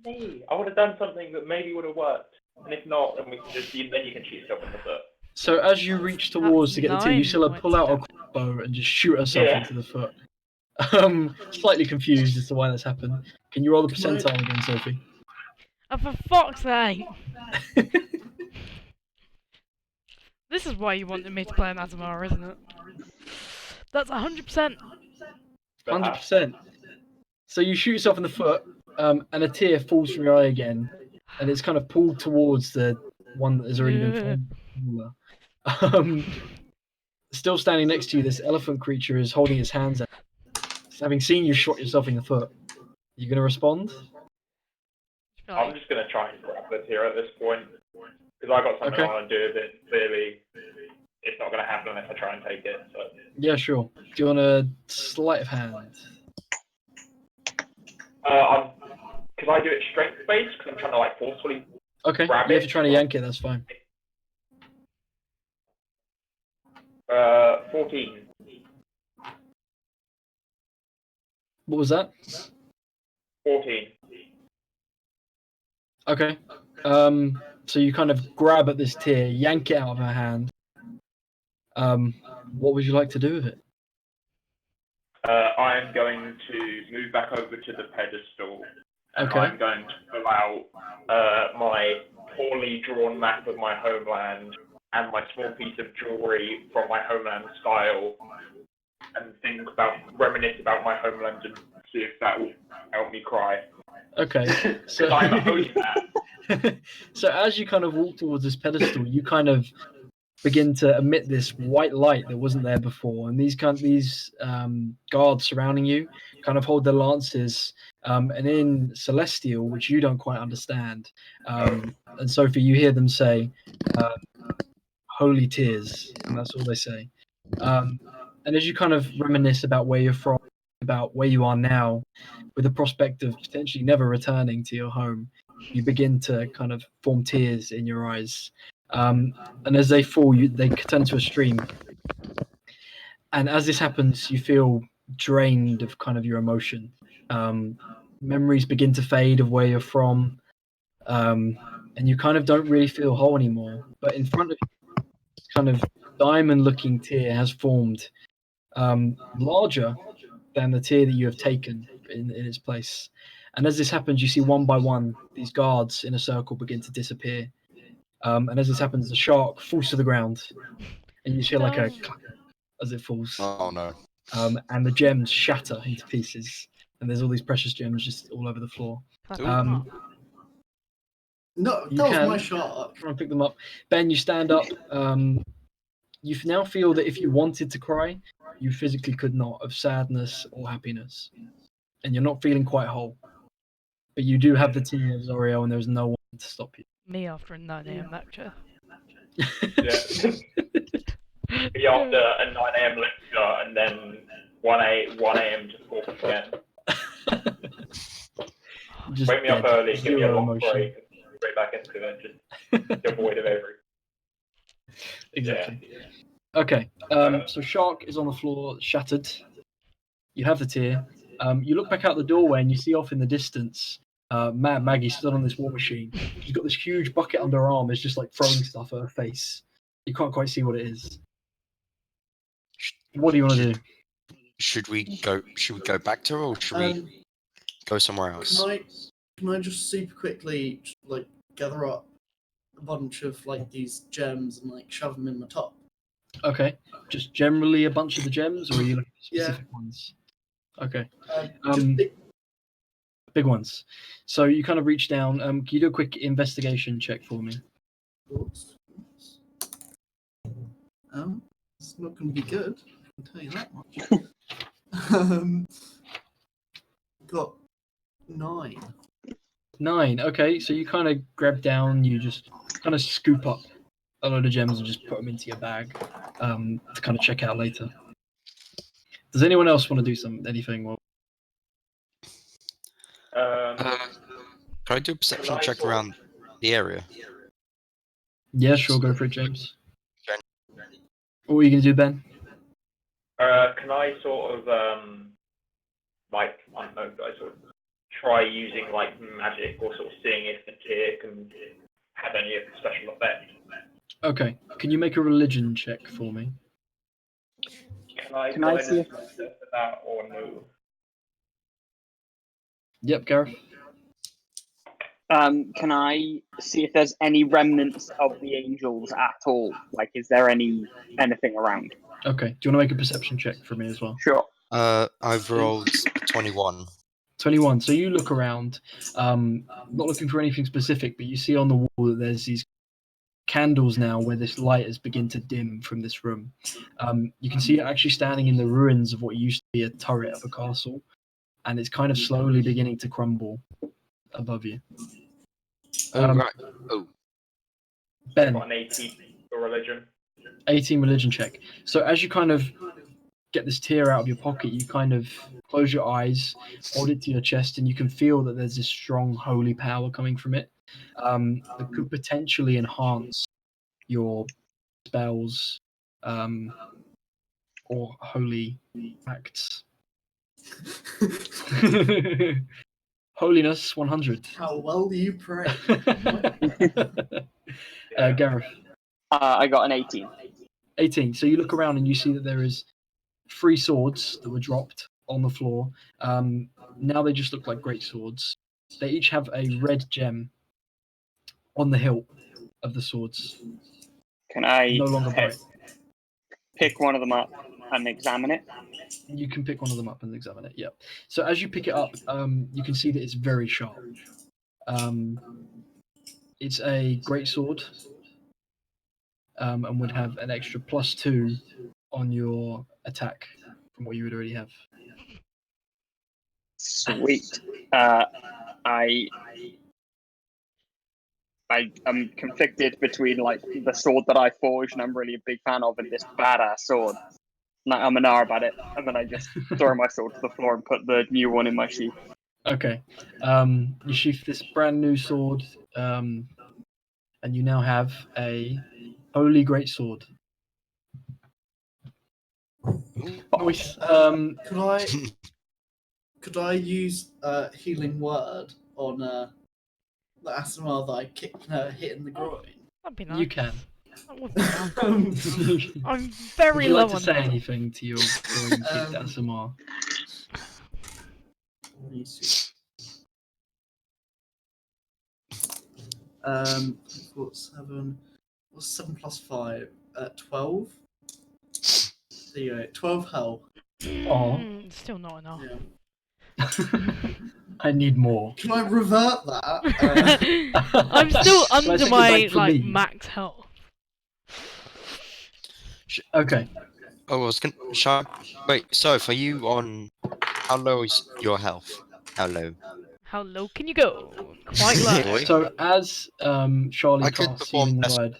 Me, I would have done something that maybe would have worked. And if not, then we can just then you can shoot yourself in the foot. So as you reach towards to get the tear, you 9 still pull out a points crossbow and just shoot yourself Yeah. into the foot. Slightly confused as to why that's happened. Can you roll the percentile again, Sophie? Oh, for fuck's sake. This is why you wanted me to play an Azamara, isn't it? That's 100%. 100%. So you shoot yourself in the foot, and a tear falls from your eye again, and it's kind of pulled towards the one that has already been formed. Still standing next to you, this elephant creature is holding its hands out. Having seen you shot yourself in the foot, you going to respond? I'm just going to try and grab the tier at this point. Because I got something Okay. I want to do with it. Clearly, it's not going to happen unless I try and take it. So. Yeah, sure. Do you want a sleight of hand? Can I do it strength based? Because I'm trying to like forcefully. Okay, Grab yeah, if it. you're trying to yank it, that's fine. 14. What was that? 14. Okay. So you kind of grab at this tear, yank it out of her hand. What would you like to do with it? I am going to move back over to the pedestal. And Okay. I'm going to pull out my poorly drawn map of my homeland and my small piece of jewelry from my homeland style and reminisce about my homeland and see if that will help me cry. Okay. So, I'm a holy man. so as you kind of walk towards this pedestal, you kind of begin to emit this white light that wasn't there before, and these guards surrounding you kind of hold their lances, and in Celestial, which you don't quite understand, and Sophie, you hear them say, "Holy tears," and that's all they say. And as you kind of reminisce about where you're from, about where you are now, with the prospect of potentially never returning to your home, you begin to kind of form tears in your eyes. And as they fall, they turn to a stream. And as this happens, you feel drained of kind of your emotion. Memories begin to fade of where you're from, and you kind of don't really feel whole anymore. But in front of you, kind of diamond-looking tear has formed, larger than the tear that you have taken in its place. And as this happens, you see one by one these guards in a circle begin to disappear. And as this happens, the shark falls to the ground, and you hear like a clack as it falls. Oh no. And the gems shatter into pieces, and there's all these precious gems just all over the floor. Can No, You that was can. my shark. Try and pick them up. Ben, you stand up. You now feel that if you wanted to cry, you physically could not, of sadness or happiness, and you're not feeling quite whole. But you do have the tear of Zariel, and there's no one to stop you. Me after a 9 AM lecture. Yeah. Be after a 9 AM lecture and then 1 AM to 4 again. Just Wake me up dead. early, give me a Zero long emotion. break, and straight back into it, just devoid of every. Exactly. Okay. So Shark is on the floor, shattered. You have the tear. You look back out the doorway and you see off in the distance, Mad Maggie stood on this war machine. She's got this huge bucket under her arm. It's just like throwing stuff at her face. You can't quite see what it is. What do you want to do? Should we go back to her, or should we go somewhere else? Can I just super quickly like gather up a bunch of like these gems and like shove them in my top? Okay. Just generally a bunch of the gems, or are you looking for Yeah. specific ones? Okay. Just Big ones. So you kind of reach down. Can you do a quick investigation check for me? It's not going to be good. I can tell you that much. got 9. 9. Okay, so you kind of grab down, you just kind of scoop up a load of gems and just put them into your bag to kind of check out later. Does anyone else want to do anything? Well, Can I do a perception I check sort of- around the area? yeah, sure, go for it, James. Okay. What are you gonna do, Ben? can I sort of like I don't know, I sort of try using like magic or sort of seeing if the tier can have any special effect? Okay, can you make a religion check for me? Can I Can I guide see us for that or no? Yep, Gareth. Can I see if there's any remnants of the angels at all? Like, is there anything around? Okay, do you want to make a perception check for me as well? Sure. I've rolled 21. 21. So you look around, not looking for anything specific, but you see on the wall that there's these candles now where this light has begun to dim from this room. You can see it actually standing in the ruins of what used to be a turret of a castle, and it's kind of slowly beginning to crumble above you. Right. Oh, Ben, Got an 18 for religion. 18 religion check. So as you kind of get this tear out of your pocket, you kind of close your eyes, hold it to your chest, and you can feel that there's this strong holy power coming from it that could potentially enhance your spells or holy acts. Holiness 100. How well do you pray? Gareth. I got an 18. 18. So you look around and you see that there is 3 swords that were dropped on the floor. Now they just look like great swords. They each have a red gem on the hilt of the swords. Can I No longer bright. pick one of them up and examine it? You can pick one of them up and examine it. Yep. So as you pick it up, you can see that it's very sharp. It's a great sword, and would have an extra +2 on your attack from what you would already have. Sweet. I'm conflicted between like the sword that I forged and I'm really a big fan of and this badass sword. Like, I'm an hour about it, and then I just throw my sword to the floor and put the new one in my sheath. Okay. You sheath this brand new sword, and you now have a holy great sword. Nice. Could I use healing word on the Asimar that I kicked hit in the groin? That'd be nice. You can. That would be nice. I'm very Would you low like to on say that. anything to your groin kicked ASMR? Let me see. 7. What's 7 plus 5? 12. There you go. 12 health. Still not enough. Yeah. I need more. Can I revert that? I'm still Can I under take it my back for like me? max health. Okay. Oh, I was gonna. Wait, so for you on. How low is your health? How low? How low can you go? Quite low. So as Charlie I could casts perform healing less- word,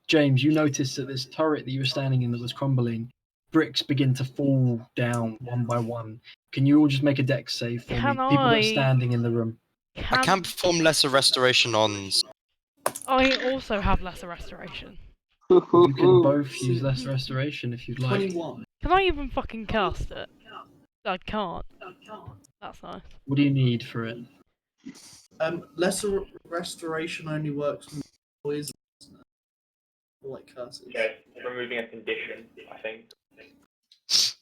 James, you noticed that this turret that you were standing in that was crumbling, bricks begin to fall down one by one. Can you all just make a dex save for Can me? People that are I? standing in the room. I can perform lesser restoration on. I also have lesser restoration. You can both use lesser restoration if you'd like. 21. Can I even fucking cast it? I can't. That's nice. What do you need for it? Lesser restoration only works when poison, isn't it? Or like curses. Okay, removing a condition, I think.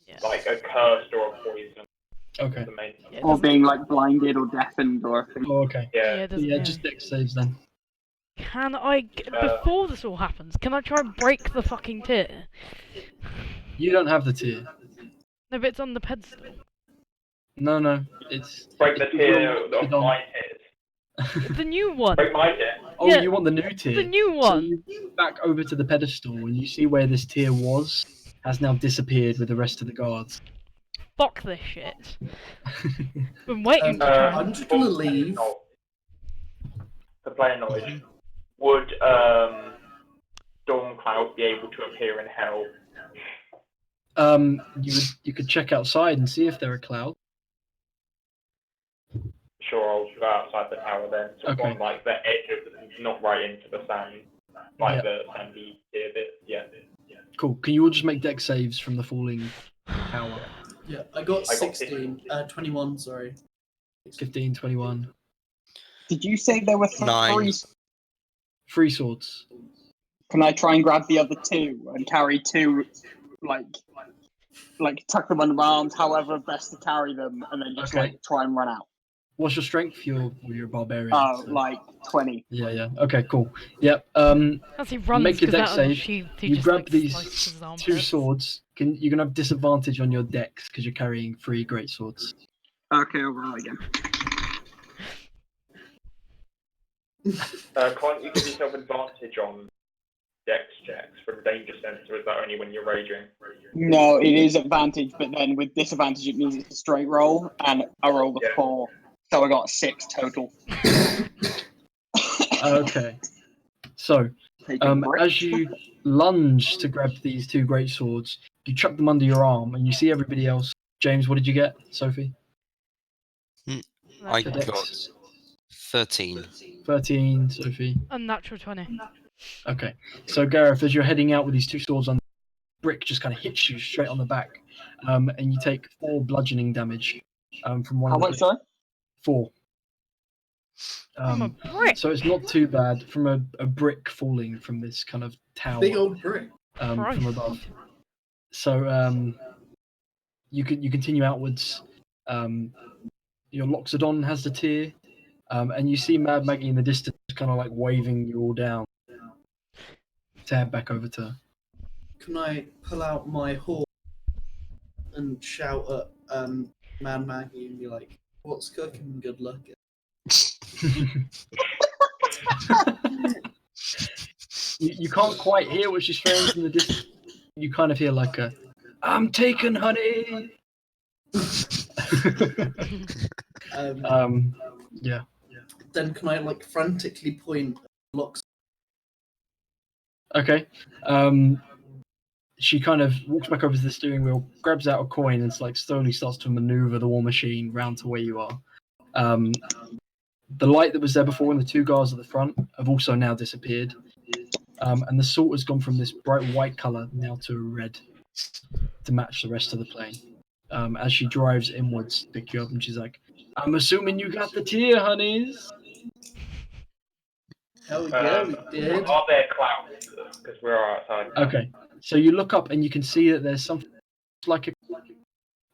Yeah. Like a cursed or a poison. Okay. The main. Yeah, it Or doesn't- being like blinded or deafened or things. Oh, okay. Yeah, Yeah. it doesn't- Yeah, just dex saves then. Can I, before this all happens, can I try and break the fucking tier? You don't have the tier. No, but it's on the pedestal. No. It's Break the it will tier be of done. my tiers. The new one. Break my tier. Oh, Yeah, you want the new tier? The new So one. you go back over to the pedestal and you see where this tier was has now disappeared with the rest of the guards. fuck this shit. Been waiting to try. I'm just gonna leave. For player knowledge, would Storm Cloud be able to appear in hell? You could check outside and see if there are clouds. Sure, I'll go outside the tower then. So Okay. on like the edge of the, not right into the sand, like the sandy bit. Yeah. Cool. Can you all just make deck saves from the falling tower? Yeah, I got I got 16. 21, sorry. 15, 21. Did you say there were Nine. three? 3 swords. Can I try and grab the other 2 and carry 2, like tuck them under my arms, however best to carry them, and then just Okay. try and run out? What's your strength? You're a barbarian. Oh, so- like 20. Yeah. Okay, cool. Yep. As he runs, Make your 'cause deck out of the save. sheath, he You just, grab like, these slices his 2 armpits. swords. You're gonna have disadvantage on your decks because you're carrying 3 great swords. Okay, I'll roll again. Can't you give yourself advantage on dex checks for the danger sense, or is that only when you're raging? No, it is advantage, but then with disadvantage, it means it's a straight roll, and I rolled a 4, so I got 6 total. Okay. So, Take a break. as you lunge to grab these 2 great swords, you chuck them under your arm, and you see everybody else. James, what did you get? Sophie? I For That's got dex? 13. 13. Sophie? unnatural 20. Okay. So, Gareth, as you're heading out with these 2 swords on the brick, just kind of hits you straight on the back, and you take 4 bludgeoning damage from one How of the much, sorry? 4. From a brick. So it's not too bad from a brick falling from this kind of tower Big old brick. from Christ. above. So you continue outwards. Your Loxodon has the tear, and you see Mad Maggie in the distance, kind of like waving you all down to head back over to her. Can I pull out my horn and shout at Mad Maggie and be like, "What's cooking? Good luck." You can't quite hear what she's saying from the distance. You kind of hear like a, "I'm taken, honey." Yeah. Then can I like frantically point locks? Okay. She kind of walks back over to the steering wheel, grabs out a coin, and slowly starts to maneuver the war machine round to where you are. The light that was there before and the 2 guards at the front have also now disappeared. And the salt has gone from this bright white colour now to a red to match the rest of the plane. As she drives inwards to pick you up, and she's like, "I'm assuming you got the tear, honeys." Hell yeah, we did. Are there clouds? Because we're outside. Okay, so you look up and you can see that there's something like a,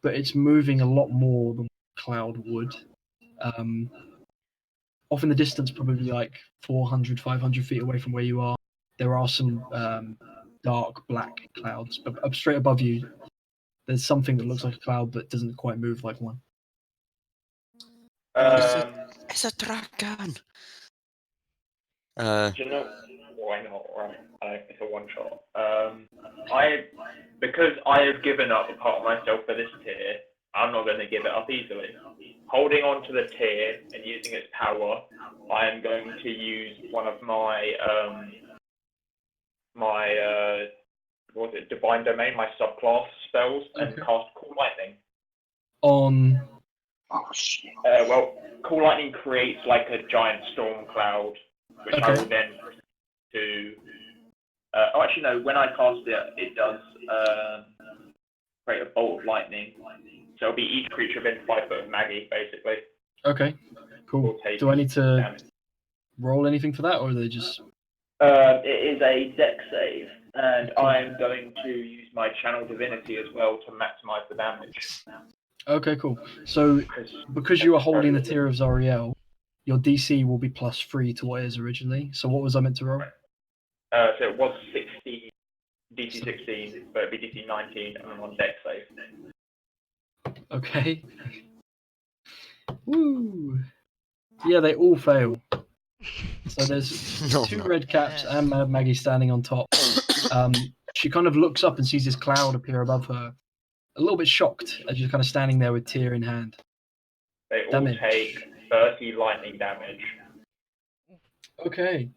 but it's moving a lot more than cloud would. Off in the distance, probably like 400, 500 feet away from where you are, there are some dark black clouds. But up straight above you, there's something that looks like a cloud but doesn't quite move like one. It's a dragon! Do you know why not? Right, it's a one shot. Because I have given up a part of myself for this tier, I'm not going to give it up easily. Holding on to the tier and using its power, I am going to use one of my what was it, Divine Domain, my subclass spells, and Okay. cast Cool Lightning. Oh shit. Well, Cool Lightning creates like a giant storm cloud, which I Okay. will then to. Oh, actually no. When I cast it, it does create a bolt of lightning. So it'll be each creature within 5 foot of Maggie, basically. Okay, cool. Will take Do I need to damage. roll anything for that, or are they just... It is a deck save, and I'm going to use my Channel Divinity as well to maximize the damage. Okay, cool. So, because you are holding the tier of Zariel, your DC will be +3 to what it is originally. So what was I meant to roll? So it was 16, DC 16, but it'd be DC 19, and I'm on deck save. Okay. Woo! Yeah, they all fail. So there's No, 2 no. red caps and Mad Maggie standing on top. She kind of looks up and sees this cloud appear above her, a little bit shocked as you're kind of standing there with tear in hand. They all Damage. take 30 lightning damage. Okay,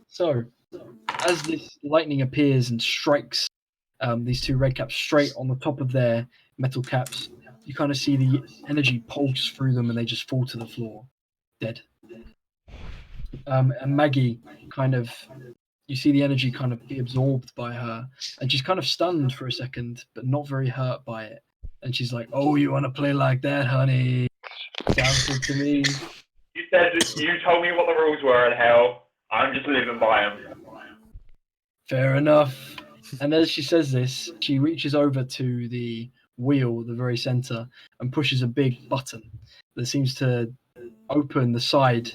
so as this lightning appears and strikes these two red caps straight on the top of their metal caps, you kind of see the energy pulse through them and they just fall to the floor, dead. And Maggie you see the energy kind of be absorbed by her, and she's kind of stunned for a second, but not very hurt by it. And she's like, "Oh, you want to play like that, honey? Sounds good to me." You told me what the rules were in hell. I'm just living by them. Fair enough. And as she says this, she reaches over to the wheel, the very center, and pushes a big button that seems to open the side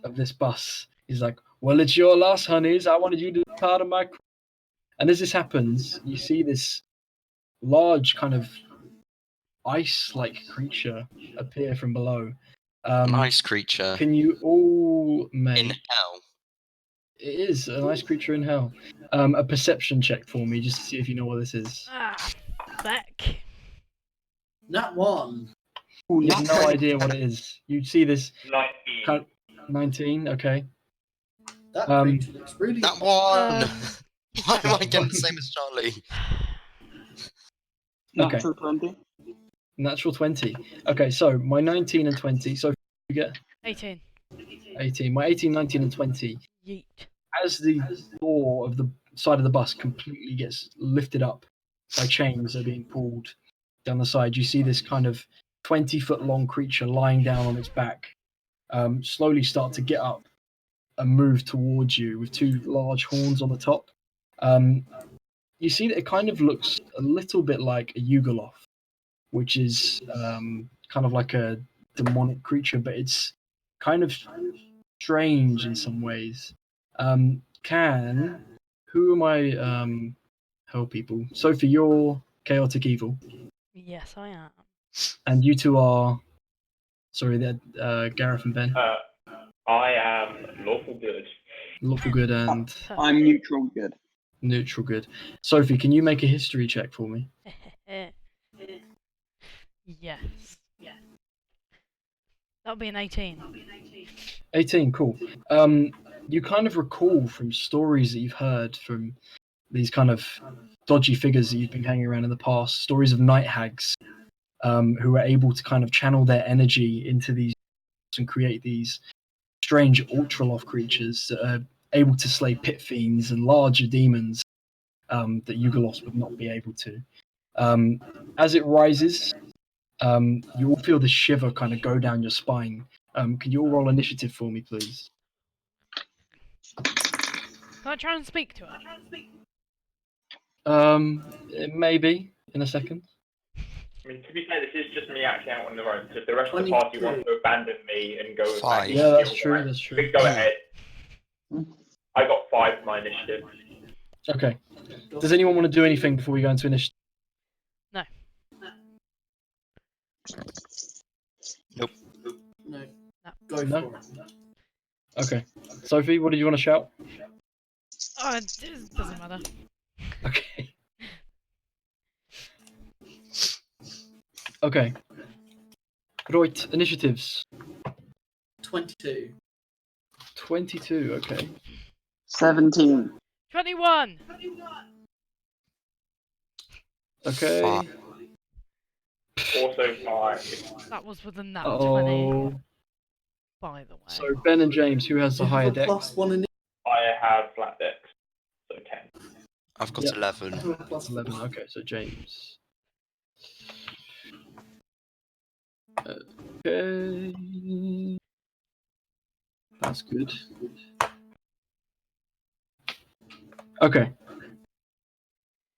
of this bus. He's like, "Well, it's your loss, honeys. I wanted you to be part of my crew." And as this happens, you see this large kind of ice-like creature appear from below. An ice creature Can you all make... in hell. It is a nice creature in hell. A perception check for me, just to see if you know what this is. Ah, fuck. Nat 1. Ooh, You have not no great. idea what it is. You see this 19. kind of 19, okay. That creature looks really. That one! Um, Why am I getting the same as Charlie? Okay. Natural 20. Natural 20. Okay, so my 19 and 20. So you get 18. 18. My 18, 19, and 20. Yeet. As the door of the side of the bus completely gets lifted up by chains that are being pulled down the side, you see this kind of 20-foot long creature lying down on its back, slowly start to get up and move towards you with two large horns on the top. You see that it kind of looks a little bit like a Yugoloth, which is kind of like a demonic creature, but it's kind of strange in some ways. Who am I? Hell people. Sophie, you're chaotic evil, Yes, I am. and you two are. Sorry, they're Gareth and Ben. I am lawful good. Lawful good and I'm neutral good. neutral good. Sophie, can you make a history check for me? Yes. That'll be an 18. 18, cool. You kind of recall from stories that you've heard from these kind of dodgy figures that you've been hanging around in the past, stories of night hags who are able to kind of channel their energy into these and create these strange ultraloth creatures that are able to slay pit fiends and larger demons that Yugoloths would not be able to. As it rises, you all feel the shiver kind of go down your spine. Can you all roll initiative for me, please? Can I try and speak to her? Maybe in a second. I mean, to be fair, this is just me acting out on the road. So if the rest of the party wants to abandon me and go with Fine. Maggie, Yeah, that's you'll true. mind. That's true. Please go ahead. I got 5 for my initiative. Okay. Does anyone want to do anything before we go into initiative? No. Nope. No. No. Go No? for it. Okay. Sophie, what did you want to shout? Oh, it doesn't matter. Okay. Okay. Right, initiatives. 22. 22, okay. 17. 21! Okay. Fuck. Also 5. That was within that 20, Oh. by the way. So Ben and James, who has the You higher have a deck? +1 in I have flat decks, so 10. I've got Yep. 11. +11. Okay, so James. Okay. That's good. Okay.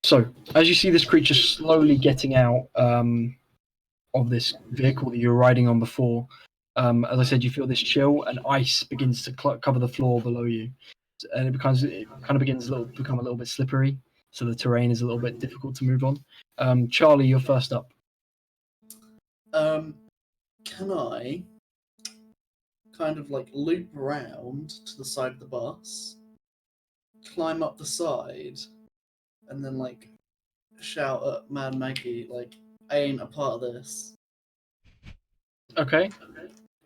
So, as you see this creature slowly getting out of this vehicle that you were riding on before, as I said, you feel this chill and ice begins to cover the floor below you, and it kind of begins become a little bit slippery. So the terrain is a little bit difficult to move on. Charlie, you're first up. Can I kind of like loop around to the side of the bus, climb up the side, and then like shout at Mad Maggie like, I ain't a part of this. Okay.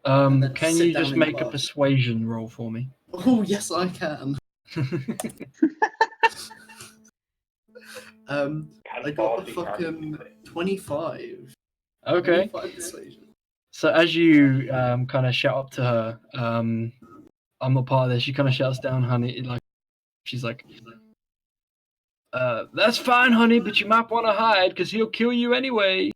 And then Can sit you down just in make a class. persuasion roll for me? Oh yes, I can. I got a Barty fucking 25. Okay. 25 persuasion. So as you kind of shout up to her, I'm not part of this. She kind of shouts down, honey. Like she's like, that's fine, honey, but you might want to hide because he'll kill you anyway.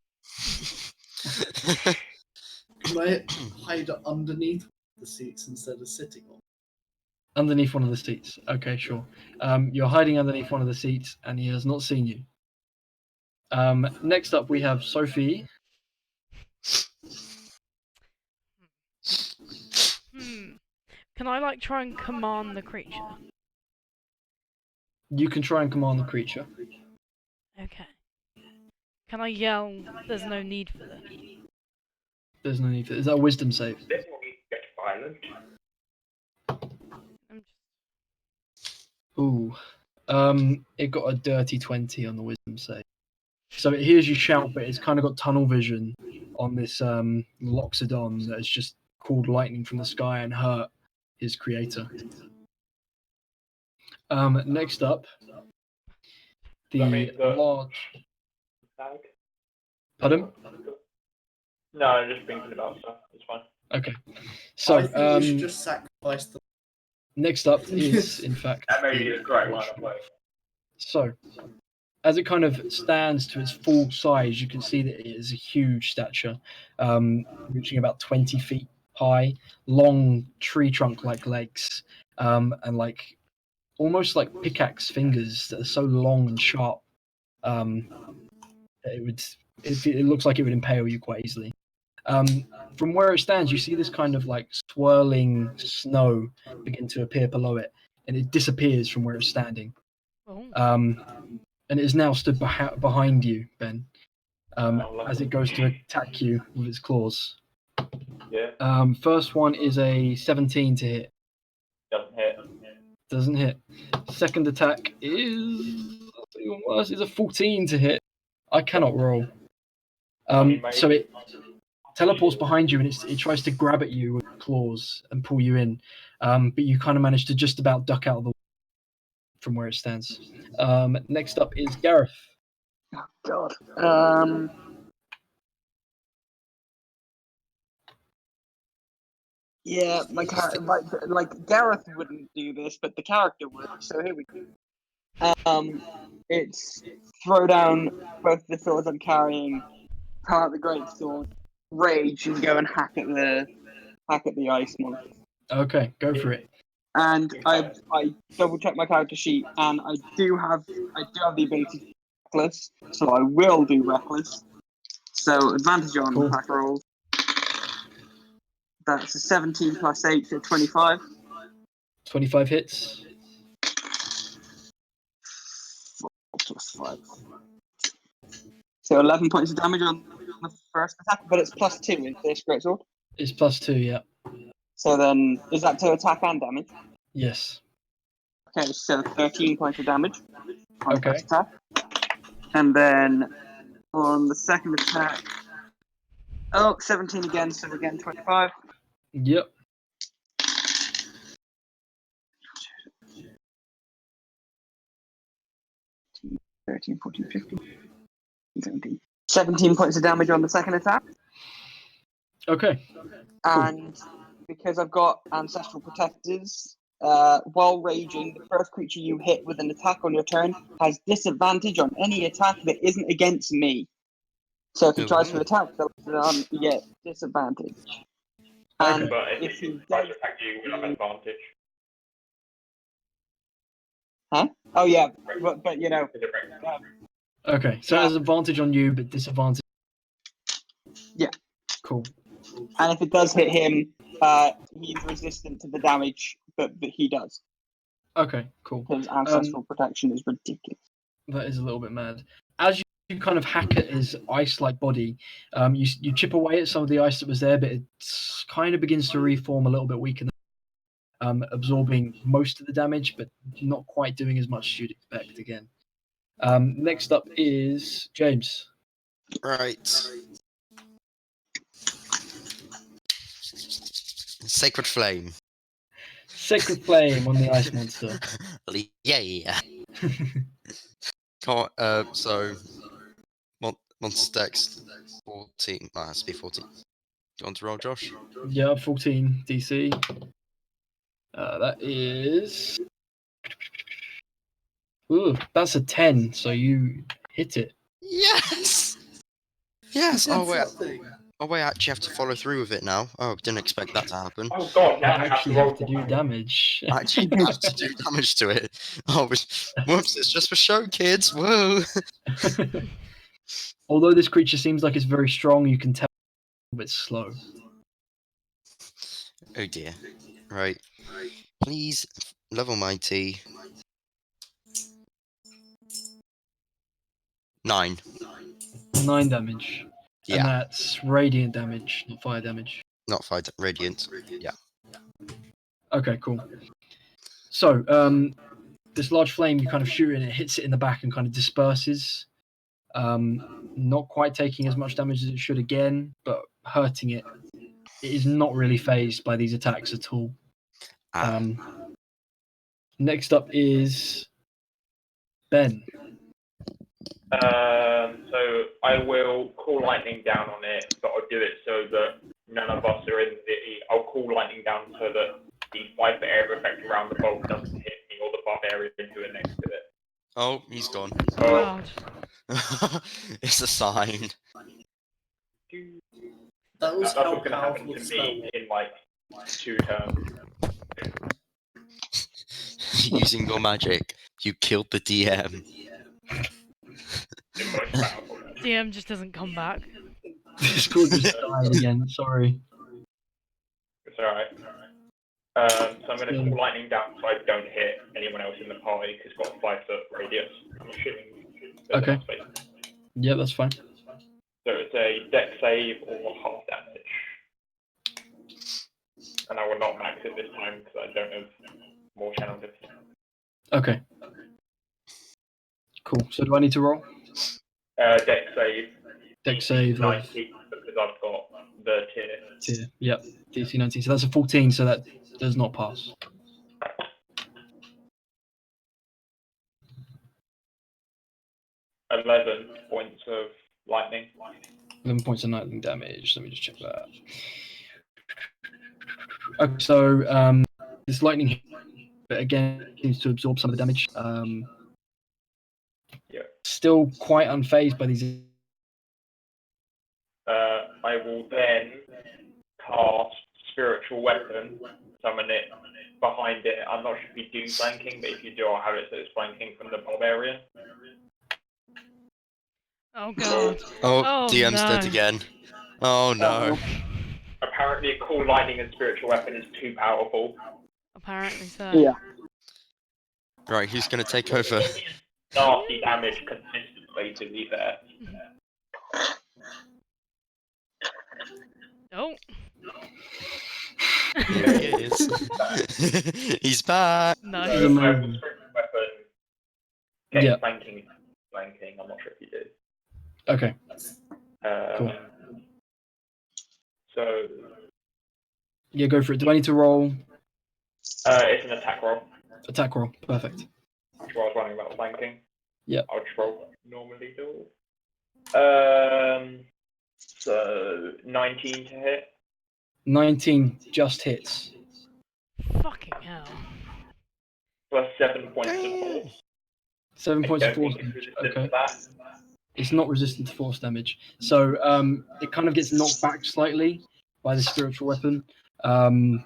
Can I hide underneath the seats instead of sitting on? Underneath one of the seats. Okay, sure. You're hiding underneath one of the seats, and he has not seen you. Next up, we have Sophie. Can I like try and command the creature? You can try and command the creature. Okay. Can I yell? There's no need for this. There's no need for. Is that a wisdom save? This one get violent. I'm just... Ooh. It got a dirty 20 on the wisdom save. So it hears you shout, but it's kind of got tunnel vision on this Loxodon that has just called lightning from the sky and hurt his creator. Next up, the That means that- large. Tag? Pardon? No, I'm just thinking about stuff. It's fine. Okay. So I think we should just sacrifice the. next up is, in fact, That may be the the correct line of play. So, as it kind of stands to its full size, you can see that it is a huge stature, reaching about 20 feet high, long tree trunk-like legs, and like almost like pickaxe fingers that are so long and sharp that it looks like it would impale you quite easily. From where it stands, you see this kind of like swirling snow begin to appear below it, and it disappears from where it's standing. Oh. And it is now stood behind you, Ben, Oh, as it goes to attack you with its claws. Yeah, First one is a 17 to hit. doesn't hit. Doesn't hit. Second attack is even worse. Is a 14 to hit. I cannot roll. So it teleports behind you and it tries to grab at you with claws and pull you in, but you kind of manage to just about duck out of the way from where it stands. Next up is Gareth. Oh God. Yeah, my character, like Gareth wouldn't do this, but the character would. So here we go. It's throw down both the swords I'm carrying, pull out the great sword, rage, and go and hack at the ice monster. Okay, go for it. And I double check my character sheet, and I do have the ability to do reckless, so I will do reckless. So advantage on Cool. attack rolls. That's a 17 plus 8, so 25. 25 hits. 4 plus 5. So 11 points of damage on the first attack, but it's plus 2 in this greatsword. It's +2, yeah. So then, is that to attack and damage? Yes. Okay, so 13 points of damage on the Okay. first attack. And then on the second attack, 17 again, so again 25. Yep. 13, 14, 15, 17. 17 points of damage on the second attack. Okay. And because I've got Ancestral Protectors, while raging, the first creature you hit with an attack on your turn has disadvantage on any attack that isn't against me. So if he tries to attack, you get disadvantage. And But if he tries does, to attack you, we'll have advantage. huh? Oh yeah, but you know, Is it right? Okay. So it has advantage on you, but disadvantage. Yeah. Cool. and if it does hit him, he's resistant to the damage, but he does. Okay, cool. His Ancestral Protection is ridiculous. That is a little bit mad. As you kind of hack at his ice-like body, you chip away at some of the ice that was there, but it kind of begins to reform a little bit weaker, absorbing most of the damage, but not quite doing as much as you'd expect again. Next up is James. Right. Sacred Flame. Sacred Flame on the ice monster. Yeah. So Monsters Dex 14. Oh, it has to be 14. Do you want to roll, Josh? Yeah, 14 DC. That is. Ooh, that's a 10, so you hit it. Yes. Yes. Who Oh did wait. something? Oh wait. I actually have to follow through with it now. Oh, didn't expect that to happen. Oh god, You now I have to actually roll have to do damage. I actually have to do damage to it. Oh, whoops! It's just for show, kids. Whoa. Although this creature seems like it's very strong, you can tell it's a bit slow. Oh dear. Right. Please level mighty. 9. 9 damage. Yeah. And that's radiant damage, not fire damage. Not 5 radiant. Yeah. Okay, cool. So, this large flame, you kind of shoot it and it hits it in the back and kind of disperses. Not quite taking as much damage as it should again, but hurting it. It is not really phased by these attacks at all. Ah. Next up is Ben. So I will call lightning down on it, but I'll do it so that none of us are in the. I'll call lightning down so that the 5-foot area effect around the bolt doesn't hit me or the barbarian who are next to it. Oh, he's gone. Oh, God. It's a sign. That was that's how what's going to happen powerful to the spell me was. in like 2 turns. Using your magic, you killed the DM. The most powerful. DM just doesn't come back. Discord just died again. Sorry. It's alright. So I'm going to call lightning down so I don't hit anyone else in the party because it's got a 5-foot radius. I'm assuming there's Okay. enough space. Yeah, that's fine. So it's a deck save or half damage. And I will not max it this time because I don't have more channel difference. Okay. Cool. So do I need to roll? Deck save. Deck save of 19 because I've got the tier. tier. Yep. DC 19. So that's a 14, so that does not pass. Right. 11 points of lightning. 11 points of lightning damage. Let me just check that. Okay, so this lightning again seems to absorb some of the damage. Yeah. Still quite unfazed by these. I will then cast Spiritual Weapon, summon it behind it. I'm not sure if you do flanking, but if you do, I'll have it so it's flanking from the barbarian. Oh God. Oh, Oh, DM's dead no. again. Oh no. Apparently, a cool lightning and spiritual weapon is too powerful. Apparently so. Yeah. Right, who's gonna take over? Nasty damage consistently, to be fair. Oh. Here he is. He's back. Nice. He's a So, I man. will spiritual weapon. Get Yeah. flanking. I'm not sure if you did. Okay. Cool. So, Yeah, go for it. Do I need to roll? it's an attack roll. Attack roll. Perfect. Which I was running about flanking. Yep. I'll just roll what I normally do. So 19 to hit. 19 just hits. Fucking hell. Plus 7 points of force. 7 points of I don't force think it's damage. resistant Okay. to that. It's not resistant to force damage. So it kind of gets knocked back slightly by the spiritual weapon and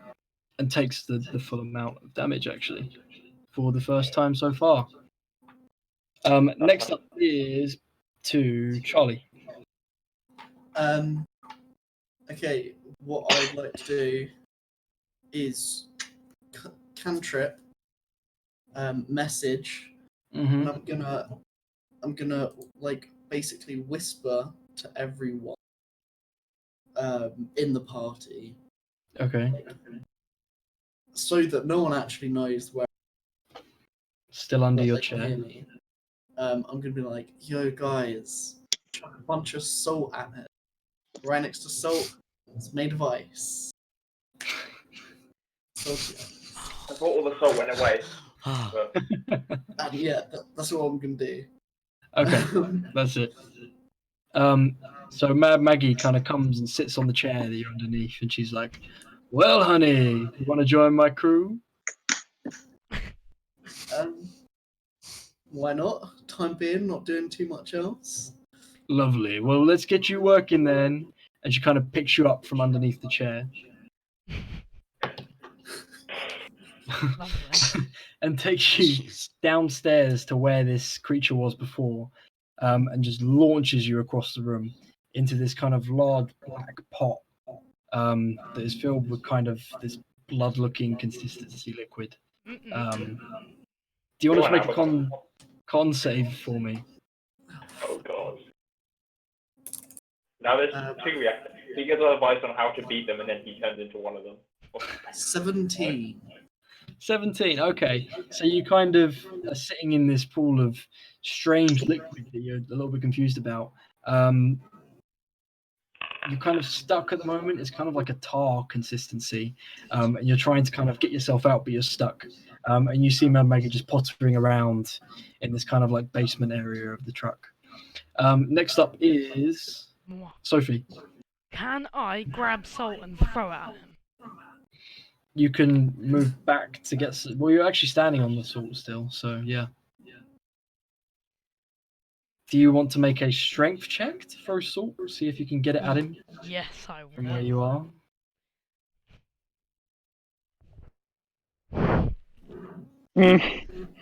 takes the full amount of damage, actually, for the first time so far. Next up is to Charlie. Okay, what I'd like to do is cantrip, message, Mm-hmm. and I'm gonna like basically whisper to everyone in the party, Okay. so that no one actually knows where Still under but your they can chair. hear me. I'm gonna be like, "Yo, guys, chuck a bunch of salt at it. Right next to salt, it's made of ice. Salty ice. I thought all the salt went away. But And yeah, that's what I'm gonna do. Okay, that's it. So Mad Maggie kind of comes and sits on the chair that you're underneath, and she's like, "Well, honey, you want to join my crew?" Why not? Time being, not doing too much else. Lovely. Well, let's get you working then. And she kind of picks you up from underneath the chair Lovely. and takes you Jeez. downstairs to where this creature was before, and just launches you across the room into this kind of large black pot that is filled with kind of this blood-looking consistency liquid. Mm-mm. Do you want to Go on, make a con save for me? oh god. Now there's two reactors. He gives advice on how to beat them, and then he turns into one of them. 17. 17. Okay, so you kind of are sitting in this pool of strange liquid that you're a little bit confused about. You're kind of stuck at the moment. It's kind of like a tar consistency, and you're trying to kind of get yourself out, but you're stuck. And you see Mad Maggie just pottering around in this kind of like basement area of the truck. Next up is Mwah. Sophie. Can I grab salt and throw it at him? You can move back to get. Well, you're actually standing on the salt still, so yeah. Do you want to make a strength check to throw salt? See if you can get it at him Yes, I from where will. you are.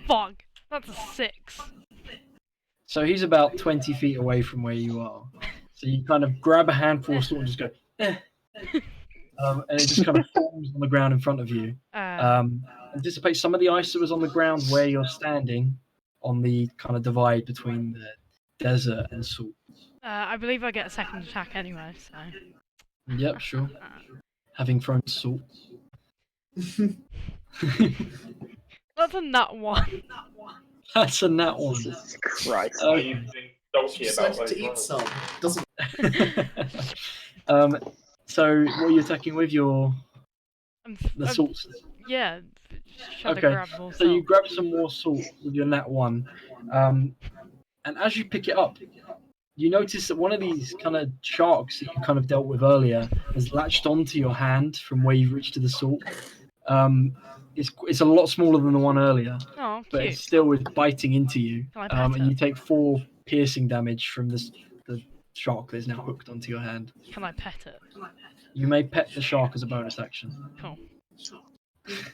Fuck. That's a 6. So he's about 20 feet away from where you are. So you kind of grab a handful of salt and just go, eh. And it just kind of forms on the ground in front of you. Anticipate some of the ice that was on the ground where you're standing on the kind of divide between the desert and salt. I believe I get a second attack anyway, so. Yep, sure. Having thrown salt. That's a nut 1. That's a nat one. Jesus Christ. Are you being salty about Decided those to eat rolls? some. Doesn't So what are you attacking with? Your the salt. Yeah, trying to Okay, grab more so you salt. grab some more salt with your nat one, and as you pick it up, you notice that one of these kind of sharks that you kind of dealt with earlier has latched onto your hand from where you've reached to the salt. It's a lot smaller than the one earlier, Oh, but cute. it still is biting into you, Can I pet and you it? take 4 piercing damage from the shark that is now hooked onto your hand. Can I pet it? You may pet the shark as a bonus action. Cool.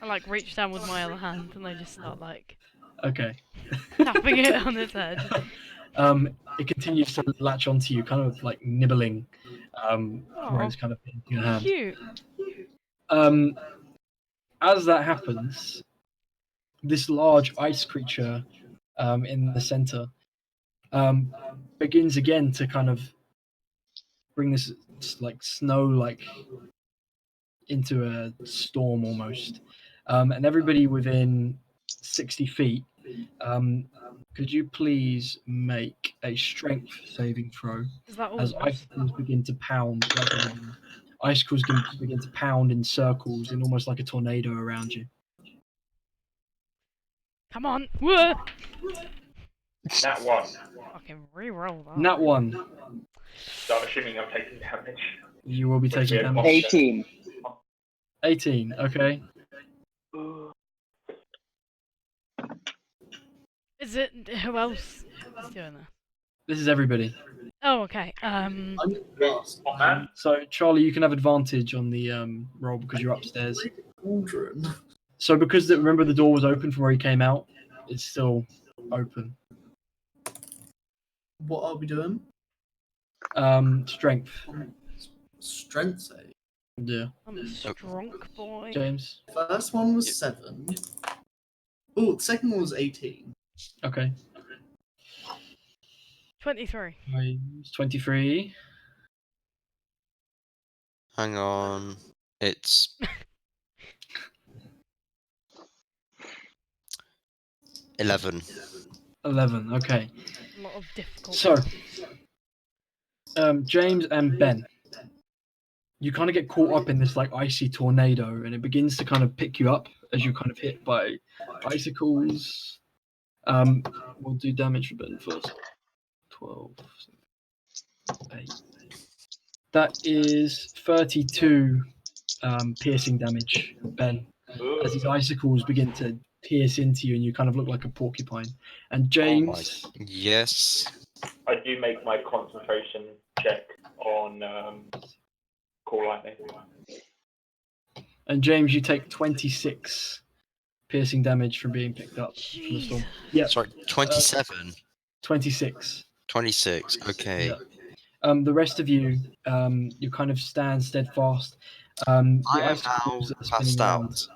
I like reach down with my other hand and I just start like Okay. tapping it on its head. It continues to latch onto you, kind of like nibbling, where it's kind of in your hand. Cute. As that happens, this large ice creature in the center begins again to kind of bring this like snow like into a storm almost, and everybody within 60 feet, could you please make a strength saving throw Is that all as of us? icicles begin to pound? Icicles begin to pound in circles in almost like a tornado around you. Come on. Whoa! Nat 1. Fucking re-roll that. Nat 1, So I'm assuming I'm taking damage. you will be Which taking we had damage. 18. 18, okay. Is it who else is doing this? This is everybody. Oh, okay. I'm last. Oh, man. So Charlie, you can have advantage on the roll because you're upstairs. Cauldron. So because remember the door was open from where he came out, it's still open. What are we doing? Strength. Strength save. Yeah. I'm a strong boy. James. First one was 7. Oh, the second one was 18. Okay. 23. It's 23. Hang on. It's 11. 11. Okay. A lot of difficult. So James and Ben, you kind of get caught up in this like icy tornado, and it begins to kind of pick you up as you kind of hit by icicles. We'll do damage for Ben first. 12, 8. That is 32 piercing damage, Ben, as these icicles begin to pierce into you, and you kind of look like a porcupine. And James, Yes. I do make my concentration check on Call Lightning. and James, you take 26 piercing damage from being picked up from the storm. Jeez. Yeah, Sorry, 27. 26. 26. Okay. Yeah. The rest of you, you kind of stand steadfast. The I am now icicles that are spinning passed around. out.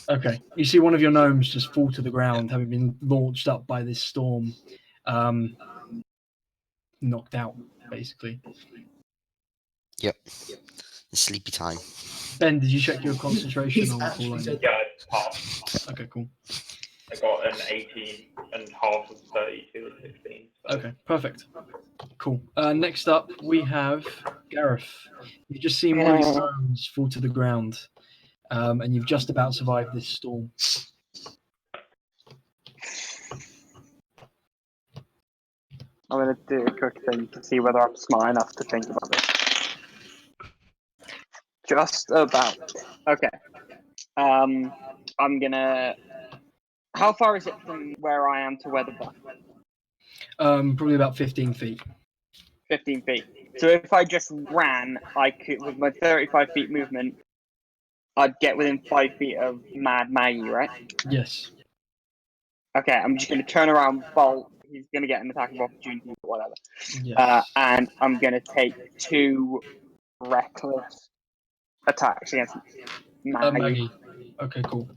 Okay, you see one of your gnomes just fall to the ground, having been launched up by this storm, knocked out, basically. Yep. It's sleepy time. Ben, did you check your concentration He's on Call actually Lightning? dead. Yeah, it's half. Okay, cool. I got an 18 and half of 32 is 16. So. Okay, perfect. Cool. Next up, we have Gareth. You've just seen one of your gnomes fall to the ground, and you've just about survived this storm. I'm gonna do a quick thing to see whether I'm smart enough to think about this. Just about. Okay. I'm gonna. How far is it from where I am to where the bus? Probably about 15 feet. 15 feet. So if I just ran, I could, with my 35 feet movement, I'd get within 5 feet of Mad Maggie, right? Yes. Okay, I'm just gonna turn around, bolt. He's gonna get an attack of opportunity or whatever. Yes. And I'm gonna take 2 reckless attacks against Maggie. Maggie. Okay, cool.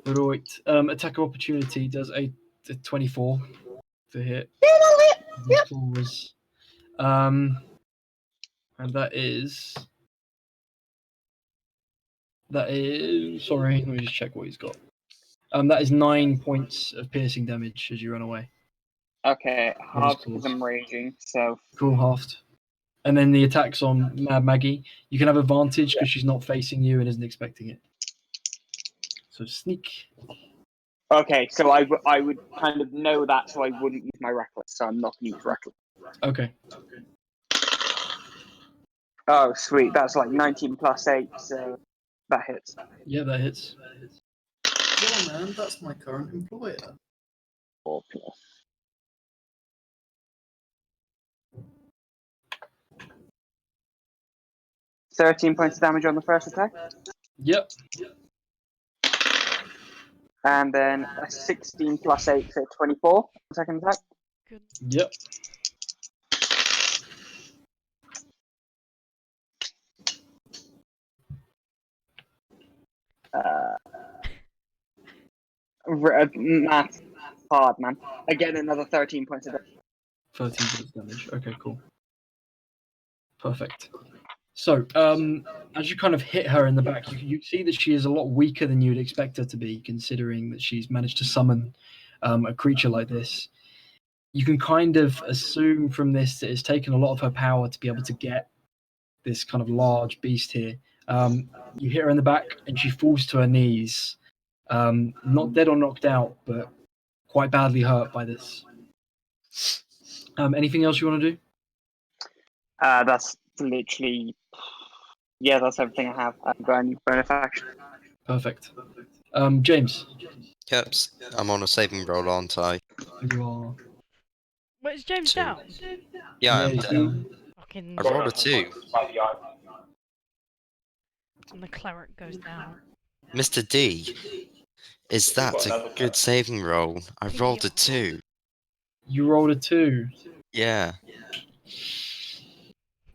Right. Attack of opportunity does a 24 to hit. Yep. Claws. And that is. Sorry, let me just check what he's got. That is 9 points of piercing damage as you run away. Okay, With his half because claws. I'm raging, so Cool, halved. And then the attacks on Mad Maggie, you can have advantage because she's not facing you and isn't expecting it. So sneak. okay, so I would kind of know that, so I wouldn't use my reckless. So I'm not gonna use reckless. Okay. Oh, sweet, that's like 19 plus 8, so that hits. Yeah, that hits. Yeah, man, that's my current employer. 4 plus. $13 points of damage on the first attack, Yep. and then a 16 plus 8, so 24 on the second attack. Good. Yep. Math hard, man. Again, another 13 points of damage. 13 points damage. Okay, cool. Perfect. So, as you kind of hit her in the back, you see that she is a lot weaker than you'd expect her to be, considering that she's managed to summon a creature like this. You can kind of assume from this that it's taken a lot of her power to be able to get this kind of large beast here. You hit her in the back, and she falls to her knees, not dead or knocked out, but quite badly hurt by this. Anything else you want to do? That's literally. Yeah, that's everything I have. I've got any bonus action. Perfect. James, Yep. I'm on a saving roll, aren't I? you are. Wait, is James 2. down? Yeah, I'm he's dead. down. Fucking. I rolled a 2. By the eye. And the cleric goes down. Mr. D, is that a good saving roll? I rolled a 2. You rolled a 2. Yeah.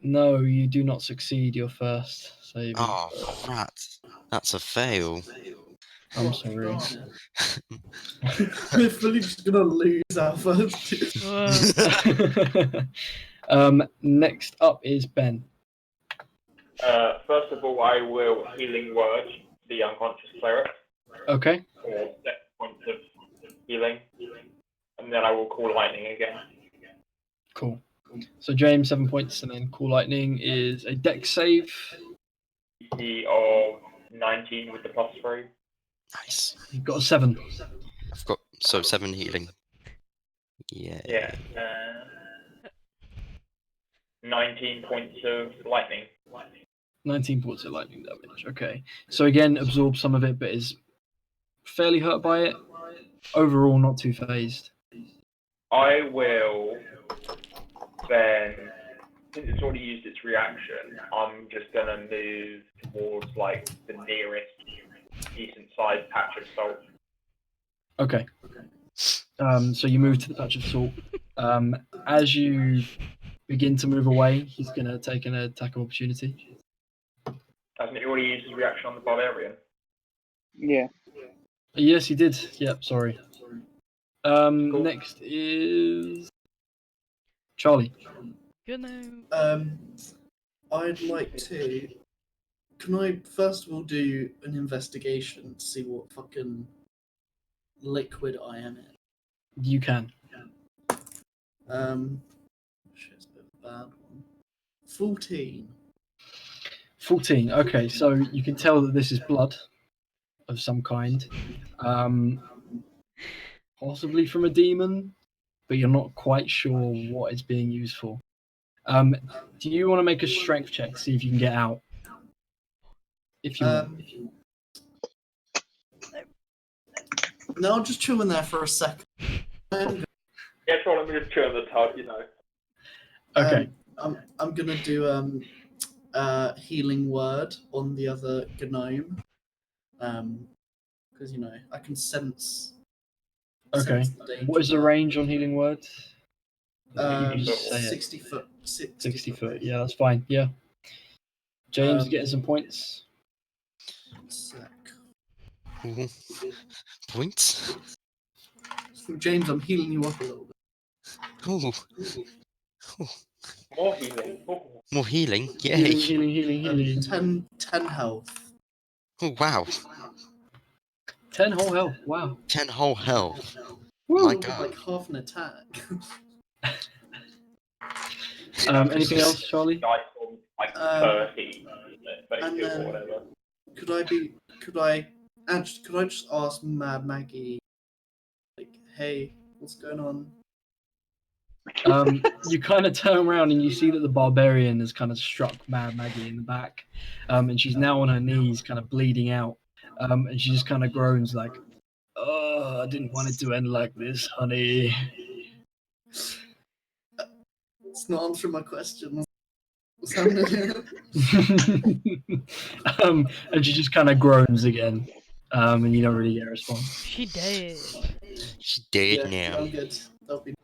No, you do not succeed your first saving. Oh, rat. That's a fail. I'm sorry. We're fully just gonna lose our first. Next up is Ben. First of all, I will healing word the unconscious cleric Okay. for 6 points of healing, and then I will call lightning again. Cool. So James 7 points, and then Cool Lightning is a deck save. DC of 19 with the +3. Nice. You've got a 7. I've got 7 healing. Yeah. Yeah. 19 points of lightning. 19 points of lightning damage. Okay. So again, absorb some of it, but is fairly hurt by it. Overall, not too phased. I will then, since it's already used its reaction, I'm just gonna move towards like the nearest decent sized patch of salt. Okay. So you move to the patch of salt. As you begin to move away, he's going to take an attack of opportunity. Hasn't he already used his reaction on the barbarian? Yeah. Yes, he did. Yep, sorry. Cool. Next is Charlie. Good now. I'd like to. Can I first of all do an investigation to see what fucking liquid I am in? You can. Shit, it's a bit of a bad one. 14. 14. Okay, so you can tell that this is blood of some kind. Possibly from a demon, but you're not quite sure what it's being used for. Do you want to make a strength check, see if you can get out? If you want. No, I'll just chill in there for a second. Yeah, sure, let me just chill in the tub, you know. Okay. I'm gonna do healing word on the other gnome. Because I can sense. Okay. sense the danger What is the there. range on healing word? You can just say it. 60 foot. 60 foot. Yeah, that's fine. Yeah. James is getting some points. Sec. Ooh. Points? So, James, I'm healing you up a little bit. Ooh. More healing. Oh. More healing? Yay. Healing. 10 health. Oh, wow. 10 whole health. Wow. 10 whole health. Woo. My Like god. half an attack. Anything else, Charlie? Dice on like 30, 32 and then- or whatever. Could I just ask Mad Maggie, like, hey, what's going on? You kind of turn around and you see that the barbarian has kind of struck Mad Maggie in the back, and she's now on her knees, kind of bleeding out, and she just kind of groans like, "Oh, I didn't want it to end like this, honey." It's not answering my question. What's happening? And she just kind of groans again, and you don't really get a response. She did. She's dead Yeah, now. I'm good. That'll be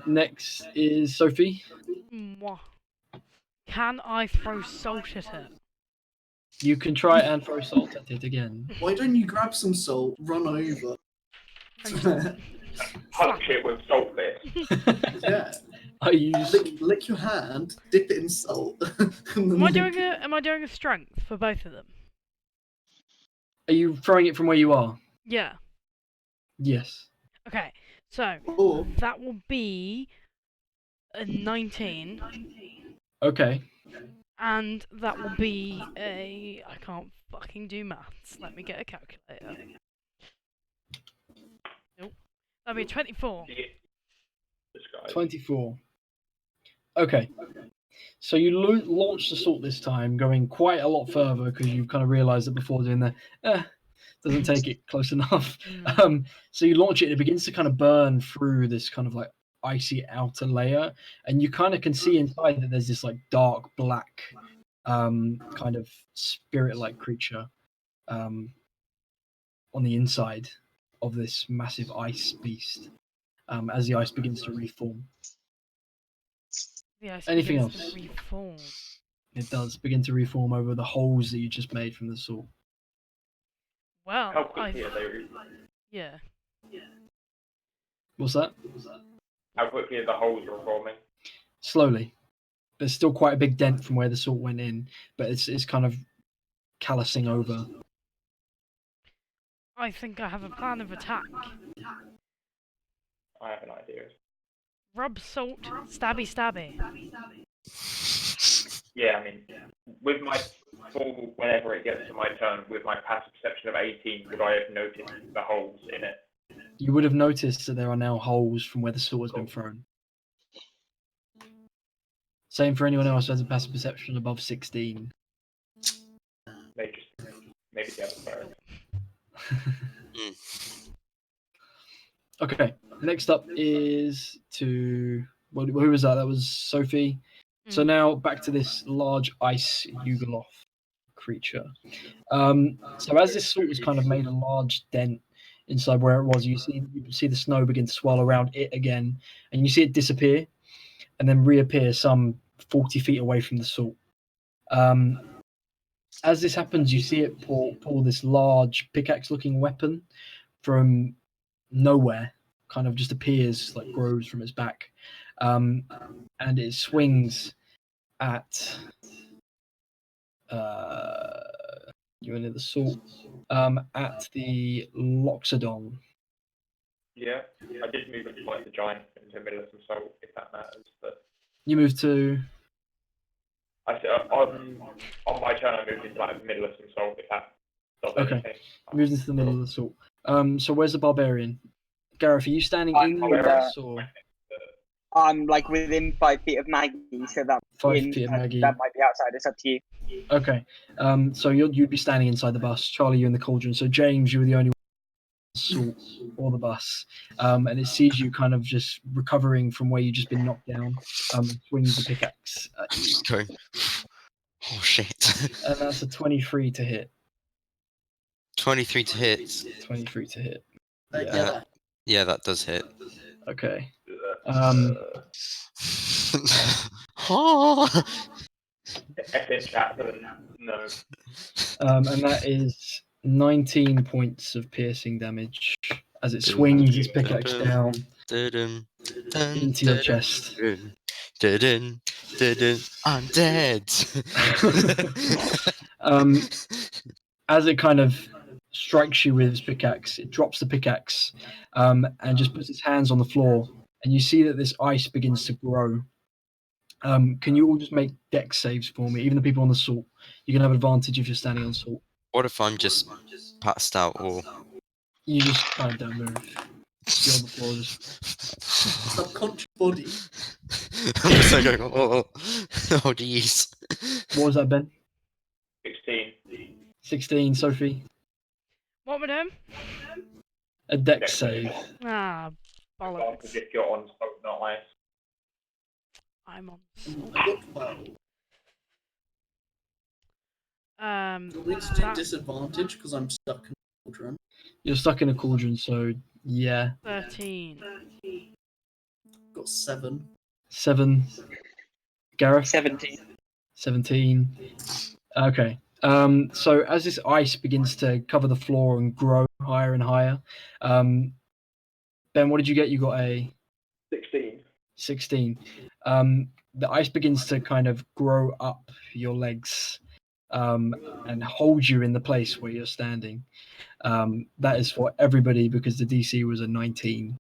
Next is Sophie. Mwah. Can I throw salt at it? You can try and throw salt at it again. Why don't you grab some salt, run over? Punch it with salt fish. Yeah. I use. Lick your hand, dip it in salt. and then Am I doing a strength for both of them? Are you throwing it from where you are? Yeah. Yes. Okay. So Or that will be a 19, Okay. and that will be a. I can't fucking do maths. Let me get a calculator. Nope. That'll be a 24. This guy. 24. Okay. So you launch the salt this time, going quite a lot further because you've kind of realised that before doing that, doesn't take it close enough. So you launch it, and it begins to kind of burn through this kind of like icy outer layer, and you kind of can see inside that there's this like dark black kind of spirit-like creature on the inside of this massive ice beast as the ice begins to reform. Yeah, Anything begins else? to reform. It does begin to reform over the holes that you just made from the salt. Well, How quickly are they? Yeah. What's that? How quickly are the holes reforming? Slowly. There's still quite a big dent from where the salt went in, but it's kind of callousing over. I think I have a plan of attack. I have an idea. Rub salt, stabby stabby. Yeah, I mean, with my full, whenever it gets to my turn, with my passive perception of 18, would I have noticed the holes in it? You would have noticed that there are now holes from where the sword has been thrown. Same for anyone else who has a passive perception above 16. Maybe the other cleric. Okay, next up is to... Well, who was that? That was Sophie. So now back to this large ice Yugoloth creature. So as this sword has kind of made a large dent inside where it was, you see the snow begin to swirl around it again, and you see it disappear and then reappear some 40 feet away from the salt. As this happens, you see it pull this large pickaxe-looking weapon from nowhere, kind of just appears, like grows from its back, and it swings at you're near the salt, at the Loxodon. Yeah, I did move into like the giant into the middle of some salt, if that matters. But You move to... I said on my turn, I moved into like the middle of some salt, if that does Okay. anything. Moves into the middle of the salt. So where's the barbarian? Gareth, are you standing I'm in the with, ice or I'm like within 5 feet of Maggie, so that 5 feet of Maggie? that might be outside. It's up to you. Okay. So you'd be standing inside the bus. Charlie, you're in the cauldron. So James, you were the only one salt or the bus, and it sees you kind of just recovering from where you just been knocked down. Swings the pickaxe at you, Just going, oh shit. and that's a 23 to hit. 23 to hit. 23 to hit. Yeah. Yeah, that does hit. Okay. Oh. F in chat, but no. And that is 19 points of piercing damage as it swings its pickaxe down into your chest. I'm dead. As it kind of strikes you with its pickaxe, it drops the pickaxe and just puts its hands on the floor, and you see that this ice begins to grow. Can you all just make dex saves for me? Even the people on the salt. You can have advantage if you're standing on salt. What if I'm just passed out or? You just kind of don't move. You're on the floor. Just... Subconscious body. I'm just like going, oh jeez. What was that, Ben? 16. 16, Sophie. What with him? A dex save. Ah, Advantage bollocks. if you're on salt, not ice. I'm on salt. Well, do we need to do that disadvantage because I'm stuck in the cauldron? You're stuck in a cauldron, so yeah. 13. Got 7. 7. Gareth? 17. 17. Okay. So as this ice begins to cover the floor and grow higher and higher, Ben, what did you get? You got a 16. 16. The ice begins to kind of grow up your legs and hold you in the place where you're standing. That is for everybody because the DC was a 19.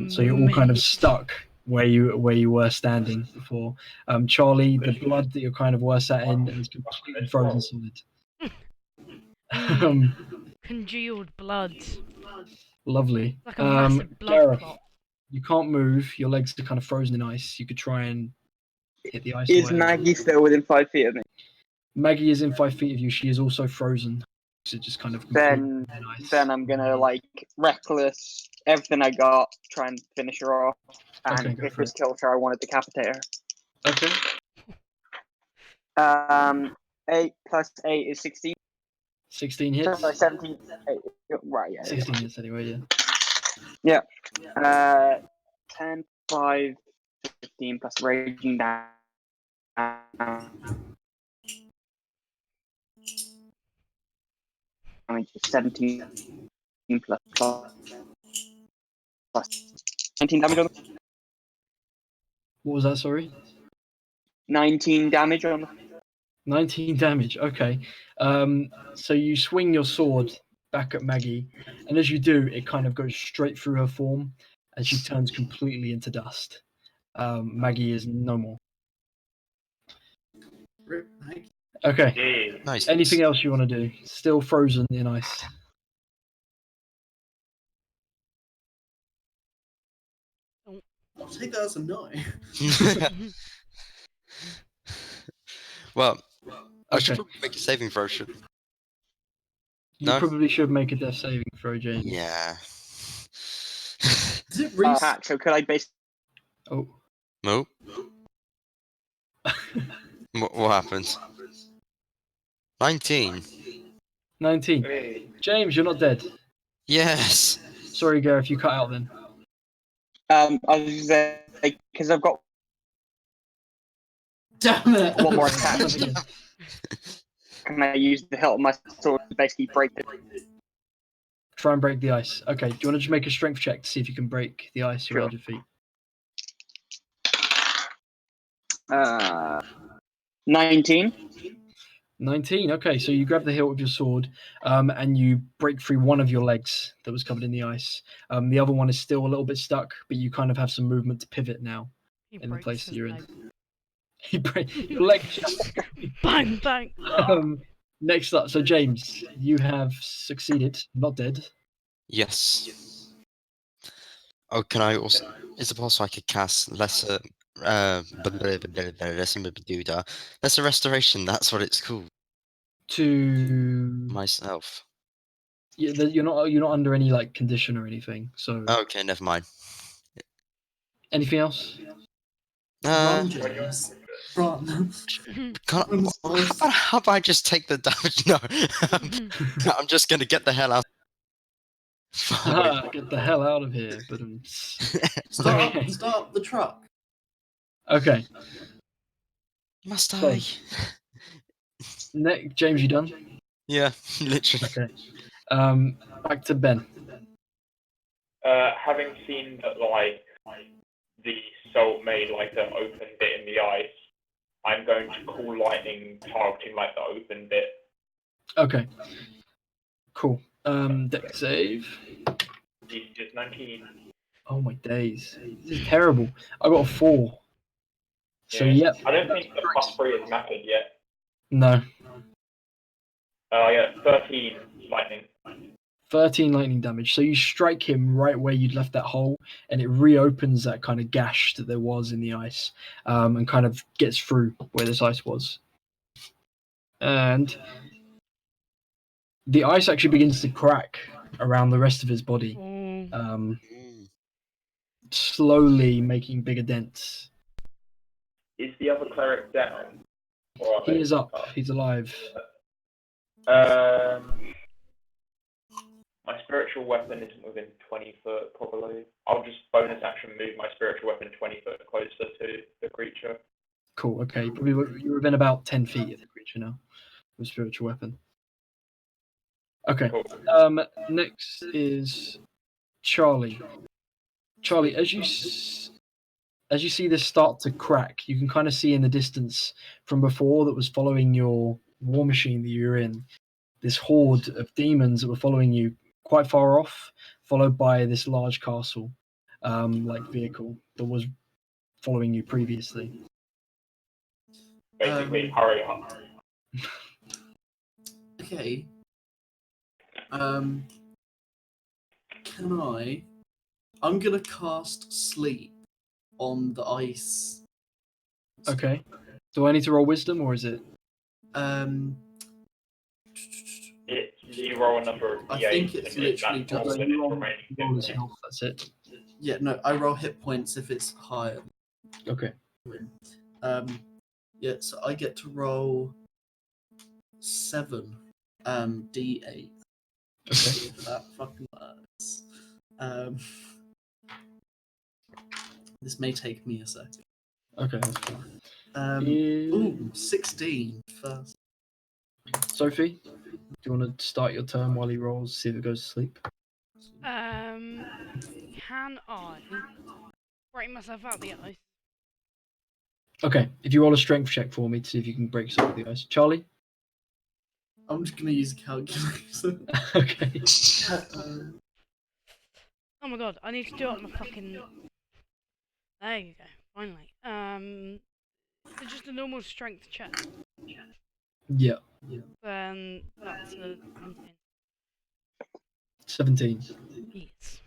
So you're all kind of stuck where you were standing before. Charlie, the blood that you're kind of were sat in is completely frozen solid. Congealed blood. Lovely. Like a massive blood Gareth, clot. you can't move. Your legs are kind of frozen in ice. You could try and hit the ice Is away. Maggie still within 5 feet of me? Maggie is in 5 feet of you. She is also frozen. So just kind of completely in ice. Then I'm gonna like reckless everything I got, try and finish her off. And Okay, go if for this it. kills her, I want to decapitate Okay. her. 8 plus 8 is 16. 16 hits. Sorry, 17. 8. Right, yeah. 16 hits anyway, yeah. 10, 5, 15 plus raging down. I mean, 17 plus 19 damage on the, What was that, sorry? 19 damage on the, 19 damage, okay. So you swing your sword back at Maggie, and as you do, it kind of goes straight through her form, and she turns completely into dust. Maggie is no more. Rip Maggie. Okay. Yeah. Nice. Anything else you want to do? Still frozen in ice. I'll take that as a no. Well, I should Okay. probably make a saving throw. You No? probably should make a death saving throw, James. Yeah. Is it Reese? Hatch, so could I basically Oh. Mo? What happened? 19. 19. Hey. James, you're not dead. Yes. Sorry, Gareth, you cut out then. I was gonna say because I've got Damn it! one more Start attack. again. Can I use the hilt of my sword to basically break it? Try and break the ice. Okay, do you want to just make a strength check to see if you can break the ice Sure. around your feet? 19. 19. Okay, so you grab the hilt of your sword, and you break through one of your legs that was covered in the ice. The other one is still a little bit stuck, but you kind of have some movement to pivot now He in the breaks place that his you're leg. in. You break your leg. Bang, bang. Next up, so James, you have succeeded, not dead. Yes. Oh, can I also? Is it possible I could cast lesser? Lesser restoration. That's what it's called. To Myself. you're not under any like condition or anything. So Okay, never mind. anything else? Run, James. Run. Can't, how about I just take the damage? No, I'm just gonna get the hell out. Get the hell out of here! But Start Okay. up the truck. Must So- I? James, you done? Yeah, literally. Okay. Back to Ben. Having seen that, like, the salt made, like, the open bit in the ice, I'm going to call lightning targeting, like, the open bit. Okay. Cool. Deck save. This is 19. Oh my days. This is terrible. I got a 4. So Yeah. yep. I don't think the +3 is mattered yet. No. Yeah, 13 lightning. 13 lightning damage. So you strike him right where you'd left that hole, and it reopens that kind of gash that there was in the ice, and kind of gets through where this ice was. And the ice actually begins to crack around the rest of his body, Oh. slowly making bigger dents. Is the other cleric down? Or are He they is up. He's alive. My spiritual weapon isn't within 20 foot, probably. I'll just bonus action move my spiritual weapon 20 foot closer to the creature. Cool. Okay. You're within about 10 feet of the creature now with spiritual weapon. Okay. Cool. Next is Charlie. Charlie, as you see this start to crack, you can kind of see in the distance from before that was following your war machine that you were in, this horde of demons that were following you quite far off, followed by this large castle, like vehicle that was following you previously. Basically, hurry up. Okay. Can I'm gonna cast sleep on the ice. Okay. Do I need to roll wisdom, or is it? You roll a number of I d8s, think it's and literally that's just- all that You is roll remaining. his health, that's it. Yeah, no, I roll hit points if it's higher. Okay. Yeah, so I get to roll 7 d8. Okay. If that fucking works. This may take me a second. Okay, that's fine. Ooh, 16 first. Sophie, do you want to start your turn while he rolls, see if it goes to sleep? Can I break myself out the ice? Okay, if you roll a strength check for me to see if you can break some of the ice. Charlie? I'm just gonna use a calculator. Okay. Oh my god, I need to do it on the fucking. There you go. Finally. It's just a normal strength check. Yeah, Then that's a 17. yes.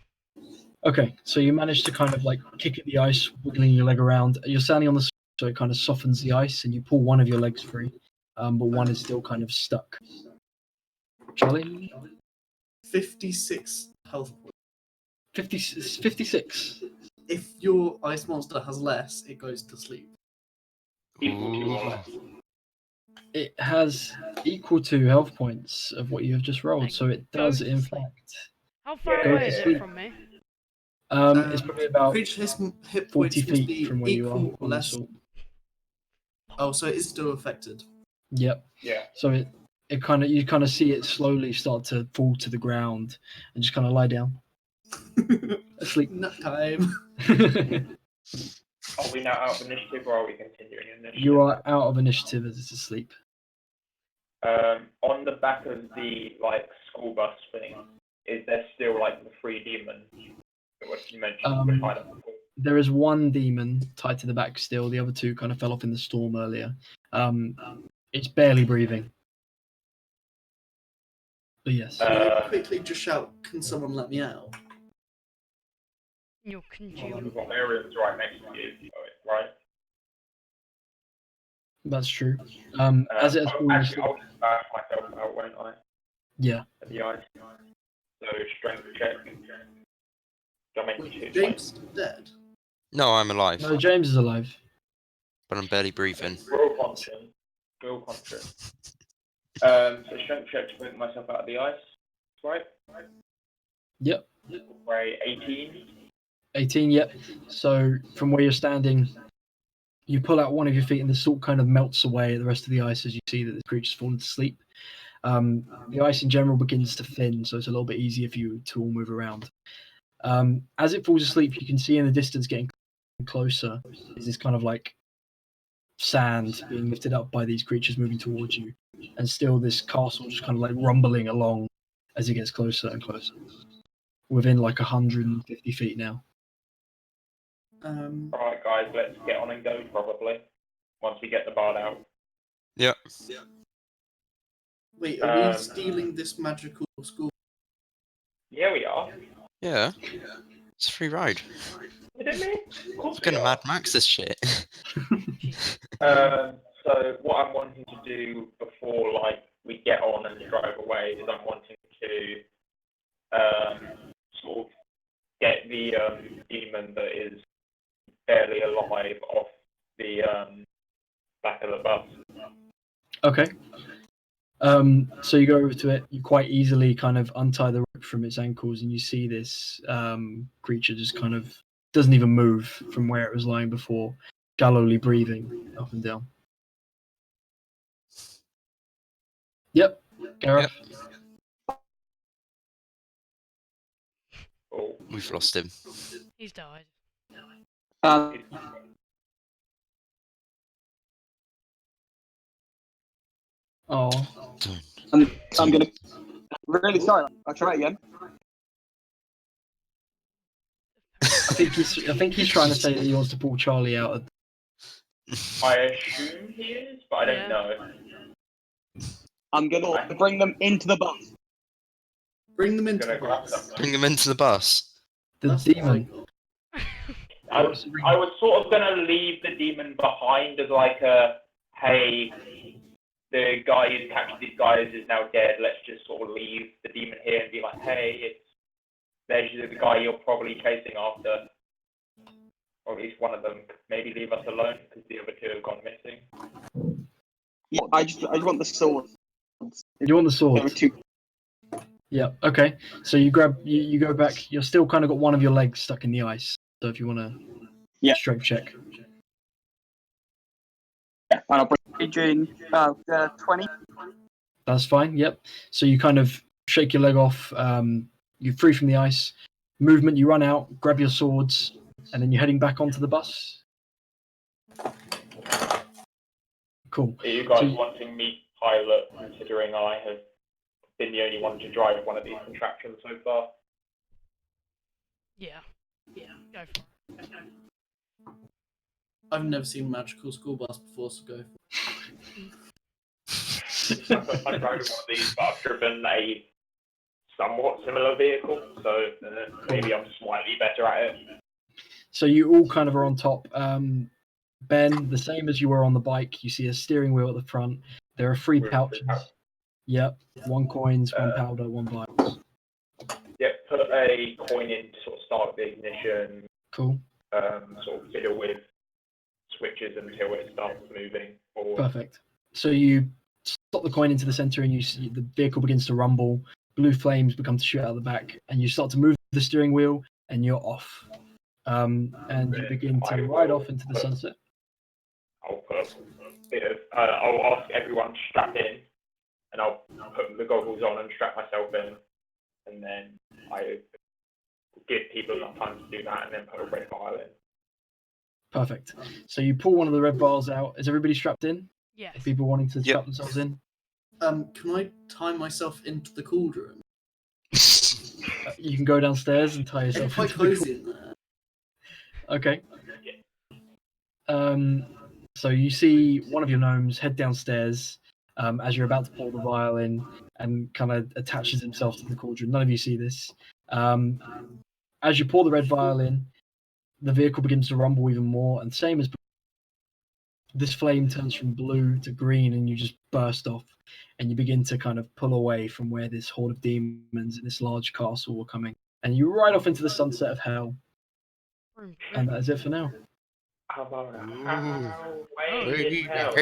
Okay, so you manage to kind of like kick at the ice, wiggling your leg around. You're standing on the so it kind of softens the ice, and you pull one of your legs free, but one is still kind of stuck. Charlie, 56 health points. 56. If your ice monster has less, it goes to sleep. Equal to Ooh. or less. It has equal to health points of what you have just rolled, Like, so it goes does to in sleep. fact. How far Go away to is it sleep. from me? It's probably about Creature hit 40 points must feet be from where you are equal or on the less. salt. Oh, so it is still affected. Yep. Yeah. So it kind of you kind of see it slowly start to fall to the ground and just kind of lie down asleep. Nap time. Are we now out of initiative or are we continuing initiative? You are out of initiative as it's asleep. On the back of the like school bus thing, is there still like the 3 demons that you mentioned were tied up before? There is one demon tied to the back still. The other two kind of fell off in the storm earlier. It's barely breathing. But yes. Can you quickly just shout, "Can someone let me out?" You're consumed. We've got Miriam's right next to you, right? That's true. As it has fallen Actually, asleep. I'll just back myself out, won't I? Yeah. At the ice. So strength check. Do I make Wait, two? James dead. No, I'm alive, No, James is alive. but I'm barely breathing. We're all conscious. We're all conscious. So strength check to bring myself out of the ice, right? Yep. Right, 18. 18, yep. So from where you're standing, you pull out one of your feet and the salt kind of melts away at the rest of the ice as you see that the creature's fallen to sleep. The ice in general begins to thin, so it's a little bit easier for you to all move around. As it falls asleep, you can see in the distance getting closer is this kind of like sand being lifted up by these creatures moving towards you, and still this castle just kind of like rumbling along as it gets closer and closer. Within like 150 feet now. Alright, guys, let's get on and go, probably. Once we get the bard out. Yeah. Wait, are we stealing this magical school? Yeah, we are. Yeah. It's a free ride. Didn't we? Of course We're gonna we are. Mad Max this shit. So what I'm wanting to do before like we get on and drive away is I'm wanting to sort of get the demon that is barely alive off the back of the bus. Okay. So you go over to it, you quite easily kind of untie the rope from its ankles, and you see this creature just kind of doesn't even move from where it was lying before, shallowly breathing up and down. Yep, Gareth. Oh, We've lost him. He's died. Oh, I'm gonna. Really sorry. I'll try again. I think he's trying to say that he wants to pull Charlie out of. I assume he is, but I don't Yeah. know. I'm gonna bring them into the bus. Bring them I'm into gonna the grab bus. something. Bring them into the bus. The That's what demon. I was sort of gonna leave the demon behind as like a, hey, the guy who's captured these guys is now dead. Let's just sort of leave the demon here and be like, hey, there's the guy you're probably chasing after, or at least one of them. Maybe leave us alone because the other two have gone missing. Yeah, I just want the sword. You want the There were sword? two. Yeah. Okay. So you grab. You go back. You're still kind of got one of your legs stuck in the ice. So if you want to, Yeah. strength check. Yeah, and I'll bring Adrian 20. That's fine. Yep. So you kind of shake your leg off. You're free from the ice. Movement. You run out, grab your swords, and then you're heading back onto the bus. Cool. Are you guys So- wanting me pilot, considering I have been the only one to drive one of these contraptions so far? Yeah. Go for it. I've never seen a magical school bus before, so go. I've driven one of these, but I've driven a somewhat similar vehicle, so maybe I'm slightly better at it. So you all kind of are on top. Ben, the same as you were on the bike, you see a steering wheel at the front. There are three With pouches. three pouches. Yep, 1 coins, 1 powder, 1 vials. Yeah, put a coin in to sort of start the ignition, Cool, sort of fiddle with switches until it starts moving forward. perfect. So you slot the coin into the center, and you see the vehicle begins to rumble. Blue flames begin to shoot out the back, and you start to move the steering wheel, and you're off. And you begin to ride off into the sunset. I'll put a bit of, I'll ask everyone to strap in, and I'll put the goggles on and strap myself in, and then I give people enough time to do that, and then put a red vial in. Perfect. So you pull one of the red vials out. Is everybody strapped in? Yes. People wanting to Yep. strap themselves in? Can I tie myself into the cauldron? You can go downstairs and tie It's yourself quite into the cozy in there. Okay. So you see one of your gnomes head downstairs as you're about to pour the violin and kind of attaches himself to the cauldron. None of you see this. As you pour the red violin, the vehicle begins to rumble even more, and same as this flame turns from blue to green, and you just burst off, and you begin to kind of pull away from where this horde of demons in this large castle were coming, and you ride off into the sunset of hell. And that is it for now. How about Ooh. way in hell?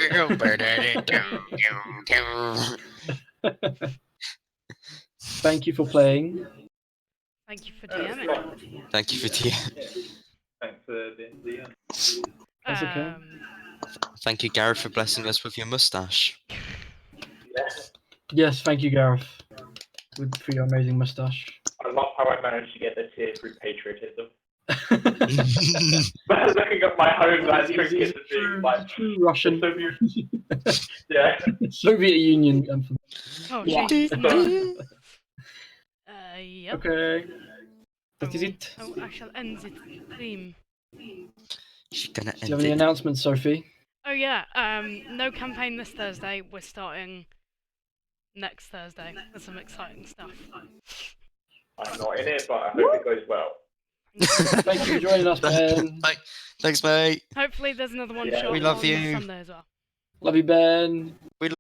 Thank you for playing. Thank you for DMing. Thank you for Thanks for being the That's okay. Thank you, Gareth, for blessing us with your mustache. Yes, thank you, Gareth, for your amazing mustache. I love how I managed to get this here through patriotism. Looking at my homeland trinkets and being like, True Russian. yeah. Soviet Union anthem. Oh, Yeah. jeez. Yep. Okay. That is it. I shall end the stream. She's gonna Do you have end any it. announcements, Sophie? Oh yeah, no campaign this Thursday. We're starting next Thursday. There's some exciting stuff. I'm not in it, but I hope it goes well. Thank you for joining us, Ben. Thanks, mate. Hopefully there's another one Yeah. shot We love on you. Sunday as well. Love you, Ben. We love